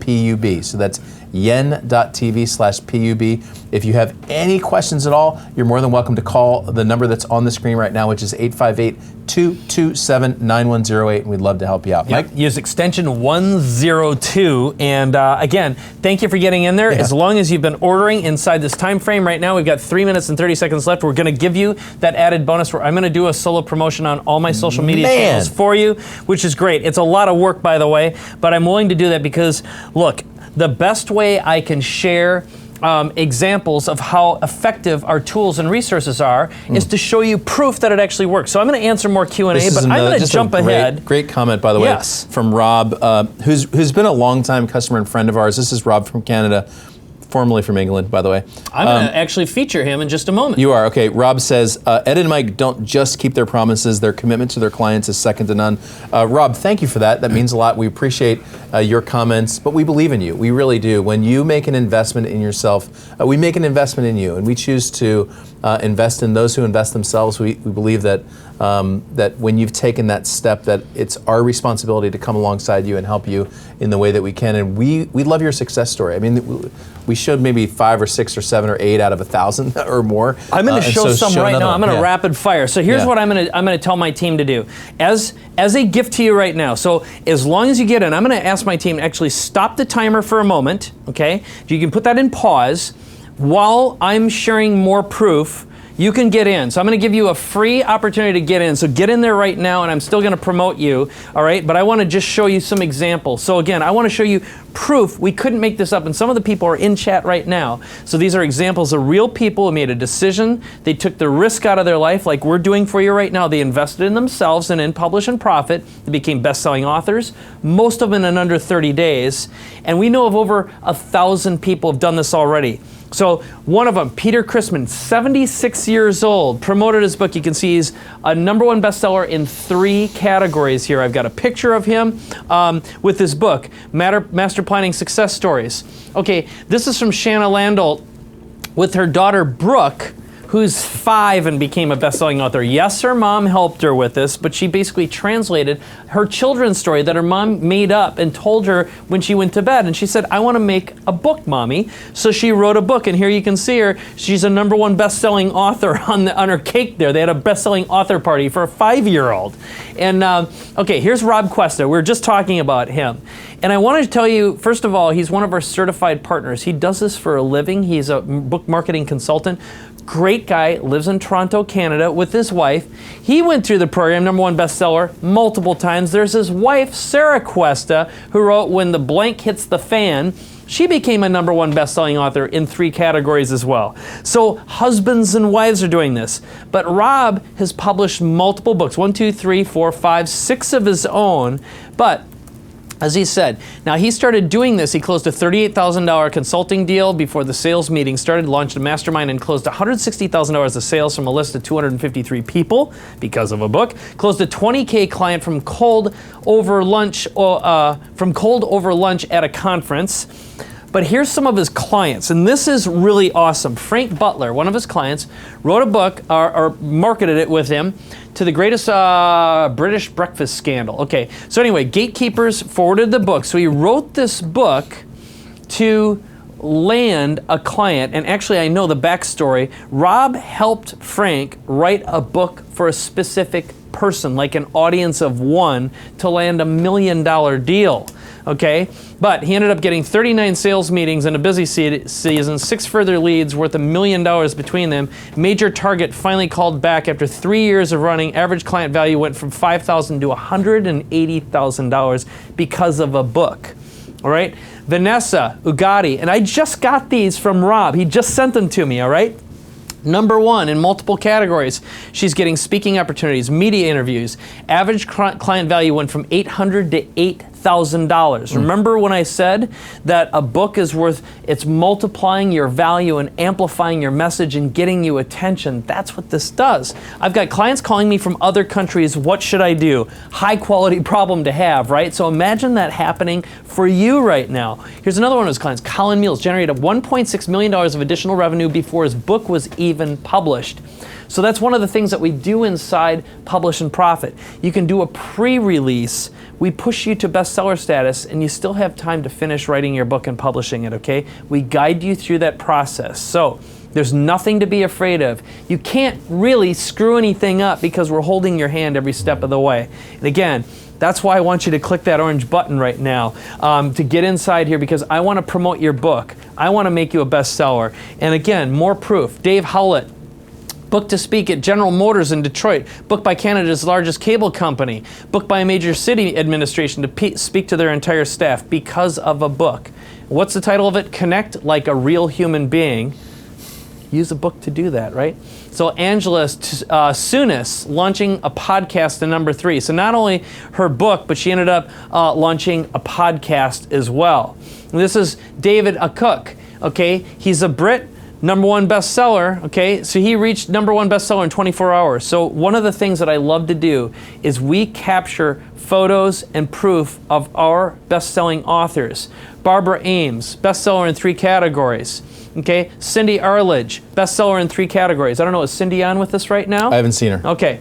P-U-B. So that's yen.tv/pub. If you have any questions at all, you're more than welcome to call the number that's on the screen right now, which is 858-227-9108, and we'd love to help you out. Mike? Use extension 102, and again, thank you for getting in there. As long as you've been ordering inside this time frame, right now we've got 3 minutes and 30 seconds left. We're going to give you that added bonus where I'm going to do a solo promotion on all my social media channels for you, which is great. It's a lot of work, by the way, but I'm willing to do that because, look, the best way I can share examples of how effective our tools and resources are is to show you proof that it actually works. So I'm going to answer more Q&A, but I'm going to jump ahead. Great comment, by the way, from Rob, who's been a longtime customer and friend of ours. This is Rob from Canada, formerly from England, by the way. I'm going to actually feature him in just a moment. You are, okay. Rob says, Ed and Mike don't just keep their promises, their commitment to their clients is second to none. Rob, thank you for that. That means a lot. We appreciate your comments, but we believe in you. We really do. When you make an investment in yourself, we make an investment in you, and we choose to invest in those who invest themselves. We believe that that when you've taken that step, that it's our responsibility to come alongside you and help you in the way that we can. And we love your success story. I mean, we showed maybe 5 or 6 or 7 or 8 out of 1,000 or more. I'm going to show some right now. I'm going to rapid fire. So here's what I'm going to tell my team to do. As a gift to you right now. So as long as you get in, I'm going to ask my team to actually stop the timer for a moment. Okay, you can put that in pause while I'm sharing more proof. You can get in. So I'm going to give you a free opportunity to get in. So get in there right now, and I'm still going to promote you, all right? But I want to just show you some examples. So again, I want to show you proof. We couldn't make this up, and some of the people are in chat right now. So these are examples of real people who made a decision. They took the risk out of their life like we're doing for you right now. They invested in themselves and in Publish and Profit. They became best-selling authors, most of them in under 30 days. And we know of over 1,000 people have done this already. So one of them, Peter Chrisman, 76 years old, promoted his book. You can see he's a #1 bestseller in 3 categories here. I've got a picture of him with his book, Master Planning Success Stories. Okay, this is from Shanna Landolt with her daughter Brooke, who's 5 and became a best-selling author. Yes, her mom helped her with this, but she basically translated her children's story that her mom made up and told her when she went to bed. And she said, I want to make a book, Mommy. So she wrote a book, and here you can see her. She's a #1 best-selling author on her cake there. They had a best-selling author party for a 5-year-old. And okay, here's Rob Cuesta. We were just talking about him. And I wanted to tell you, first of all, he's one of our certified partners. He does this for a living. He's a book marketing consultant. Great guy, lives in Toronto, Canada with his wife. He went through the program, #1 bestseller, multiple times. There's his wife, Sarah Cuesta, who wrote When the Blank Hits the Fan. She became a #1 bestselling author in 3 categories as well. So husbands and wives are doing this. But Rob has published multiple books, 1, 2, 3, 4, 5, 6 of his own. But as he said, now he started doing this. He closed a $38,000 consulting deal before the sales meeting started, launched a mastermind, and closed $160,000 of sales from a list of 253 people because of a book. Closed a $20K client from cold over lunch at a conference. But here's some of his clients, and this is really awesome. Frank Butler, one of his clients, wrote a book or marketed it with him to the greatest British breakfast scandal. Okay, so anyway, Gatekeepers forwarded the book. So he wrote this book to land a client, and actually I know the backstory. Rob helped Frank write a book for a specific person, like an audience of 1, to land $1 million deal. Okay, but he ended up getting 39 sales meetings in a busy season, 6 further leads worth $1 million between them. Major target finally called back after 3 years of running. Average client value went from $5,000 to $180,000 because of a book. All right, Vanessa Ugadi, and I just got these from Rob. He just sent them to me, all right? #1 in multiple categories. She's getting speaking opportunities, media interviews. Average client value went from $800 to $8,000. Remember when I said that a book is worth, it's multiplying your value and amplifying your message and getting you attention. That's what this does. I've got clients calling me from other countries. What should I do? High quality problem to have, right? So imagine that happening for you right now. Here's another one of his clients. Colin Meals generated $1.6 million of additional revenue before his book was even published. So that's one of the things that we do inside Publish and Profit. You can do a pre-release. We push you to bestseller status, and you still have time to finish writing your book and publishing it, okay? We guide you through that process. So there's nothing to be afraid of. You can't really screw anything up because we're holding your hand every step of the way. And again, that's why I want you to click that orange button right now to get inside here, because I want to promote your book. I want to make you a bestseller. And again, more proof. Dave Howlett, booked to speak at General Motors in Detroit, booked by Canada's largest cable company, booked by a major city administration to speak to their entire staff because of a book. What's the title of it? Connect Like a Real Human Being. Use a book to do that, right? So Angela Sunis launching a podcast in #3. So not only her book, but she ended up launching a podcast as well. And this is David Cook, okay? He's a Brit, #1 bestseller, okay? So he reached #1 bestseller in 24 hours. So one of the things that I love to do is we capture photos and proof of our best-selling authors. Barbara Ames, bestseller in 3 categories. Okay, Cindy Arledge, bestseller in 3 categories. I don't know, is Cindy on with us right now? I haven't seen her. Okay,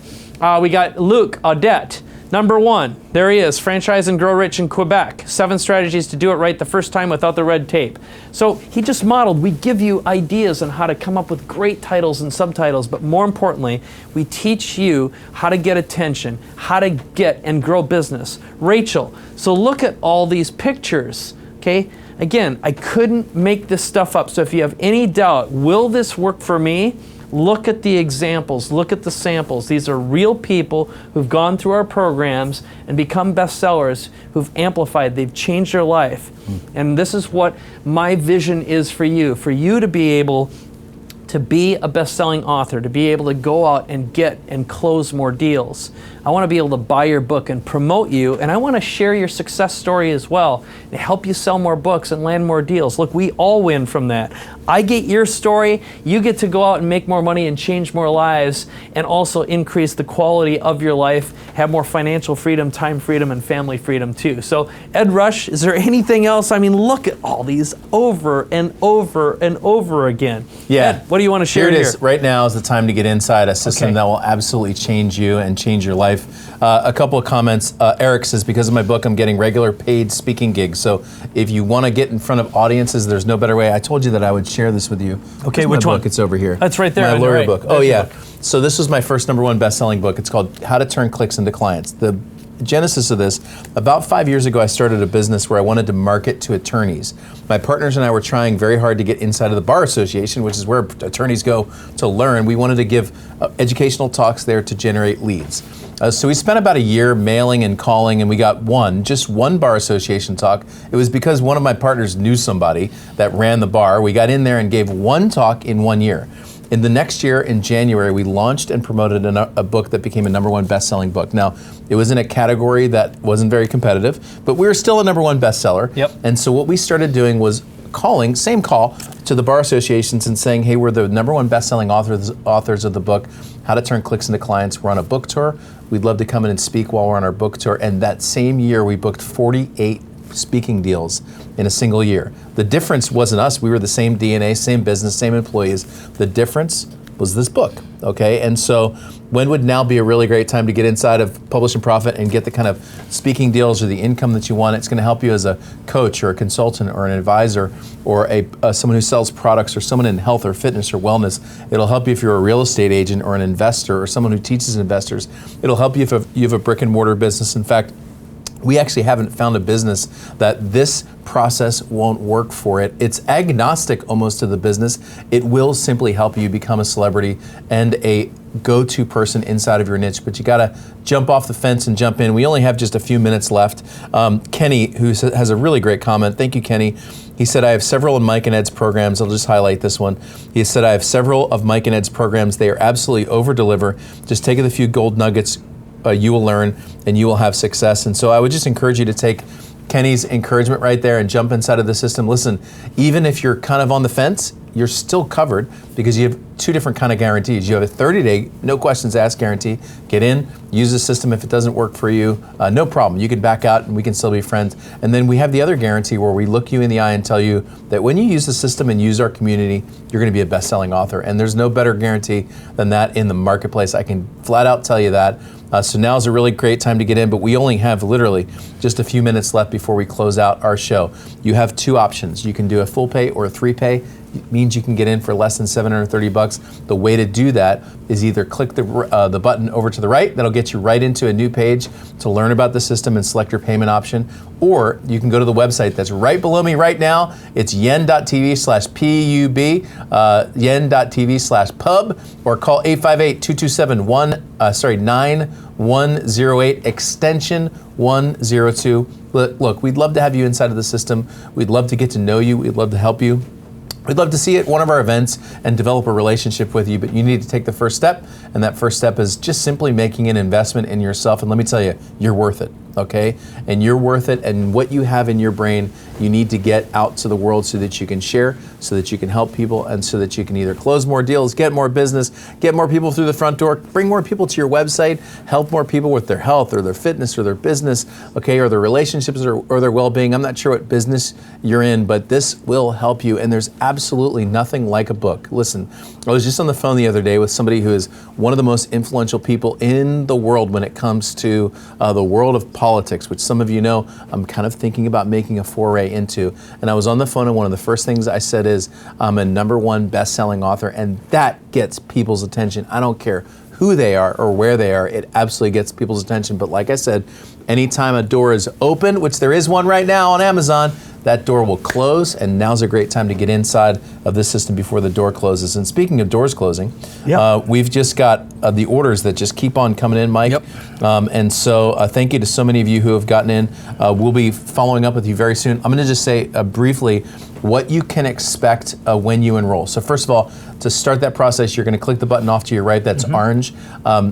we got Luc Audette, #1. There he is, Franchise and Grow Rich in Quebec. 7 strategies to do it right the first time without the red tape. So he just modeled. We give you ideas on how to come up with great titles and subtitles, but more importantly, we teach you how to get attention, how to get and grow business. Rachel, so look at all these pictures, okay? Again, I couldn't make this stuff up, so if you have any doubt, will this work for me? Look at the examples, look at the samples. These are real people who've gone through our programs and become bestsellers, who've amplified, they've changed their life. And this is what my vision is for you to be able to be a best-selling author, to be able to go out and get and close more deals. I want to be able to buy your book and promote you, and I want to share your success story as well and help you sell more books and land more deals. Look, we all win from that. I get your story, you get to go out and make more money and change more lives, and also increase the quality of your life, have more financial freedom, time freedom, and family freedom too. So Ed Rush, is there anything else? I mean, look at all these over and over and over again. Yeah. Ed, what do you want to share here? Here it is. Right now is the time to get inside a system that will absolutely change you and change your life. A couple of comments. Eric says, because of my book, I'm getting regular paid speaking gigs. So if you want to get in front of audiences, there's no better way. I told you that I would share this with you. Okay, Where's which my one? book? It's over here. That's right there. My on your lawyer right. book. There's Oh, your yeah. book. So this was my first #1 best-selling book. It's called How to Turn Clicks into Clients. The genesis of this, about 5 years ago, I started a business where I wanted to market to attorneys. My partners and I were trying very hard to get inside of the Bar Association, which is where attorneys go to learn. We wanted to give educational talks there to generate leads. So we spent about a year mailing and calling, and we got just one Bar Association talk. It was because one of my partners knew somebody that ran the bar. We got in there and gave one talk in 1 year. In the next year, in January, we launched and promoted a book that became a #1 best-selling book. Now, it was in a category that wasn't very competitive, but we were still a #1 bestseller. Yep. And so what we started doing was calling, same call, to the bar associations and saying, hey, we're the #1 best-selling authors of the book, How to Turn Clicks into Clients. We're on a book tour. We'd love to come in and speak while we're on our book tour. And that same year, we booked 48 speaking deals in a single year. The difference wasn't us. We were the same DNA, same business, same employees. The difference was this book, okay? And so when would now be a really great time to get inside of Publish and Profit and get the kind of speaking deals or the income that you want? It's gonna help you as a coach or a consultant or an advisor or someone who sells products or someone in health or fitness or wellness. It'll help you if you're a real estate agent or an investor or someone who teaches investors. It'll help you if you have a brick and mortar business. In fact, we actually haven't found a business that this process won't work for it. It's agnostic almost to the business. It will simply help you become a celebrity and a go-to person inside of your niche, but you got to jump off the fence and jump in. We only have just a few minutes left. Kenny, who has a really great comment, thank you, Kenny. He said, I have several of Mike and Ed's programs. I'll just highlight this one. He said, I have several of Mike and Ed's programs. They are absolutely over-deliver. Just take a few gold nuggets, you will learn, and you will have success. And so I would just encourage you to take Kenny's encouragement right there and jump inside of the system. Listen, even if you're kind of on the fence, you're still covered because you have two different kind of guarantees. You have a 30-day, no questions asked guarantee. Get in, use the system. If it doesn't work for you, no problem. You can back out and we can still be friends. And then we have the other guarantee where we look you in the eye and tell you that when you use the system and use our community, you're going to be a best-selling author. And there's no better guarantee than that in the marketplace. I can flat out tell you that. So now is a really great time to get in, but we only have literally just a few minutes left before we close out our show. You have two options. You can do a full pay or a 3-pay. It means you can get in for less than $730. The way to do that is either click the button over to the right. That'll get you right into a new page to learn about the system and select your payment option. Or you can go to the website that's right below me right now. It's yen.tv/PUB, yen.tv/pub, or call 858-227-9108, extension 102. Look, we'd love to have you inside of the system. We'd love to get to know you. We'd love to help you. We'd love to see you at one of our events and develop a relationship with you, but you need to take the first step, and that first step is just simply making an investment in yourself. And let me tell you, you're worth it, okay? And you're worth it, and what you have in your brain, you need to get out to the world so that you can share, so that you can help people, and so that you can either close more deals, get more business, get more people through the front door, bring more people to your website, help more people with their health or their fitness or their business, okay, or their relationships or their well-being. I'm not sure what business you're in, but this will help you, and there's absolutely nothing like a book. Listen, I was just on the phone the other day with somebody who is one of the most influential people in the world when it comes to the world of politics, which some of you know I'm kind of thinking about making a foray into. And I was on the phone, and one of the first things I said is, I'm a #1 best-selling author, and that gets people's attention. I don't care who they are or where they are, it absolutely gets people's attention. But like I said, anytime a door is open, which there is one right now on Amazon, that door will close, and now's a great time to get inside of this system before the door closes. And speaking of doors closing, we've just got the orders that just keep on coming in, Mike. And so thank you to so many of you who have gotten in. We'll be following up with you very soon. I'm going to just say briefly what you can expect when you enroll. So first of all, to start that process, you're going to click the button off to your right, that's orange.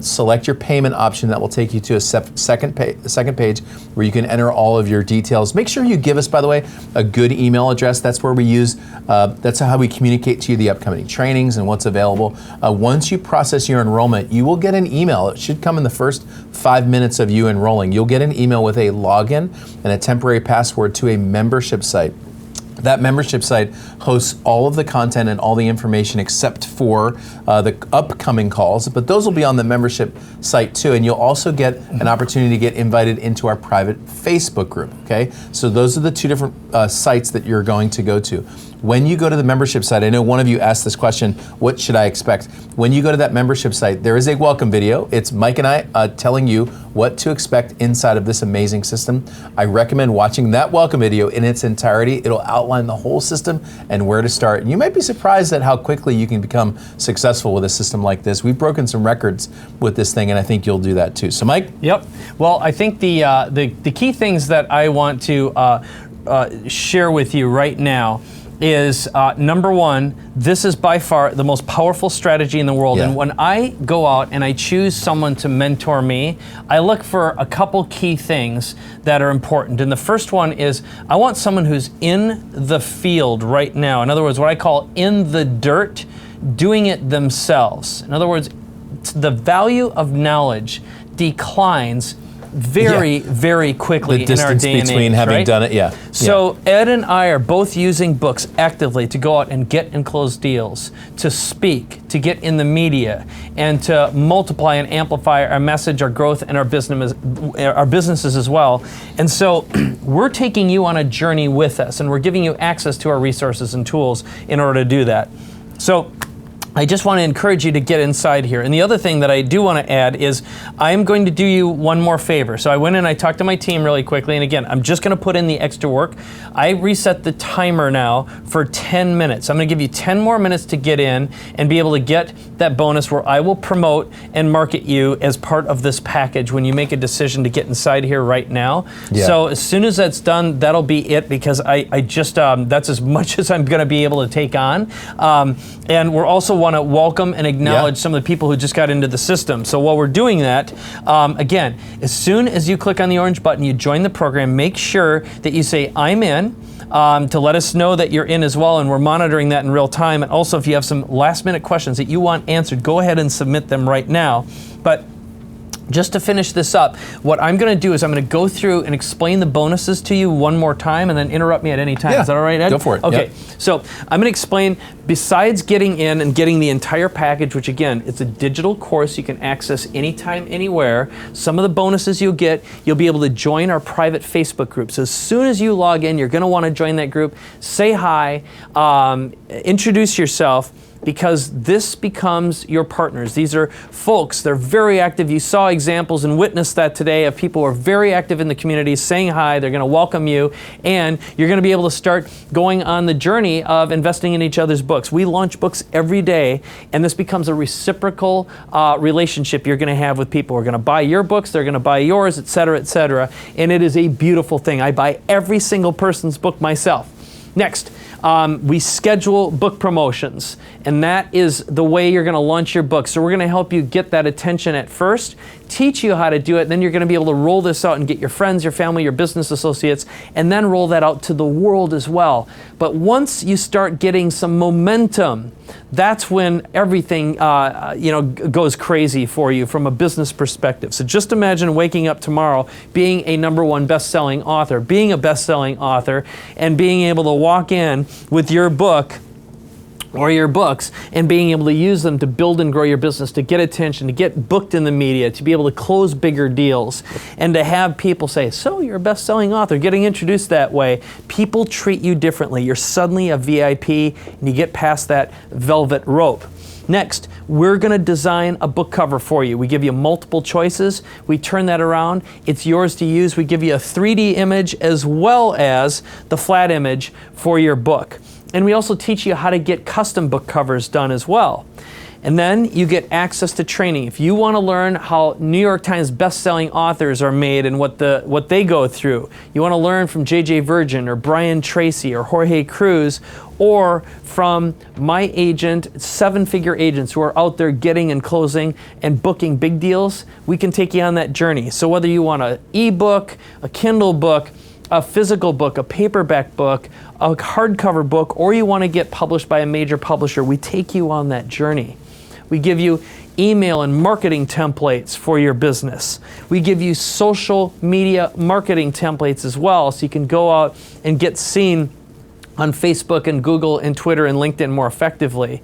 Select your payment option. That will take you to a second page where you can enter all of your details. Make sure you give us, by the way, a good email address. That's where we use, that's how we communicate to you the upcoming trainings and what's available. Once you process your enrollment, you will get an email. It should come in the first 5 minutes of you enrolling. You'll get an email with a login and a temporary password to a membership site. That membership site hosts all of the content and all the information except for the upcoming calls, but those will be on the membership site too, and you'll also get an opportunity to get invited into our private Facebook group, okay? So those are the two different sites that you're going to go to. When you go to the membership site, I know one of you asked this question, what should I expect? When you go to that membership site, there is a welcome video. It's Mike and I telling you what to expect inside of this amazing system. I recommend watching that welcome video in its entirety. It'll outline the whole system and where to start. And you might be surprised at how quickly you can become successful with a system like this. We've broken some records with this thing, and I think you'll do that too. So Mike? Yep. Well, I think the key things that I want to share with you right now is #1, this is by far the most powerful strategy in the world. And when I go out and I choose someone to mentor me, I look for a couple key things that are important. And the first one is I want someone who's in the field right now. In other words, what I call in the dirt, doing it themselves. In other words, the value of knowledge declines very quickly in our day and age. The distance between having done it, So Ed and I are both using books actively to go out and get and close deals, to speak, to get in the media, and to multiply and amplify our message, our growth, and our businesses as well. And so we're taking you on a journey with us, and we're giving you access to our resources and tools in order to do that. So I just want to encourage you to get inside here. And the other thing that I do want to add is I'm going to do you one more favor. So I went in and I talked to my team really quickly. And again, I'm just going to put in the extra work. I reset the timer now for 10 minutes. I'm going to give you 10 more minutes to get in and be able to get that bonus where I will promote and market you as part of this package when you make a decision to get inside here right now. Yeah. So as soon as that's done, that'll be it, because I just, that's as much as I'm going to be able to take on. And we're also want to welcome and acknowledge some of the people who just got into the system. So while we're doing that, again, as soon as you click on the orange button, you join the program, make sure that you say, I'm in, to let us know that you're in as well, and we're monitoring that in real time. And also, if you have some last minute questions that you want answered, go ahead and submit them right now. But just to finish this up, what I'm going to do is I'm going to go through and explain the bonuses to you one more time, and then interrupt me at any time. Yeah. Is that all right, Ed? Go for it. Okay. Yep. So I'm going to explain, besides getting in and getting the entire package, which again, it's a digital course you can access anytime, anywhere. Some of the bonuses you'll get, you'll be able to join our private Facebook group. So as soon as you log in, you're going to want to join that group. Say hi, introduce yourself, because this becomes your partners. These are folks, they're very active. You saw examples and witnessed that today of people who are very active in the community, saying hi, they're going to welcome you, and you're going to be able to start going on the journey of investing in each other's books. We launch books every day, and this becomes a reciprocal relationship you're going to have with people. We're going to buy your books, they're going to buy yours, et cetera, and it is a beautiful thing. I buy every single person's book myself. Next, we schedule book promotions, and that is the way you're going to launch your book. So we're going to help you get that attention at first, teach you how to do it, then you're going to be able to roll this out and get your friends, your family, your business associates, and then roll that out to the world as well. But once you start getting some momentum, that's when everything goes crazy for you from a business perspective. So just imagine waking up tomorrow being a #1 best-selling author, being a best-selling author, and being able to walk in with your book or your books and being able to use them to build and grow your business, to get attention, to get booked in the media, to be able to close bigger deals, and to have people say, so you're a best-selling author, getting introduced that way. People treat you differently. You're suddenly a VIP, and you get past that velvet rope. Next, we're going to design a book cover for you. We give you multiple choices. We turn that around. It's yours to use. We give you a 3D image as well as the flat image for your book. And we also teach you how to get custom book covers done as well. And then you get access to training. If you want to learn how New York Times best-selling authors are made and what they go through, you want to learn from J.J. Virgin or Brian Tracy or Jorge Cruz, or from my agent, 7-figure agents who are out there getting and closing and booking big deals, we can take you on that journey. So whether you want an ebook, a Kindle book, a physical book, a paperback book, a hardcover book, or you want to get published by a major publisher, we take you on that journey. We give you email and marketing templates for your business. We give you social media marketing templates as well, so you can go out and get seen on Facebook and Google and Twitter and LinkedIn more effectively.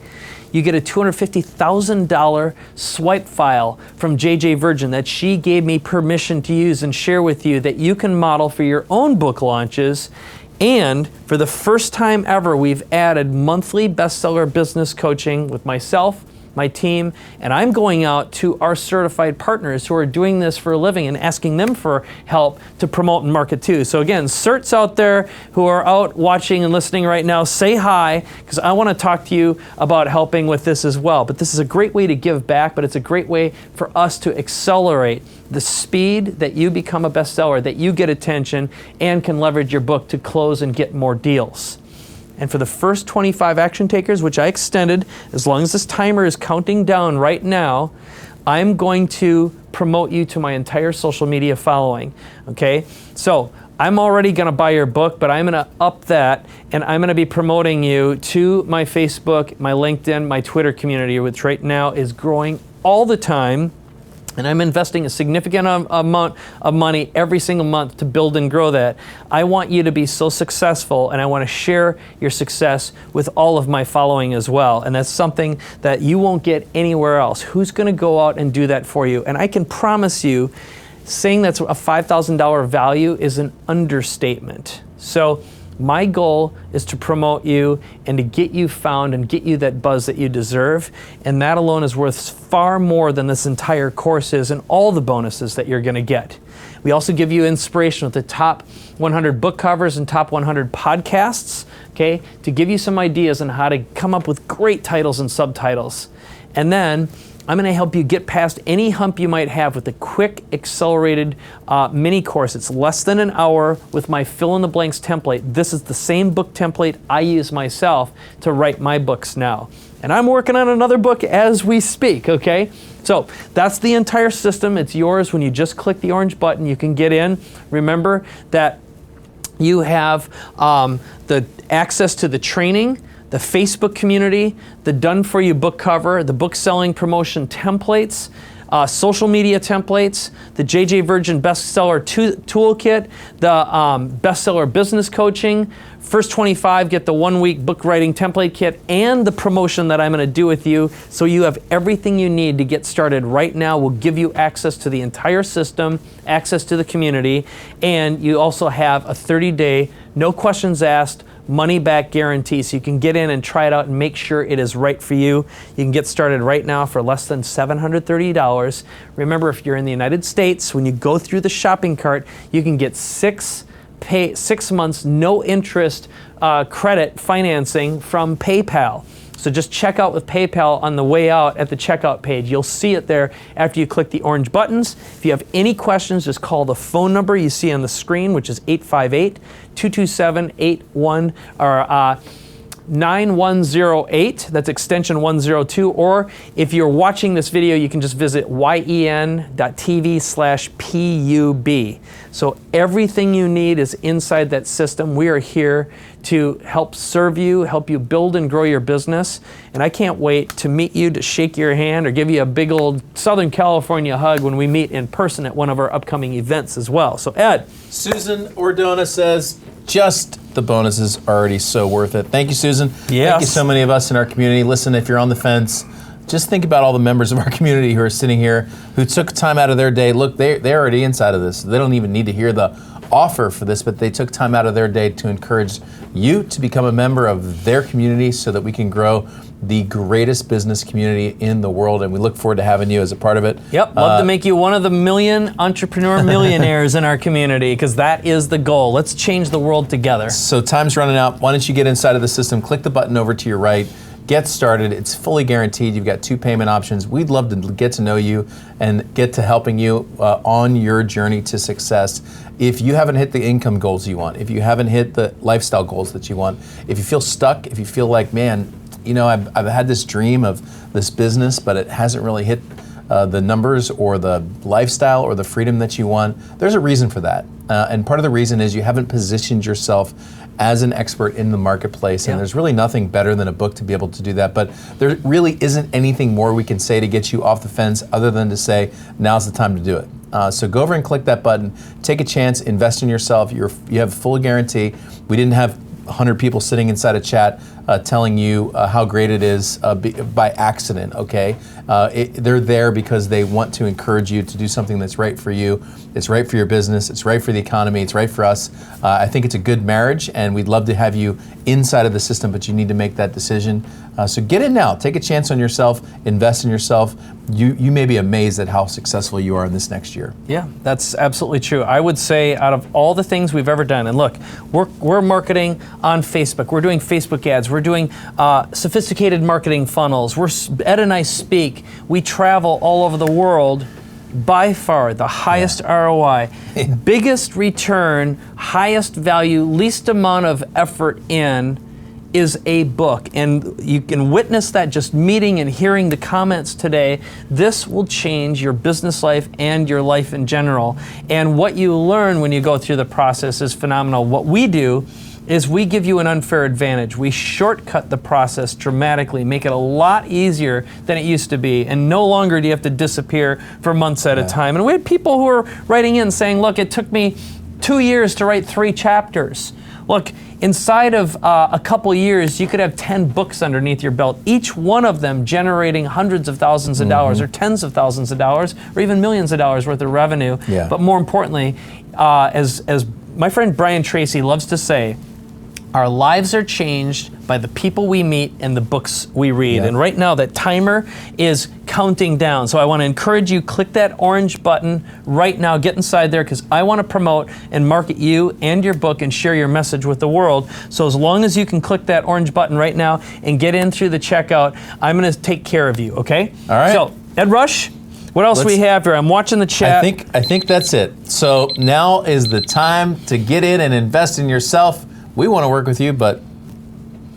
You get a $250,000 swipe file from J.J. Virgin that she gave me permission to use and share with you, that you can model for your own book launches. And for the first time ever, we've added monthly bestseller business coaching with myself, my team, and I'm going out to our certified partners who are doing this for a living and asking them for help to promote and market too. So again, certs out there who are out watching and listening right now, say hi, because I want to talk to you about helping with this as well. But this is a great way to give back, but it's a great way for us to accelerate the speed that you become a bestseller, that you get attention and can leverage your book to close and get more deals. And for the first 25 action takers, which I extended, as long as this timer is counting down right now, I'm going to promote you to my entire social media following, okay? So I'm already going to buy your book, but I'm going to up that, and I'm going to be promoting you to my Facebook, my LinkedIn, my Twitter community, which right now is growing all the time. And I'm investing a significant amount of money every single month to build and grow that. I want you to be so successful, and I want to share your success with all of my following as well. And that's something that you won't get anywhere else. Who's going to go out and do that for you? And I can promise you, saying that's a $5,000 value is an understatement. So My goal is to promote you and to get you found and get you that buzz that you deserve. And that alone is worth far more than this entire course is and all the bonuses that you're going to get. We also give you inspiration with the top 100 book covers and top 100 podcasts, okay, to give you some ideas on how to come up with great titles and subtitles. And then I'm going to help you get past any hump you might have with a quick, accelerated mini course. It's less than an hour with my fill-in-the-blanks template. This is the same book template I use myself to write my books now. And I'm working on another book as we speak, okay? So that's the entire system. It's yours. When you just click the orange button, you can get in. Remember that you have the access to the training, the Facebook community, the done-for-you book cover, the book selling promotion templates, social media templates, the JJ Virgin Bestseller Toolkit, the Bestseller Business Coaching. First 25 get the 1-week book writing template kit and the promotion that I'm going to do with you, so you have everything you need to get started right now. We'll give you access to the entire system, access to the community, and you also have a 30-day, no questions asked, money-back guarantee, so you can get in and try it out and make sure it is right for you. You can get started right now for less than $730. Remember, if you're in the United States, when you go through the shopping cart, you can get 6 months, no interest credit financing from PayPal. So just check out with PayPal on the way out at the checkout page. You'll see it there after you click the orange buttons. If you have any questions, just call the phone number you see on the screen, which is 858-227-81 or 9108. That's extension 102. Or if you're watching this video, you can just visit yen.tv/PUB. So everything you need is inside that system. We are here to help serve you, help you build and grow your business. And I can't wait to meet you, to shake your hand, or give you a big old Southern California hug when we meet in person at one of our upcoming events as well. So Ed. Susan Ordona says, just the bonus is already so worth it. Thank you, Susan. Yes. Thank you so many of us in our community. Listen, if you're on the fence, just think about all the members of our community who are sitting here, who took time out of their day. Look, they're already inside of this. They don't even need to hear the offer for this, but they took time out of their day to encourage you to become a member of their community so that we can grow the greatest business community in the world, and we look forward to having you as a part of it. Yep, love to make you one of the million entrepreneur millionaires in our community, because that is the goal. Let's change the world together. So time's running out. Why don't you get inside of the system, click the button over to your right, get started. It's fully guaranteed. You've got 2 payment options. We'd love to get to know you and get to helping you on your journey to success. If you haven't hit the income goals you want, if you haven't hit the lifestyle goals that you want, if you feel stuck, if you feel like, man, you know, I've had this dream of this business, but it hasn't really hit the numbers or the lifestyle or the freedom that you want, there's a reason for that. And part of the reason is you haven't positioned yourself as an expert in the marketplace, and there's really nothing better than a book to be able to do that. But there really isn't anything more we can say to get you off the fence other than to say, now's the time to do it. So go over and click that button, take a chance, invest in yourself. You have full guarantee. We didn't have 100 people sitting inside a chat telling you how great it is by accident, okay? They're there because they want to encourage you to do something that's right for you. It's right for your business. It's right for the economy. It's right for us. I think it's a good marriage, and we'd love to have you inside of the system, but you need to make that decision. So get in now. Take a chance on yourself. Invest in yourself. You may be amazed at how successful you are in this next year. Yeah, that's absolutely true. I would say out of all the things we've ever done, and look, we're marketing on Facebook. We're doing Facebook ads. We're doing sophisticated marketing funnels. Ed and I speak. We travel all over the world. By far, the highest ROI, biggest return, highest value, least amount of effort in is a book. And you can witness that just meeting and hearing the comments today. This will change your business life and your life in general. And what you learn when you go through the process is phenomenal. What we do is we give you an unfair advantage. We shortcut the process dramatically, make it a lot easier than it used to be, and no longer do you have to disappear for months at a time. And we had people who were writing in saying, look, it took me 2 years to write 3 chapters. Look, inside of a couple years, you could have 10 books underneath your belt, each one of them generating hundreds of thousands of dollars or tens of thousands of dollars or even millions of dollars worth of revenue. But more importantly, as my friend Brian Tracy loves to say, Our lives are changed by the people we meet and the books we read. And right now, that timer is counting down. So I want to encourage you, click that orange button right now. Get inside there, because I want to promote and market you and your book and share your message with the world. So as long as you can click that orange button right now and get in through the checkout, I'm going to take care of you, okay? All right. So, Ed Rush, what else do we have here? I'm watching the chat. I think that's it. So now is the time to get in and invest in yourself. We want to work with you, but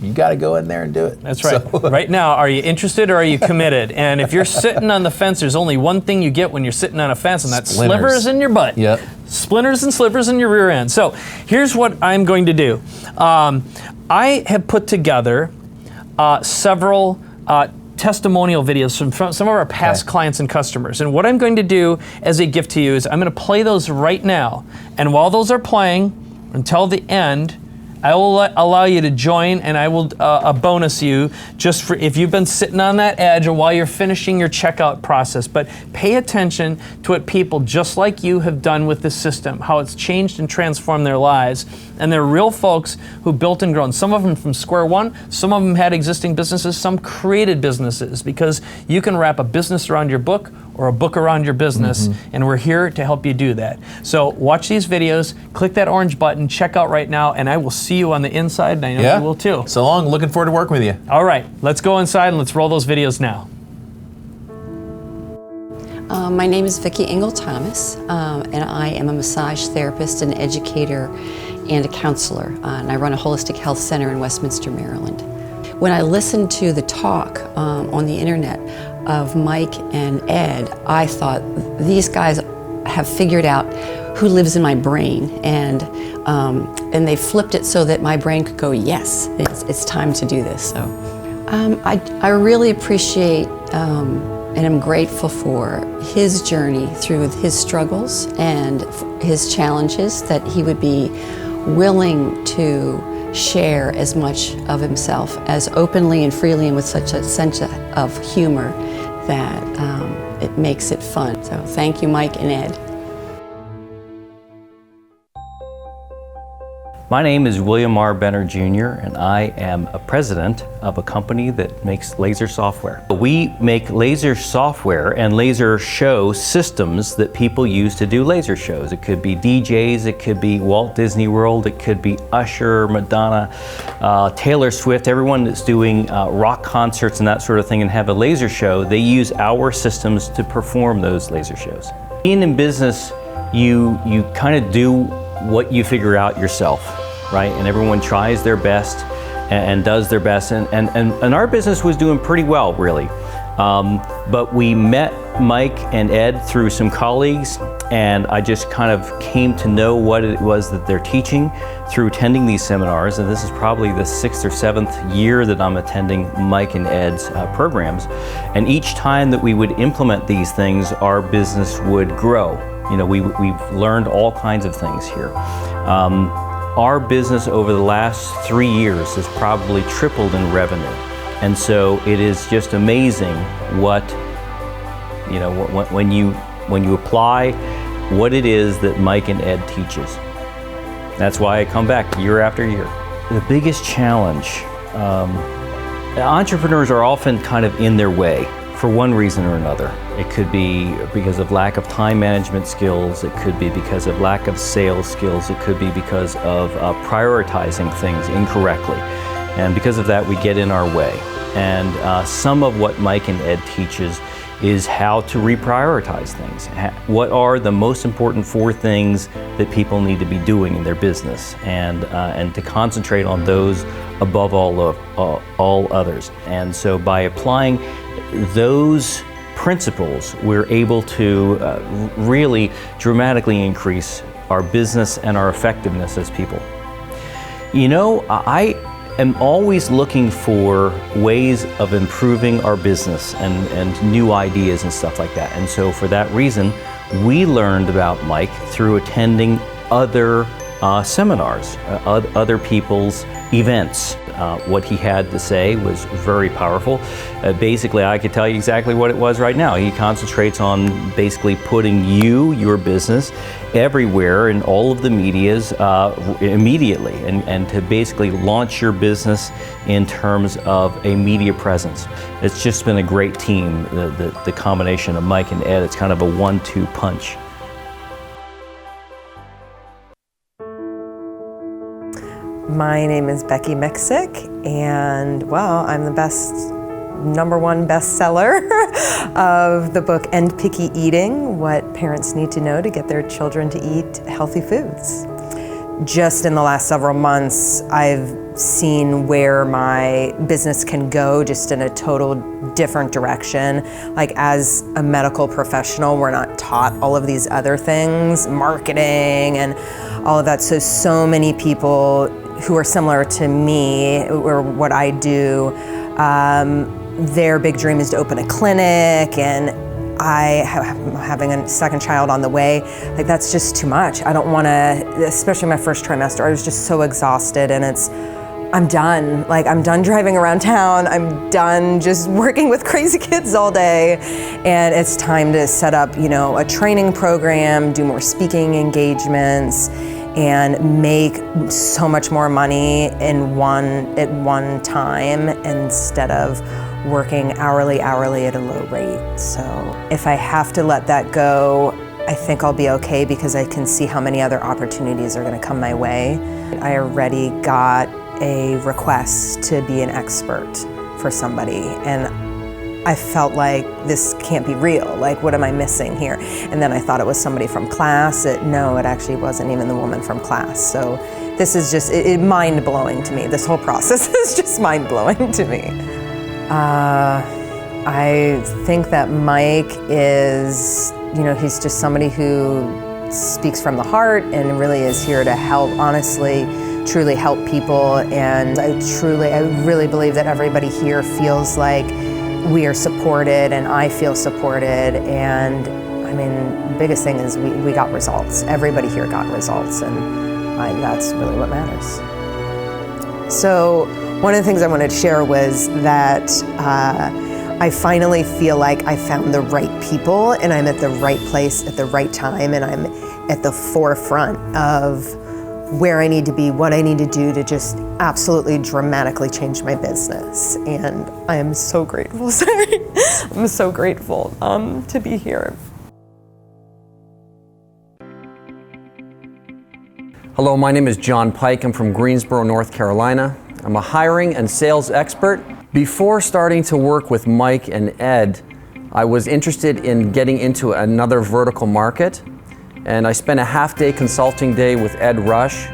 you got to go in there and do it. That's right. So, right now, are you interested or are you committed? And if you're sitting on the fence, there's only one thing you get when you're sitting on a fence, and that's slivers in your butt. Yep. Splinters and slivers in your rear end. So here's what I'm going to do. I have put together several testimonial videos from some of our past clients and customers. And what I'm going to do as a gift to you is I'm going to play those right now. And while those are playing, until the end, I will allow you to join, and I will bonus you just for if you've been sitting on that edge or while you're finishing your checkout process. But pay attention to what people just like you have done with this system, how it's changed and transformed their lives. And they're real folks who built and grown. Some of them from square one, some of them had existing businesses, some created businesses, because you can wrap a business around your book or a book around your business, and we're here to help you do that. So watch these videos, click that orange button, check out right now, and I will see you on the inside, and I know you will too. So long, looking forward to working with you. All right, let's go inside and let's roll those videos now. My name is Vicki Engel Thomas, and I am a massage therapist, an educator, and a counselor. And I run a holistic health center in Westminster, Maryland. When I listened to the talk on the internet of Mike and Ed, I thought these guys have figured out who lives in my brain, and they flipped it so that my brain could go, yes, it's time to do this. So I really appreciate and I'm grateful for his journey through his struggles and his challenges, that he would be willing to share as much of himself as openly and freely and with such a sense of humor that it makes it fun. So thank you, Mike and Ed. My name is William R. Benner Jr., and I am a president of a company that makes laser software. We make laser software and laser show systems that people use to do laser shows. It could be DJs, it could be Walt Disney World, it could be Usher, Madonna, Taylor Swift, everyone that's doing rock concerts and that sort of thing and have a laser show, they use our systems to perform those laser shows. Being in business, you kind of do what you figure out yourself, right? And everyone tries their best and does their best. And our business was doing pretty well, really. But we met Mike and Ed through some colleagues, and I just kind of came to know what it was that they're teaching through attending these seminars. And this is probably the 6th or 7th year that I'm attending Mike and Ed's programs. And each time that we would implement these things, our business would grow. You know, we've learned all kinds of things here. Our business over the last 3 years has probably tripled in revenue. And so it is just amazing what, you know, when you apply what it is that Mike and Ed teaches. That's why I come back year after year. The biggest challenge, entrepreneurs are often kind of in their way for one reason or another. It could be because of lack of time management skills, it could be because of lack of sales skills, it could be because of prioritizing things incorrectly. And because of that, we get in our way. And some of what Mike and Ed teaches is how to reprioritize things. What are the most important 4 things that people need to be doing in their business, and to concentrate on those above all others. And so by applying those principles, we're able to really dramatically increase our business and our effectiveness as people. You know, I am always looking for ways of improving our business and new ideas and stuff like that. And so for that reason, we learned about Mike through attending other seminars, other people's events. What he had to say was very powerful. Basically, I could tell you exactly what it was right now. He concentrates on basically putting your business, everywhere in all of the medias immediately, and to basically launch your business in terms of a media presence. It's just been a great team, the combination of Mike and Ed. It's kind of a 1-2 punch. My name is Becky Miksic, and well, I'm the #1 bestseller of the book End Picky Eating, What Parents Need to Know to Get Their Children to Eat Healthy Foods. Just in the last several months, I've seen where my business can go just in a total different direction. Like, as a medical professional, we're not taught all of these other things, marketing and all of that. So many people who are similar to me or what I do, their big dream is to open a clinic, and I'm having a second child on the way. Like, that's just too much. I don't want to, especially my first trimester, I was just so exhausted, and I'm done. Like, I'm done driving around town. I'm done just working with crazy kids all day. And it's time to set up, a training program, do more speaking engagements, and make so much more money at one time instead of working hourly at a low rate. So if I have to let that go, I think I'll be okay, because I can see how many other opportunities are going to come my way. I already got a request to be an expert for somebody, and I felt like this can't be real. Like, what am I missing here? And then I thought it was somebody from class. No, it actually wasn't even the woman from class. So this is just mind-blowing to me. This whole process is just mind-blowing to me. I think that Mike is, he's just somebody who speaks from the heart and really is here to help, honestly, truly help people. And I really believe that everybody here feels like we are supported, and I feel supported. And I mean, the biggest thing is we got results. Everybody here got results, and that's really what matters. So one of the things I wanted to share was that I finally feel like I found the right people, and I'm at the right place at the right time, and I'm at the forefront of where I need to be, what I need to do to just absolutely dramatically change my business. And I am so grateful, sorry. I'm so grateful to be here. Hello, my name is John Pike. I'm from Greensboro, North Carolina. I'm a hiring and sales expert. Before starting to work with Mike and Ed, I was interested in getting into another vertical market, and I spent a half-day consulting day with Ed Rush.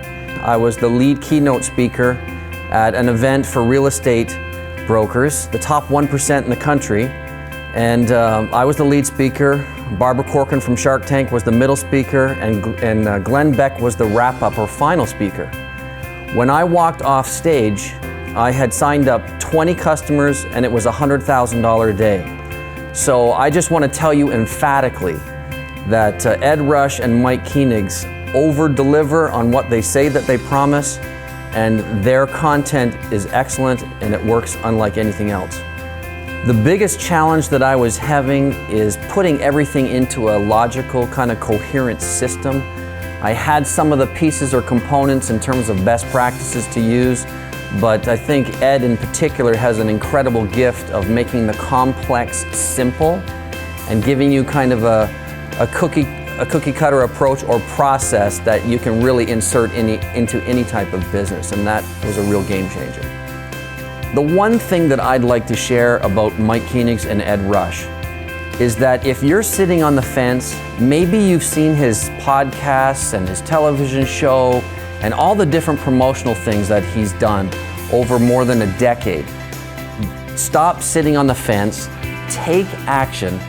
I was the lead keynote speaker at an event for real estate brokers, the top 1% in the country, and I was the lead speaker. Barbara Corcoran from Shark Tank was the middle speaker, and Glenn Beck was the wrap-up or final speaker. When I walked off stage, I had signed up 20 customers, and it was $100,000 a day. So I just want to tell you emphatically that Ed Rush and Mike Koenigs over-deliver on what they say that they promise, and their content is excellent, and it works unlike anything else. The biggest challenge that I was having is putting everything into a logical, kind of coherent system. I had some of the pieces or components in terms of best practices to use, but I think Ed in particular has an incredible gift of making the complex simple and giving you kind of a cookie cutter approach or process that you can really insert into any type of business, and that was a real game changer. The one thing that I'd like to share about Mike Koenigs and Ed Rush is that if you're sitting on the fence, maybe you've seen his podcasts and his television show and all the different promotional things that he's done over more than a decade. Stop sitting on the fence, take action.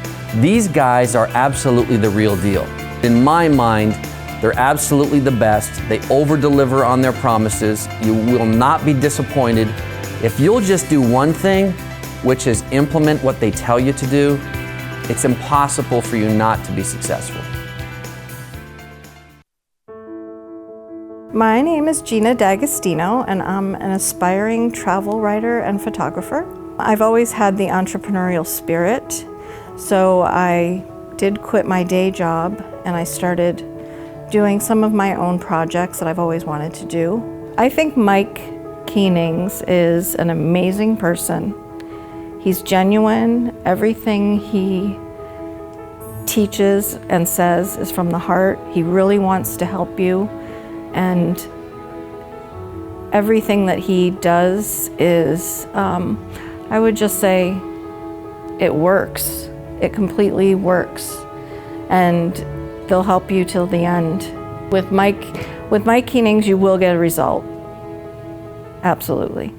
These guys are absolutely the real deal. In my mind, they're absolutely the best. They over-deliver on their promises. You will not be disappointed. If you'll just do one thing, which is implement what they tell you to do, it's impossible for you not to be successful. My name is Gina D'Agostino, and I'm an aspiring travel writer and photographer. I've always had the entrepreneurial spirit, so I did quit my day job and I started doing some of my own projects that I've always wanted to do. I think Mike Keenings is an amazing person. He's genuine. Everything he teaches and says is from the heart. He really wants to help you, and everything that he does is, I would just say, it works. It completely works, and they'll help you till the end. With Mike Keenings, you will get a result. Absolutely.